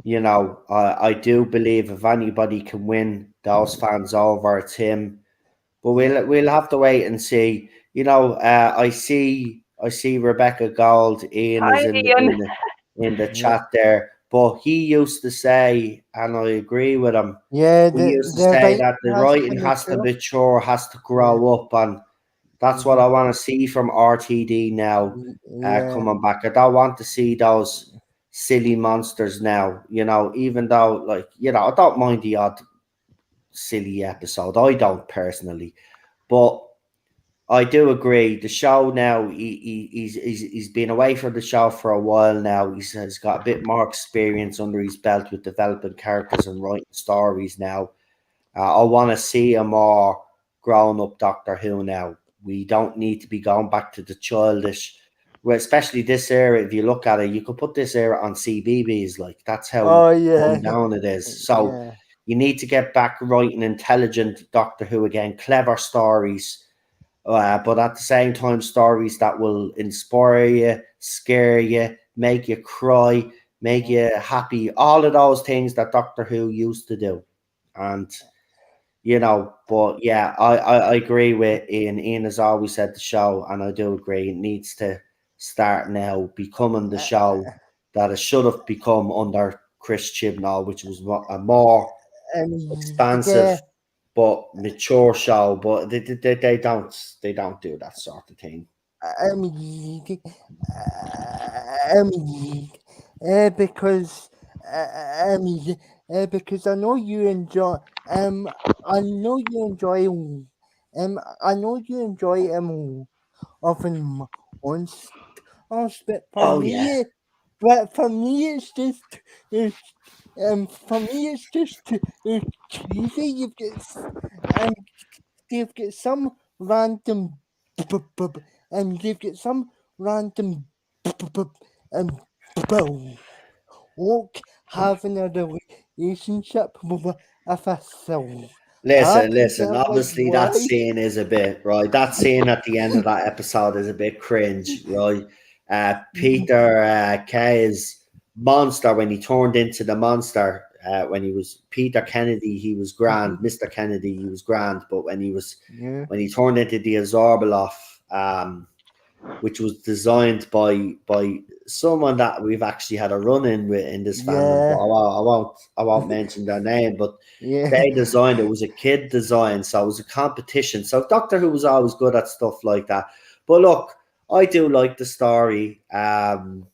I do believe if anybody can win those fans over, it's him. But we'll have to wait and see. I see Rebecca Gold. Ian Hi, is Ian. in the chat there. But he used to say, and I agree with him. Yeah, He used to say that the writing has to mature, has to grow up, and that's what I want to see from RTD now. Coming back, I don't want to see those silly monsters now. Even though, I don't mind the odd silly episode. I don't personally, but I do agree. The show now, he's been away from the show for a while now. He's got a bit more experience under his belt with developing characters and writing stories now. I want to see a more grown-up Doctor Who now. We don't need to be going back to the childish, well, especially this era. If you look at it, you could put this era on CBBS. Like, that's how down it is. So you need to get back writing intelligent Doctor Who again, clever stories. But at the same time, stories that will inspire you, scare you, make you cry, make you happy, all of those things that Doctor Who used to do. And, but yeah, I agree with Ian. Ian has always said the show, and I do agree, it needs to start now becoming the show that it should have become under Chris Chibnall, which was a more expansive but mature show, but they don't do that sort of thing. Because I know you enjoy I know you enjoy often once but for me it's just cheesy. You've got some random and you've got some random walk having a relationship with a soul. Listen. Obviously, that scene is a bit right. That scene at the end of that episode is a bit cringe, right? Peter Kay's monster, when he turned into the monster, when he was Peter Kennedy, he was grand. Mr. Kennedy, he was grand. But when he turned into the Azorbeloff, which was designed by someone that we've actually had a run in with in this fandom. But I won't mention their name, but they designed it. It was a kid design, so it was a competition. So Doctor Who was always good at stuff like that. But look, I do like the story. There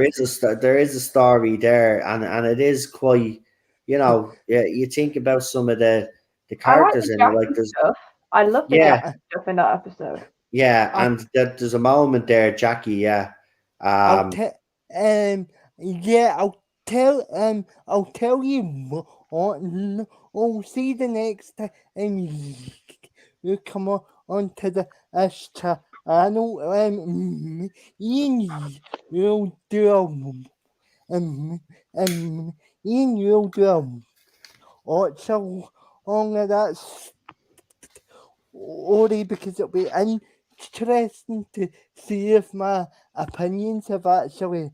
is a story there, and it is quite. You think about some of the characters in it, like there's stuff. I love the Jackie stuff in that episode. Yeah, and there's a moment there, Jackie. Yeah, I'll tell you what. See the next time you come onto this channel. Ian, you'll do Ian, you'll do also on that story because it'll be interesting to see if my opinions have actually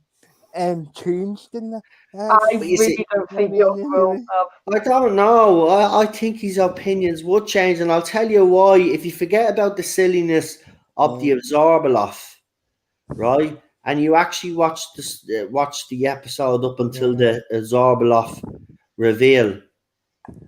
changed in that. I really don't think your will have. I don't know. I think his opinions would change, and I'll tell you why. If you forget about the silliness of the Absorbaloff, right, and you actually watch the episode up until the Absorbaloff reveal,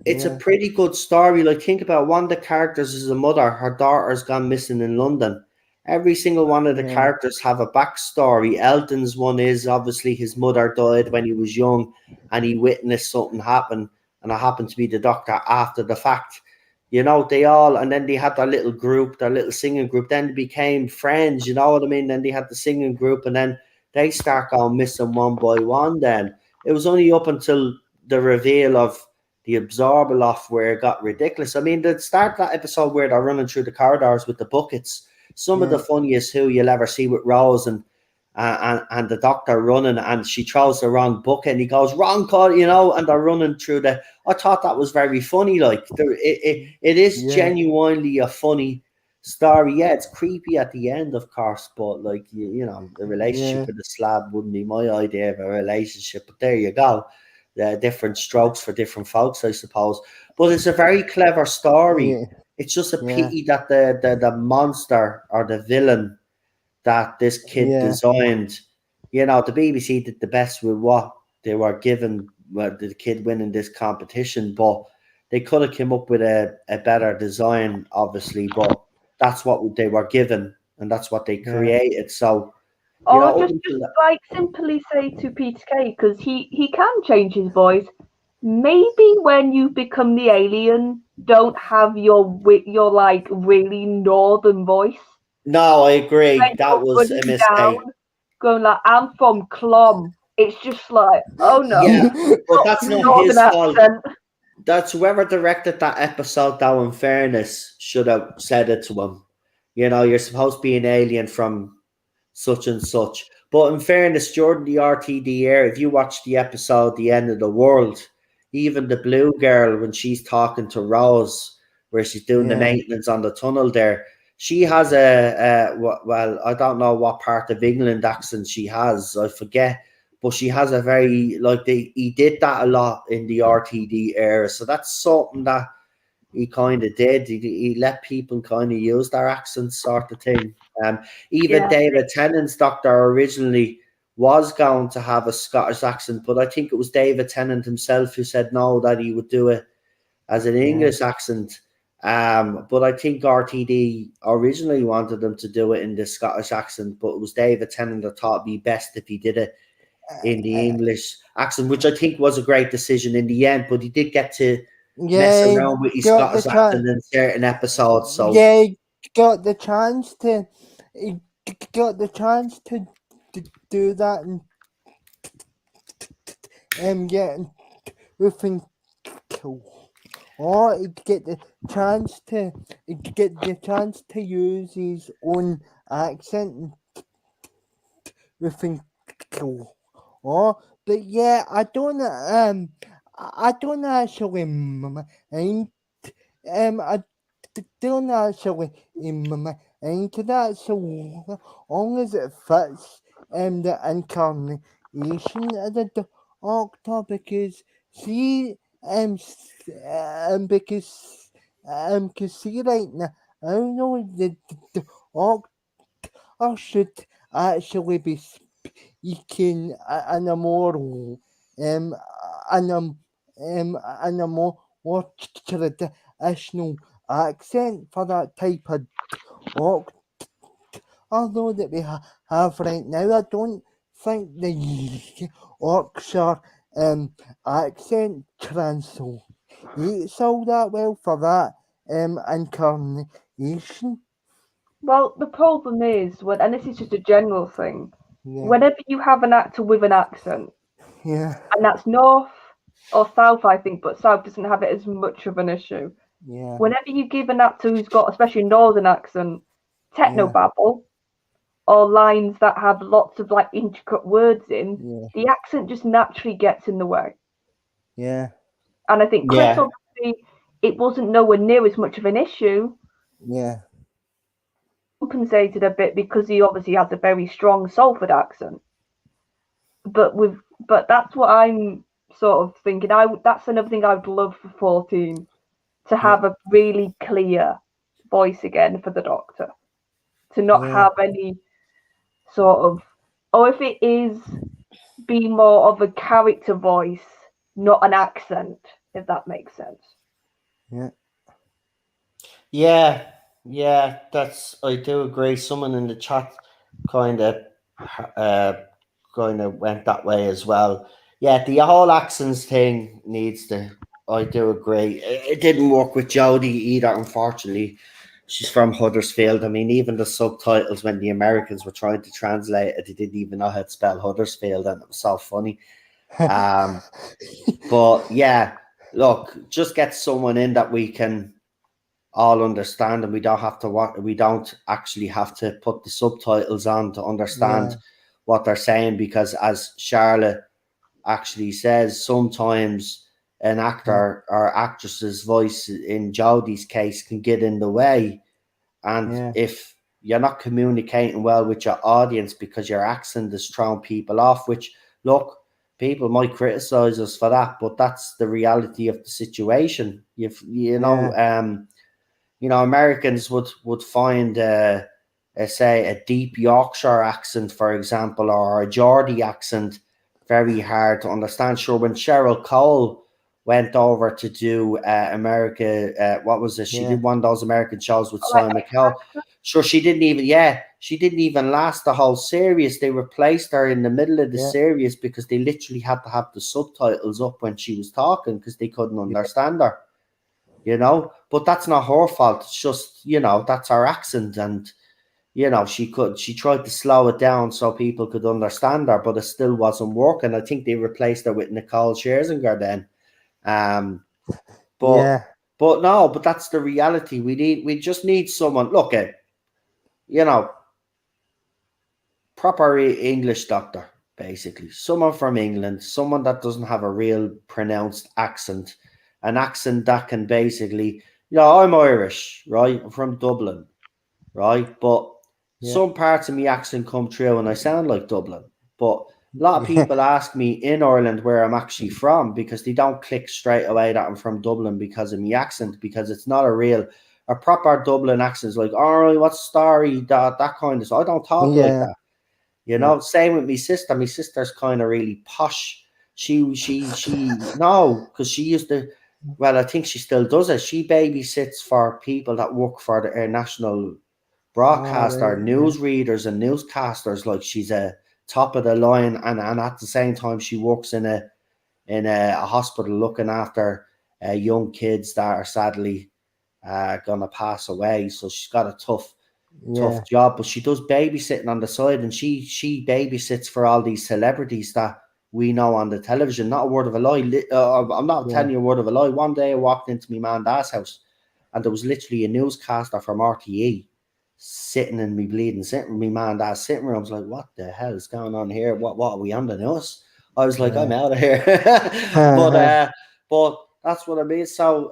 it's a pretty good story. Like, think about one of the characters is a mother. Her daughter's gone missing in London. Every single one of the characters have a backstory. Elton's one is obviously his mother died when he was young and he witnessed something happen, and I happened to be the doctor after the fact. You know, they all, and then they had their little group, their little singing group. Then they became friends, you know what I mean? Then they had the singing group, and then they start going missing one by one. Then it was only up until the reveal of the Absorbaloff where it got ridiculous. I mean, the start of that episode where they're running through the corridors with the buckets, some of the funniest who you'll ever see with Rose and the doctor running, and she throws the wrong bucket and he goes, wrong call, you know, and they're running through the... I thought that was very funny. Like, it is genuinely a funny story. Yeah, it's creepy at the end, of course, but like, you know, the relationship with the slab wouldn't be my idea of a relationship, but there you go. Different strokes for different folks, I suppose. But it's a very clever story. It's just a pity that the monster or the villain that this kid designed, you know, the BBC did the best with what they were given, the kid winning this competition, but they could have come up with a better design, obviously, but that's what they were given and that's what they created. So, you know, just like simply say to Peter Kay, because he can change his voice. Maybe when you become the alien, don't have your like really northern voice. No, I agree. That was a mistake. Down, going like, I'm from Clom. It's just like, oh no. Yeah, but that's not his fault. That's whoever directed that episode, though, in fairness, should have said it to him. You know, you're supposed to be an alien from such and such. But in fairness, during the RTD era, if you watch the episode The End of the World, even the blue girl, when she's talking to Rose, where she's doing the maintenance on the tunnel there, she has well, I don't know what part of England accent she has, I forget, but she has a very, like, he did that a lot in the RTD era, so that's something that he kind of did. He let people kind of use their accents, sort of thing. Even David Tennant's doctor originally was going to have a Scottish accent, but I think it was David Tennant himself who said no, that he would do it as an English accent. But I think RTD originally wanted them to do it in the Scottish accent, but it was David Tennant that thought it'd be best if he did it in the English accent, which I think was a great decision in the end. But he did get to mess around with his Scottish accent in certain episodes. So got the chance to do that and get everything cool. Or get the chance to use his own accent and everything cool. But yeah, I don't actually mind. I don't actually into that, so long as it fits the incarnation of the Doctor, because see because see right now, I don't know, the Doctor should actually be speaking in a more traditional accent for that type of Doctor. Although that we have right now, I don't think the Yorkshire accent translates all that well for that incarnation. Well, the problem is, and this is just a general thing, whenever you have an actor with an accent, and that's north or south, I think, but south doesn't have it as much of an issue. Yeah. Whenever you give an actor who's got, especially a northern accent, technobabble or lines that have lots of like intricate words in, the accent just naturally gets in the way. Yeah. And I think Chris, obviously, it wasn't nowhere near as much of an issue. Yeah. Compensated a bit because he obviously has a very strong Salford accent. But that's what I'm sort of thinking. That's another thing I would love for 14, to have a really clear voice again for the Doctor, to not have any sort of, or if it is, be more of a character voice, not an accent, if that makes sense. Yeah, I do agree. Someone in the chat kind of went that way as well. Yeah, the whole accents thing needs to. I do agree. It didn't work with Jodie either, unfortunately. She's from Huddersfield. I mean, even the subtitles when the Americans were trying to translate it, they didn't even know how to spell Huddersfield, and it was so funny. But yeah, look, just get someone in that we can all understand, and we don't actually have to put the subtitles on to understand what they're saying, because as Charlotte actually says, sometimes an actor or actress's voice, in Jodie's case, can get in the way, and if you're not communicating well with your audience because your accent is throwing people off, which, look, people might criticize us for that, but that's the reality of the situation. Americans would find, say, a deep Yorkshire accent, for example, or a Geordie accent very hard to understand. Sure, when Cheryl Cole went over to do America, what was it? She did one of those American shows with Simon McKell. Sure, she didn't even last the whole series. They replaced her in the middle of the series because they literally had to have the subtitles up when she was talking because they couldn't understand her. But that's not her fault. It's just, that's her accent. And, she tried to slow it down so people could understand her, but it still wasn't working. I think they replaced her with Nicole Scherzinger then. But that's the reality. We just need someone, look at, proper English doctor, basically. Someone from England, someone that doesn't have a real pronounced accent, an accent that can basically, I'm Irish, right? I'm from Dublin, right? But some parts of my accent come through and I sound like Dublin. But a lot of people ask me in Ireland where I'm actually from, because they don't click straight away that I'm from Dublin because of my accent, because it's not a proper Dublin accent. It's like, all right, what's the story? That kind of stuff. I don't talk like that. Same with my sister. My sister's kind of really posh. No, because she used to, well, I think she still does it. She babysits for people that work for the national broadcaster, newsreaders and newscasters. Like, she's a top of the line, and at the same time she works in a hospital looking after young kids that are sadly gonna pass away. So she's got a tough job, but she does babysitting on the side, and she babysits for all these celebrities that we know on the television. Not a word of a lie. I'm not telling you a word of a lie. One day I walked into my man dad's house, and there was literally a newscaster from RTE sitting in my man dad's sitting room. I was like, what the hell is going on here? What are we on the news? I was like, I'm out of here. But that's what I mean. So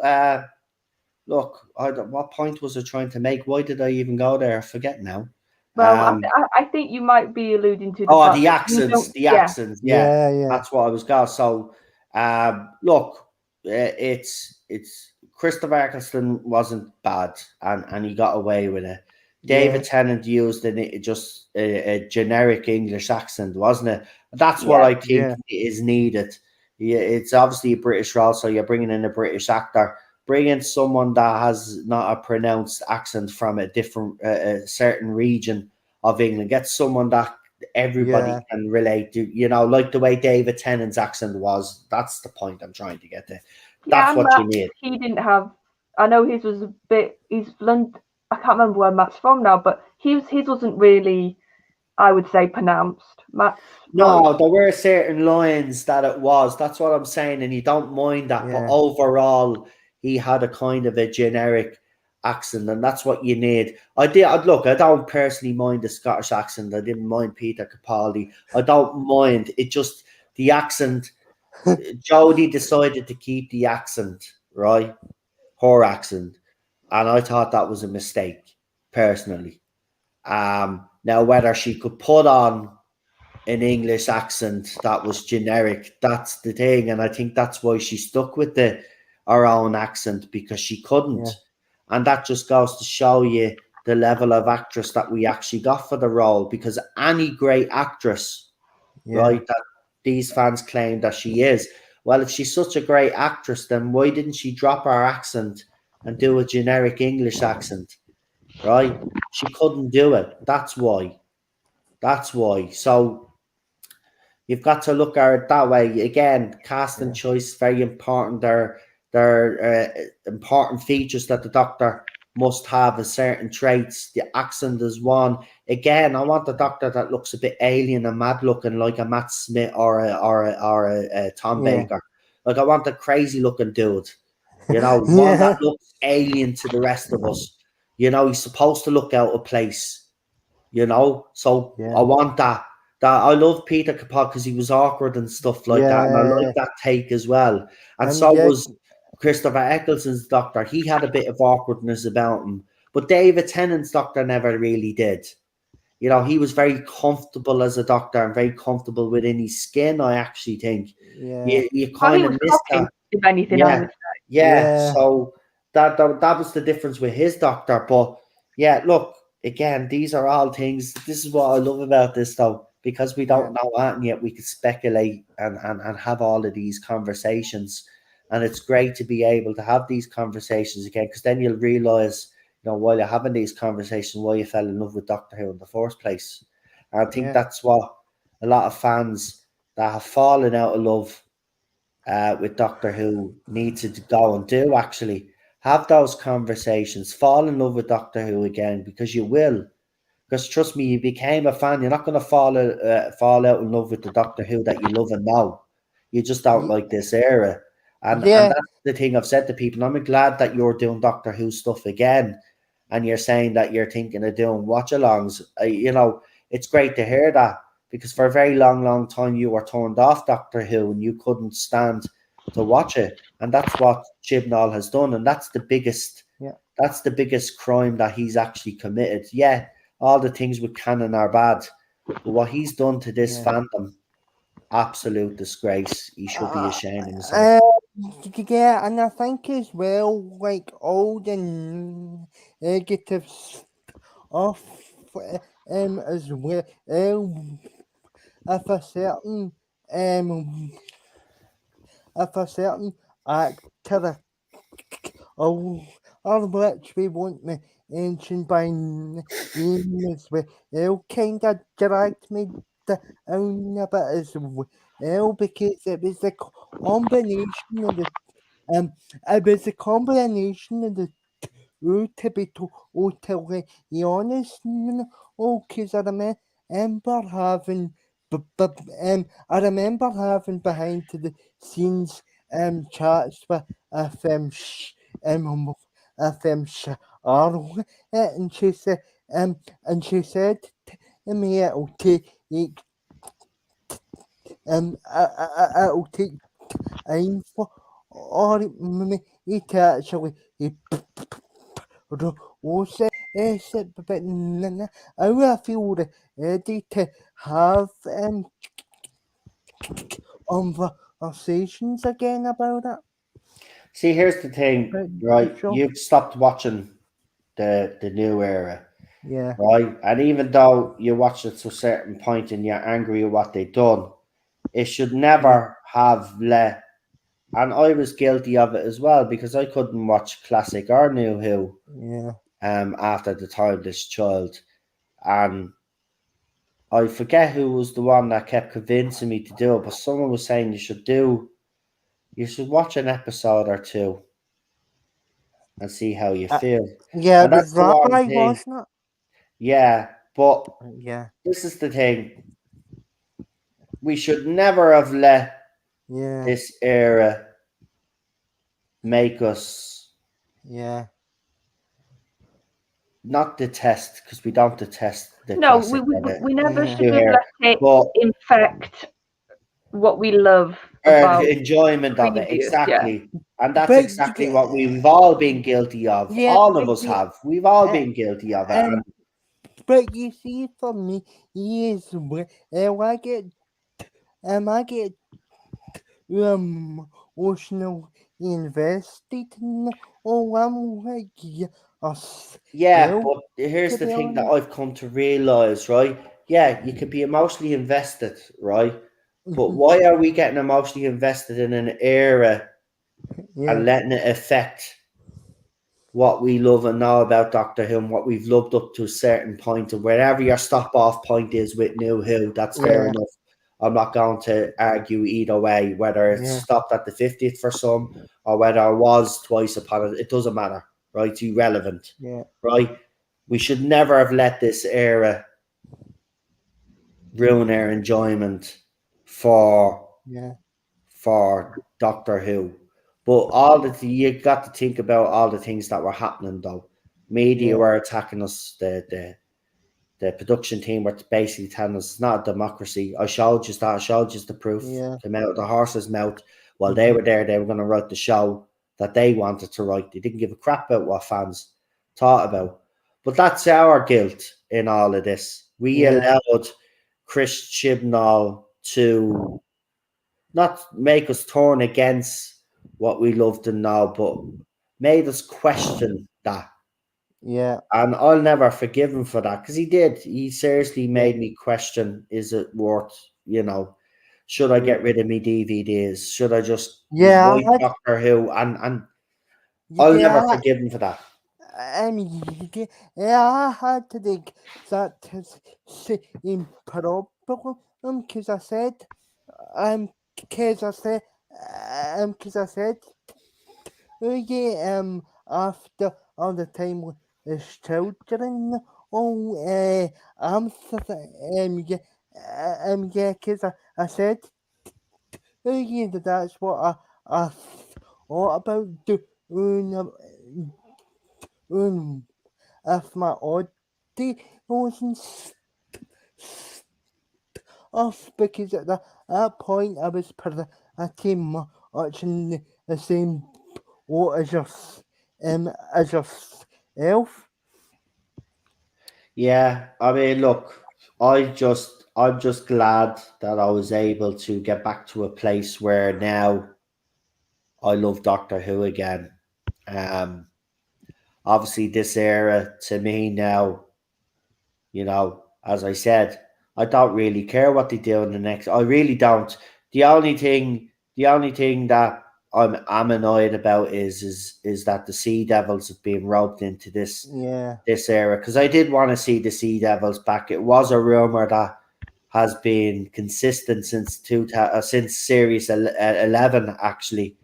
look, what point was I trying to make? Why did I even go there? I forget now. Well, I think you might be alluding to the accents. Yeah. That's what I was going. So, look, it's Christopher Eccleston wasn't bad, and he got away with it. David Tennant used just a generic English accent, wasn't it? That's what I think is needed. Yeah, it's obviously a British role, so you're bringing in a British actor. Bring in someone that has not a pronounced accent from a different, a certain region of England. Get someone that everybody can relate to, like the way David Tennant's accent was. That's the point I'm trying to get to. That's what you need. He didn't have, I know his was a bit, he's London, I can't remember where Matt's from now, but his wasn't really, I would say, pronounced. No, there were certain lines that it was. That's what I'm saying, and you don't mind that. But overall, he had a kind of a generic accent, and that's what you need. I don't personally mind the Scottish accent. I didn't mind Peter Capaldi. I don't mind it. Just the accent. Jodie decided to keep the accent, right? Her accent, and I thought that was a mistake, personally. Now whether she could put on an English accent that was generic, that's the thing, and I think that's why she stuck with her own accent, because she couldn't, and that just goes to show you the level of actress that we actually got for the role. Because any great actress, right, that these fans claim that she is, well, if she's such a great actress, then why didn't she drop her accent and do a generic English accent, right? She couldn't do it. That's why. So you've got to look at it that way. Again, casting choice, very important. They're important features that the Doctor must have, as certain traits. The accent is one. Again, I want the Doctor that looks a bit alien and mad looking, like a Matt Smith or a Tom Baker. Like, I want a crazy looking dude. You know, one that looks alien to the rest of us. You know, he's supposed to look out of place. You know, so I want that. I love Peter Capaldi because he was awkward and stuff like that, and I like that take as well. And so was Christopher Eccleston's Doctor. He had a bit of awkwardness about him, but David Tennant's Doctor never really did. You know, he was very comfortable as a Doctor and very comfortable within his skin. I actually think you kind of missed that. If anything, I would say. Yeah. So that was the difference with his Doctor. But yeah, look, again, these are all things. This is what I love about this, though, because we don't know that, and yet we can speculate and have all of these conversations. And it's great to be able to have these conversations again, because then you'll realize, you know, while you're having these conversations, why you fell in love with Doctor Who in the first place. And I think that's what a lot of fans that have fallen out of love with Doctor Who need to go and do, actually. Have those conversations. Fall in love with Doctor Who again, because you will. Because trust me, you became a fan. You're not going to fall out in love with the Doctor Who that you love and know. You just don't like this era. And that's the thing I've said to people. I'm glad that you're doing Doctor Who stuff again, and you're saying that you're thinking of doing watch-alongs. You know, it's great to hear that, because for a very long time you were turned off Doctor Who and you couldn't stand to watch it. And that's what Chibnall has done, and that's the biggest crime that he's actually committed. Yeah, all the things with canon are bad, but what he's done to this fandom, absolute disgrace. He should be ashamed of himself. And I think as well, like all the negatives of as well, if a certain actor or which we won't mention by name as well, kind of dragged me down a bit as well, because it was a combination of the to be totally honest, because I remember having behind the scenes chats with Charlotte, and she said to me it'll take time for me to actually but now I feel ready to have conversations again about it. See, here's the thing, right? You've stopped watching the new era, right? And even though you watched it to a certain point and you're angry at what they've done, it should never have let. And I was guilty of it as well, because I couldn't watch classic or new Who after the Timeless Child. And I forget who was the one that kept convincing me to do it, but someone was saying you should watch an episode or two and see how you feel. Yeah, and that's the one thing. Wasn't it? Yeah, but this is the thing. We should never have let this era make us Yeah. Not detest, because we don't detest the No, classic of it. we never Yeah. should have Here, let it but infect what we love about enjoyment of it, previous. Yeah. exactly. And that's But exactly what we've all been guilty of. yeah, All of but us have. We've all been guilty of it. and but you see, for me, is I get emotional invested in I'm like us. Yeah, Well, but here's to the be thing that honest. I've come to realize, right? Yeah, you could be emotionally invested, right? But why are we getting emotionally invested in an era Yeah, and letting it affect what we love and know about Doctor Who and what we've loved up to a certain point, and wherever your stop off point is with New Who, that's fair yeah, enough. I'm not going to argue either way, whether it's yeah, stopped at the 50th for some or whether it was twice upon it. It doesn't matter, right? It's irrelevant, yeah, right? We should never have let this era ruin our enjoyment for yeah, Doctor Who. But all you got to think about all the things that were happening though. Media yeah, were attacking us. The production team were basically telling us it's not a democracy. I showed you that. I showed you the proof. yeah, Came out of the horse's mouth. While they were there, they were going to write the show that they wanted to write. They didn't give a crap about what fans thought about. But that's our guilt in all of this. We yeah, allowed Chris Chibnall to not make us turn against what we loved and know, but made us question that. yeah, And I'll never forgive him for that because he did. He seriously yeah, made me question: is it worth? Should I get rid of me DVDs? Should I just yeah, wipe Doctor Who? And I'll never yeah. forgive him for that. Yeah, I had to think that is improbable because I said, because I said, because I said, yeah, after all the time with his children, yeah, yeah, because I said, yeah, that's what I thought about doing, if my oddity wasn't off because at that point I was pretty much in the same boat as yourself. Yeah, I mean, look, I'm just glad that I was able to get back to a place where now I love Doctor Who again. Um, Obviously, this era to me now, as I said, I don't really care what they do in the next. I really don't. The only thing that I'm annoyed about is that the Sea Devils have been roped into Yeah, this era because I did want to see the Sea Devils back. It was a rumor that has been consistent since series 11 actually.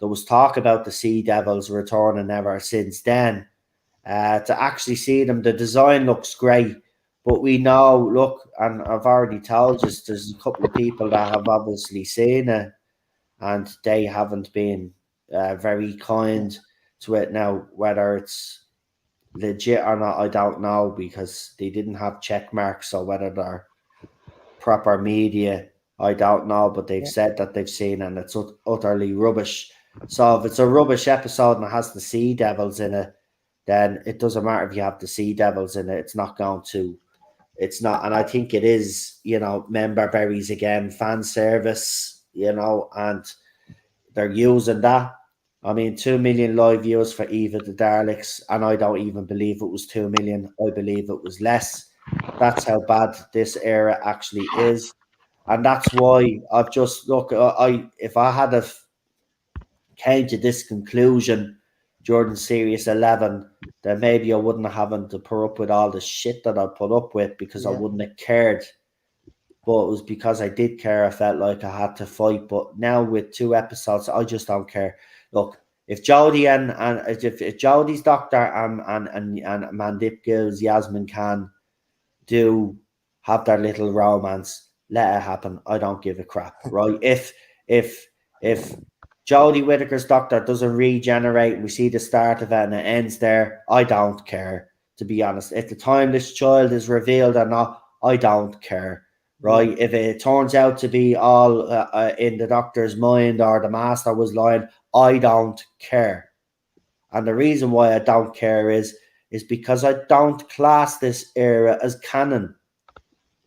There was talk about the Sea Devils returning ever since then. To actually see them, the design looks great, but we know, look, and I've already told you, there's a couple of people that have obviously seen it, and they haven't been very kind to it. Now, whether it's legit or not, I don't know because they didn't have check marks, or whether they're proper media, I don't know, but they've yeah, said that they've seen it and it's utterly rubbish. So if it's a rubbish episode and it has the Sea Devils in it, then it doesn't matter if you have the Sea Devils in it. It's not. And I think it is, member berries again, fan service, and they're using that. I mean, 2 million live views for Eva the Daleks, and I don't even believe it was 2 million. I believe it was less. That's how bad this era actually is. And that's why I've just look. If I had have came to this conclusion during Series 11, then maybe I wouldn't have having to put up with all the shit that I put up with because I yeah, wouldn't have cared. But it was because I did care. I felt like I had to fight. But now with 2 episodes, I just don't care. Look, if Jodie and if Jodie's Doctor and Mandip Gill's Yasmin can do have their little romance, let it happen. I don't give a crap, right? If Jodie Whittaker's doctor doesn't regenerate, and we see the start of it and it ends there. I don't care, to be honest. At the time this child is revealed or not, I don't care, right? If it turns out to be all in the doctor's mind or the master was lying, I don't care. And the reason why I don't care is because I don't class this era as canon.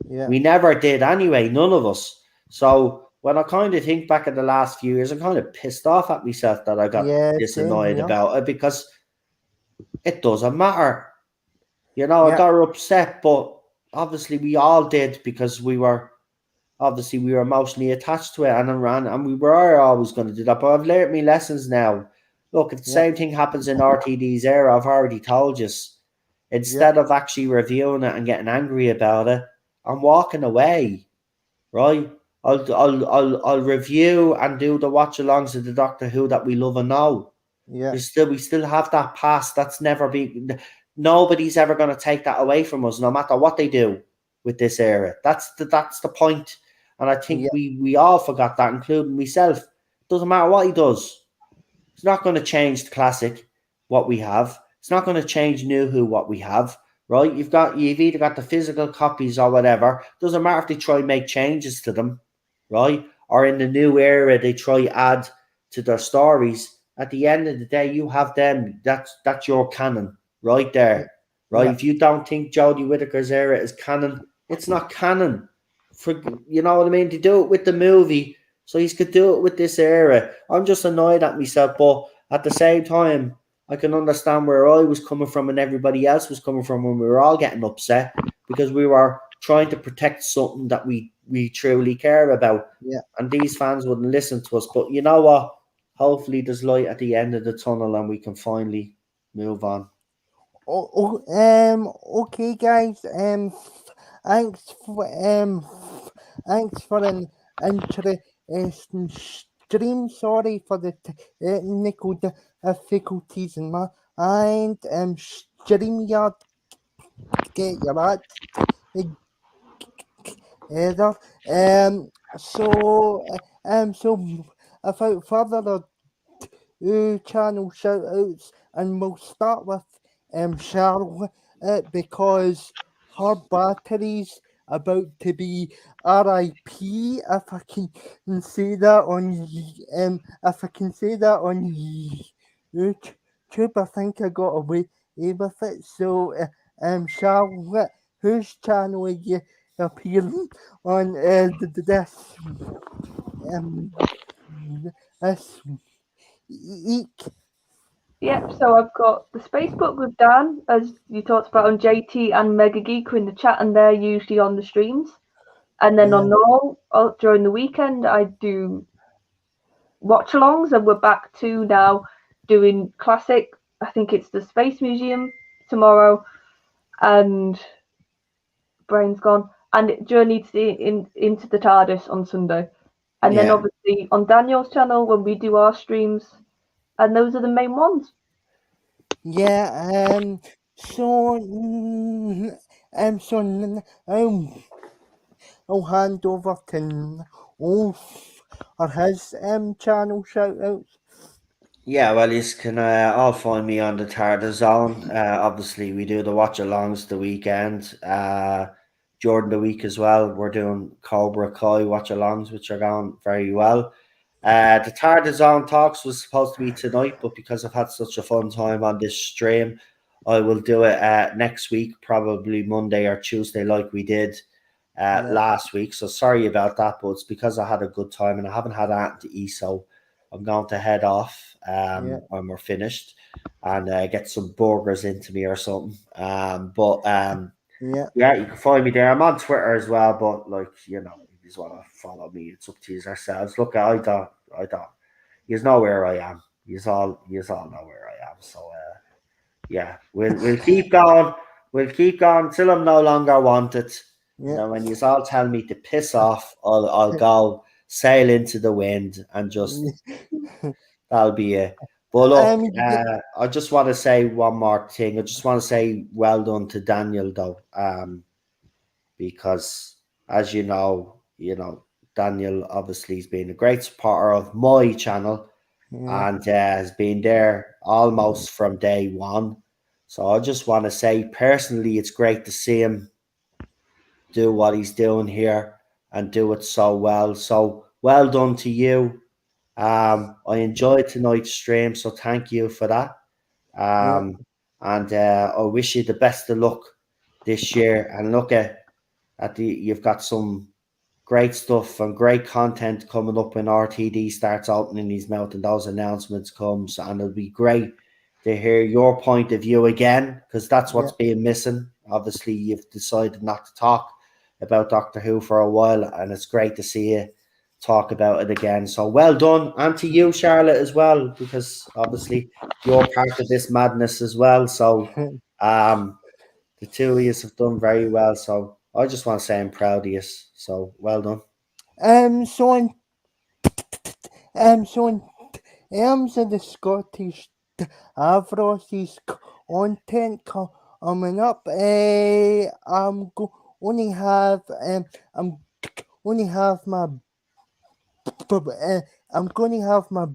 Yeah. We never did anyway, none of us. So when I kind of think back at the last few years, I'm kind of pissed off at myself that I got this same annoyed here. about it, because it doesn't matter. You know, I Yeah. got upset, but obviously we all did, because we were emotionally attached to it, and we were always going to do that. But I've learned my lessons now. Look, if the same thing happens in RTD's era, I've already told you. Instead of actually reviewing it and getting angry about it, I'm walking away. Right? I'll review and do the watch alongs of the Doctor Who that we love and know. Yeah. We still have that past. That's never been. Nobody's ever going to take that away from us, no matter what they do with this era. That's the point. And I think we all forgot that, including myself. Doesn't matter what he does. It's not going to change the classic, what we have. It's not going to change New Who, what we have. Right? You've either got the physical copies or whatever. Doesn't matter if they try and make changes to them, right? Or in the new era they try add to their stories. At the end of the day, you have them. That's your canon right there. Right? If you don't think Jodie Whittaker's era is canon, it's not canon. You know what I mean? They do it with the movie, so you could do it with this era. I'm just annoyed at myself, but at the same time, I can understand where I was coming from and everybody else was coming from when we were all getting upset, because we were trying to protect something that we truly care about. Yeah. And these fans wouldn't listen to us. But you know what? Hopefully there's light at the end of the tunnel and we can finally move on. Okay, guys. Thanks for an interesting stream. Sorry for the technical difficulties in my stream yard. Get your act together. So without further channel shout outs, and we'll start with Charlotte, because her battery's about to be RIP, if I can say that on YouTube. I think I got away with it. So Charlotte, whose channel are you appearing on this week? Yep, so I've got the Spacebook with Dan, as you talked about, on JT and Mega Geek in the chat, and they're usually on the streams. And then on Noel, during the weekend, I do watch-alongs, and we're back to now doing classic. I think it's the Space Museum tomorrow, and Brain's gone, and Journey into the TARDIS on Sunday. And then obviously on Daniel's channel when we do our streams, and those are the main ones. Yeah, I'll hand over to Ulf or his channel shout outs. Yeah, well, you can all find me on the TARDIS Zone. Obviously, we do the watch alongs the weekend. During the week as well, we're doing Cobra Kai watch alongs, which are going very well. The TARDIS Zone talks was supposed to be tonight, but because I've had such a fun time on this stream, I will do it next week, probably Monday or Tuesday, like we did last week. So sorry about that, but it's because I had a good time and I haven't had anything to eat, so I'm going to head off when we're finished and get some burgers into me or something. Yeah, you can find me there. I'm on Twitter as well, but like, you know, if you just want to follow me, it's up to you yourselves. Look, I don't. You know where I am. You all know where I am. So yeah, we'll keep going. We'll keep going till I'm no longer wanted. And then when you all tell me to piss off, I'll go sail into the wind and just that'll be it. But look, I just want to say one more thing. I just want to say well done to Daniel though, because as you know, Daniel obviously has been a great supporter of my channel, and has been there almost from day one. So I just want to say personally, it's great to see him do what he's doing here and do it so well. So well done to you. I enjoyed tonight's stream, so thank you for that. And I wish you the best of luck this year. And look at you've got some great stuff and great content coming up when RTD starts opening his mouth and those announcements comes, and it'll be great to hear your point of view again, because that's what's being missing. Obviously, you've decided not to talk about Doctor Who for a while, and it's great to see you talk about it again. So well done, and to you, Charlotte, as well, because obviously you're part of this madness as well. So the two of you have done very well. So I just want to say I'm proud of you. So well done. So in terms of the Scottish Avross's content coming up, I'm only have only have my I'm going to have my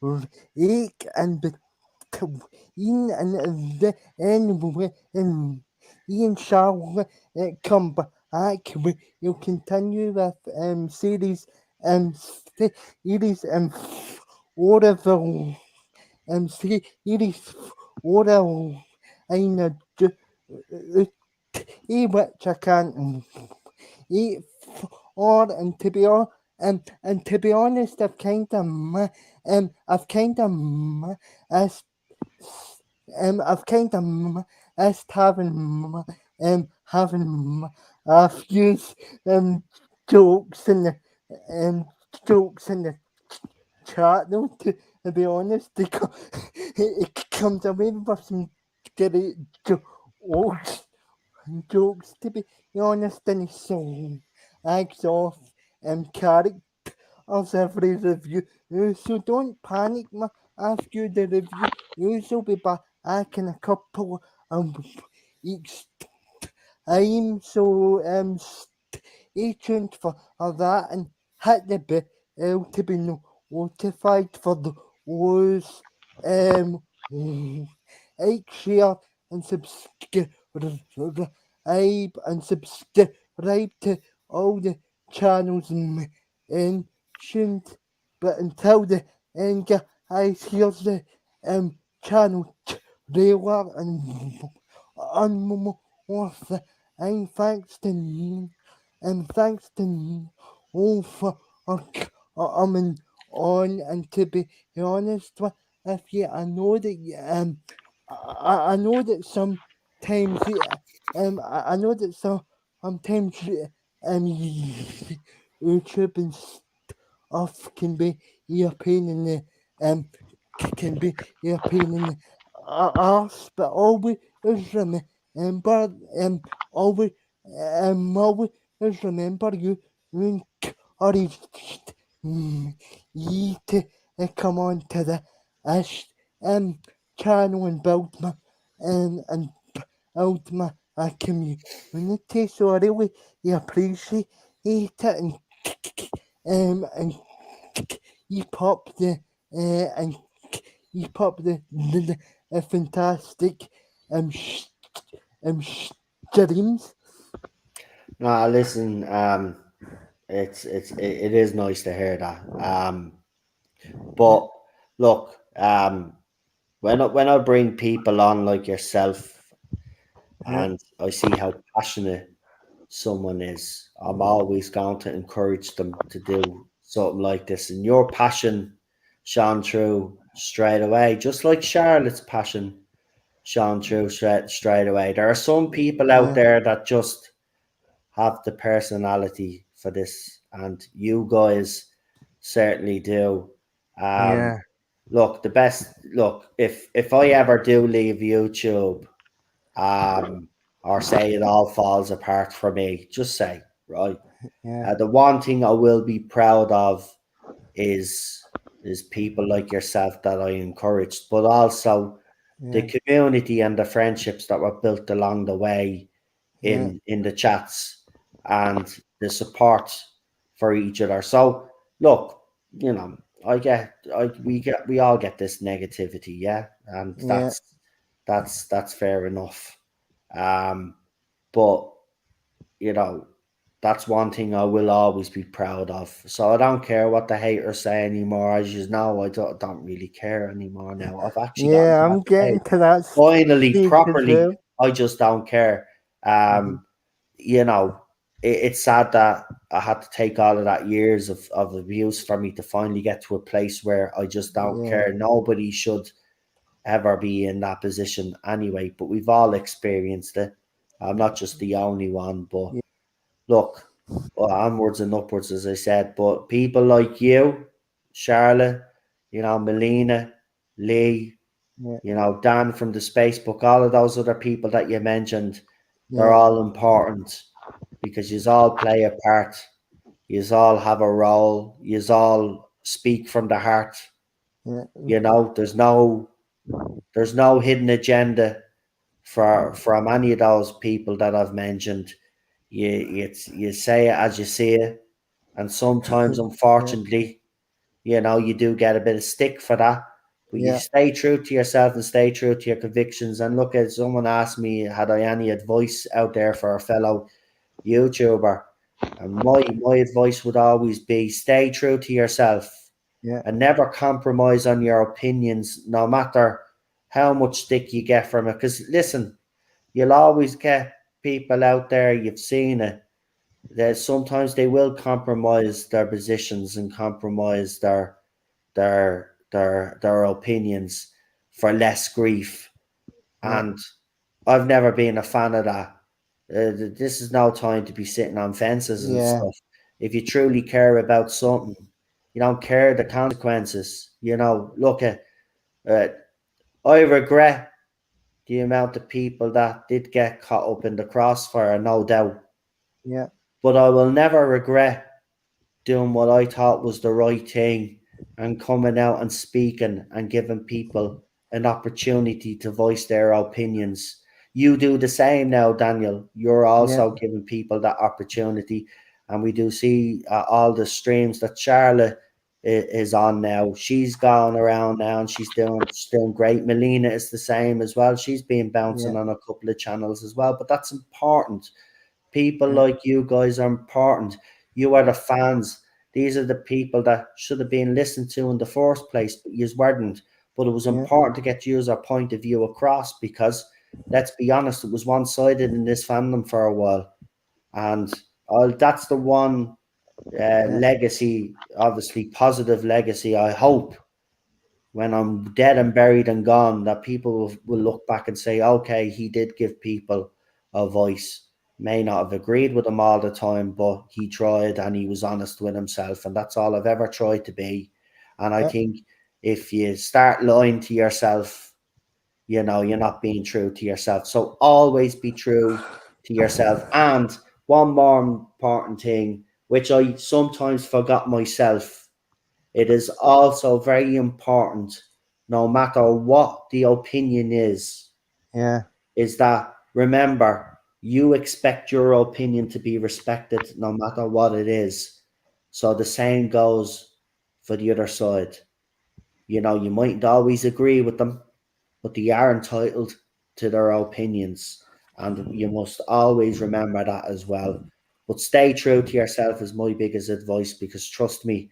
break and between and then Ian Charlotte come back. We'll continue with series series whatever series whatever I know which I can't eat for, and to be honest, I've kind of as I've kind of as having a few jokes in the jokes in the chat though, to be honest, it comes away with some great jokes to be honest, and it's so acts off characters every review. So don't panic after the review. Will be back in a couple of weeks time. So stay tuned for that and hit the bell to be notified for those like, share and subscribe to all the channels mentioned. But until the end, guys, here's the channel trailer and more and thanks to all for coming on. And to be honest with you, I know that I know that sometimes I know that sometimes YouTube and stuff can be a pain in the can be a pain in the arse, but always remember always always remember you encouraged ye to come on to the channel and build my and build my community. So I really appreciate it, and you pop the and you pop the fantastic streams. No, listen, it is nice to hear that. But look, when I bring people on like yourself, and I see how passionate someone is, I'm always going to encourage them to do something like this. And your passion shone through straight away, just like Charlotte's passion shone through straight away. There are some people out there that just have the personality for this, and you guys certainly do. Look, the best look, if I ever do leave YouTube, or say it all falls apart for me, just say, right, the one thing I will be proud of is people like yourself that I encouraged, but also the community and the friendships that were built along the way in the chats, and the support for each other. So look, we all get this negativity, yeah, and Yeah. that's fair enough. But that's one thing I will always be proud of. So I don't care what the haters say anymore. As you know, I don't really care anymore now. I've actually gotten Yeah, to I'm that getting stage. to that Finally, stage as properly, well. I just don't care. You know, it's sad that I had to take all of that years of abuse for me to finally get to a place where I just don't Yeah. care. Nobody should ever be in that position anyway, but we've all experienced it. I'm not just the only one, but Yeah. look, onwards and upwards, as I said. But people like you, Charlotte, Melina, Lee, Yeah. Dan from the Space Book, all of those other people that you mentioned, they're Yeah. all important because you all play a part. You all have a role. You all speak from the heart. Yeah. There's no hidden agenda from any of those people that I've mentioned. You say it as you see it, and sometimes, Yeah. unfortunately, you do get a bit of stick for that. But you Yeah. stay true to yourself and stay true to your convictions. And look, at someone asked me, had I any advice out there for a fellow YouTuber? And my advice would always be stay true to yourself Yeah. and never compromise on your opinions, no matter how much stick you get from it. Because listen, you'll always get people out there, you've seen it, that sometimes they will compromise their positions and compromise their opinions for less grief. Yeah. And I've never been a fan of that. This is no time to be sitting on fences and Yeah. stuff. If you truly care about something, you don't care the consequences. Look at I regret the amount of people that did get caught up in the crossfire, no doubt. Yeah. But I will never regret doing what I thought was the right thing and coming out and speaking and giving people an opportunity to voice their opinions. You do the same now, Daniel. You're Yeah. also giving people that opportunity. And we do see all the streams that Charlotte is on now. She's gone around now and she's doing great. Melina is the same as well. She's been bouncing Yeah. on a couple of channels as well. But that's important. People Yeah. like you guys are important. You are the fans. These are the people that should have been listened to in the first place, but you weren't. But it was Yeah. important to get your point of view across because, let's be honest, it was one-sided in this fandom for a while. And that's the one Yeah. legacy, obviously positive legacy, I hope, when I'm dead and buried and gone, that people will look back and say, okay, he did give people a voice. May not have agreed with him all the time, but he tried and he was honest with himself. And that's all I've ever tried to be. And I Yeah. think if you start lying to yourself, you're not being true to yourself. So always be true to yourself. And one more important thing, which I sometimes forgot myself, it is also very important, no matter what the opinion Yeah. is that remember, you expect your opinion to be respected no matter what it is. So the same goes for the other side. You mightn't always agree with them, but they are entitled to their opinions. And you must always remember that as well. But stay true to yourself is my biggest advice because trust me,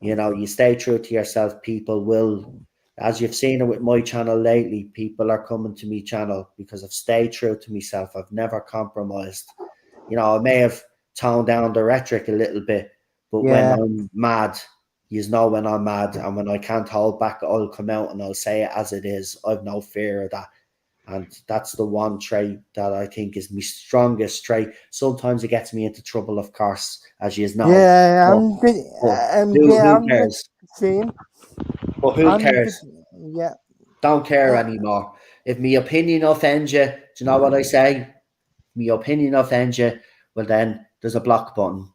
you stay true to yourself, people will, as you've seen it with my channel lately, people are coming to me channel because I've stayed true to myself. I've never compromised. I may have toned down the rhetoric a little bit, but when Yeah. I'm mad, you know when I'm mad and when I can't hold back, I'll come out and I'll say it as it is. I've no fear of that. And that's the one trait that I think is my strongest trait. Sometimes it gets me into trouble, of course, as you know. Yeah. But, who I'm the cares? same. But who I'm the. cares? Yeah. Don't care Uh, anymore. If my opinion offends you, do you know what I say? My opinion offends you, well then there's a block button.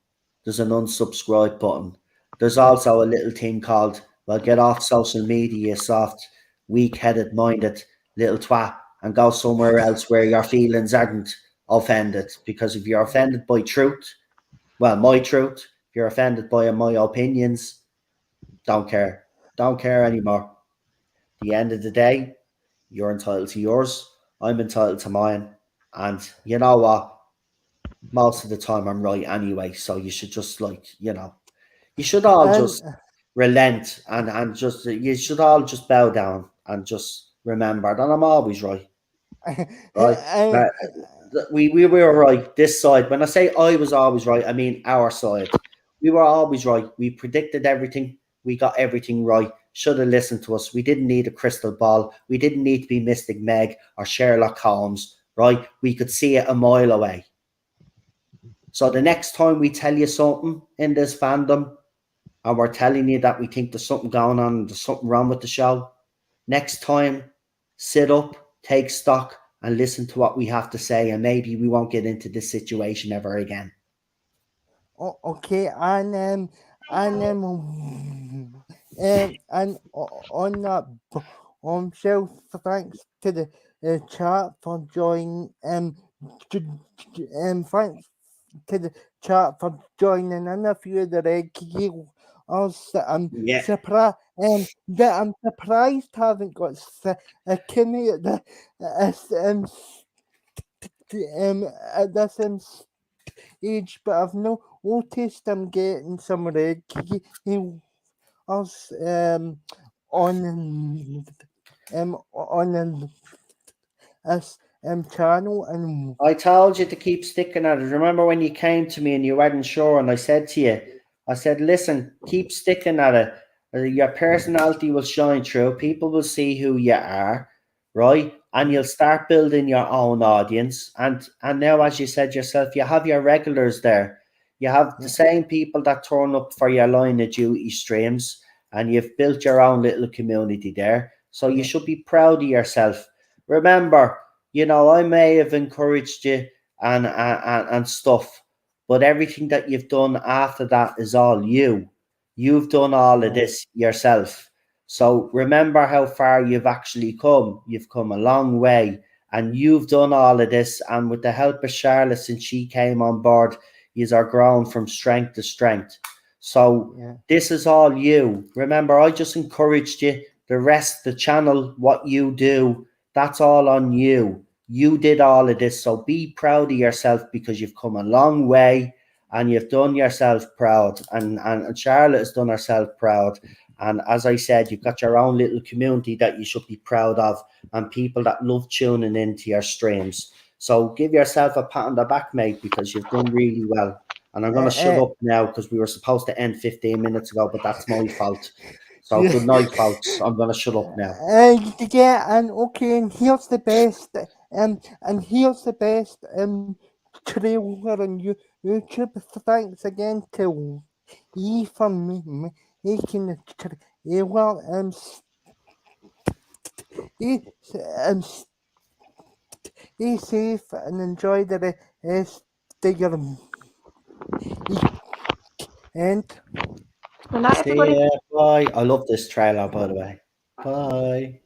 There's an unsubscribe button. There's yeah. also a little thing called, well, get off social media, you soft, weak-headed minded little twat, and go somewhere else where your feelings aren't offended. Because if you're offended by truth, well, my truth, if you're offended by my opinions, Don't care. Don't care anymore. The end of the day, you're entitled to yours. I'm entitled to mine. And you know what? Most of the time I'm right anyway. So you should just you should all And just relent and just you should all just bow down and just remember that I'm always right. Right? and, That- we were right this side. When I say I was always right, I mean our side. We were always right. We predicted everything. We got everything right. Should have listened to us. We didn't need a crystal ball. We didn't need to be Mystic Meg or Sherlock Holmes. Right? We could see it a mile away. So the next time we tell you something in this fandom, and we're telling you that we think there's something going on, there's something wrong with the show, next time, sit up, take stock, and listen to what we have to say, and maybe we won't get into this situation ever again. okay, and on that bombshell, thanks to the chat for joining. Thanks to the chat for joining in a few of the regulars. Yeah. That I'm surprised haven't got a Kenny at the at this age, but I've noticed I'm getting some regulars on this channel, and I told you to keep sticking at it. Remember when you came to me and you weren't sure, and I said to you, I said, listen, keep sticking at it. Your personality will shine through. People will see who you are, right? And you'll start building your own audience. And now, as you said yourself, you have your regulars there. You have the same people that turn up for your line of duty streams, and you've built your own little community there. So you should be proud of yourself. Remember, I may have encouraged you and stuff, but everything that you've done after that is all you. You've done all of this yourself. So remember how far you've actually come. You've come a long way, and you've done all of this. And with the help of Charlotte, since she came on board, yous are grown from strength to strength. So this is all you. Remember, I just encouraged you. The rest, the channel, what you do, that's all on you. You did all of this, so be proud of yourself because you've come a long way and you've done yourself proud. And Charlotte has done herself proud. And as I said, you've got your own little community that you should be proud of, and people that love tuning into your streams. So give yourself a pat on the back, mate, because you've done really well. And I'm going to shut up now because we were supposed to end 15 minutes ago, but that's my fault. So good night, folks. I'm going to shut up now. And okay, and here's the best, and here's the best trailer on YouTube. Thanks again to E for making the trailer. Stay safe and enjoy the rest of your end. Good night, See everybody. ya. Bye. I love this trailer, by the way. Bye.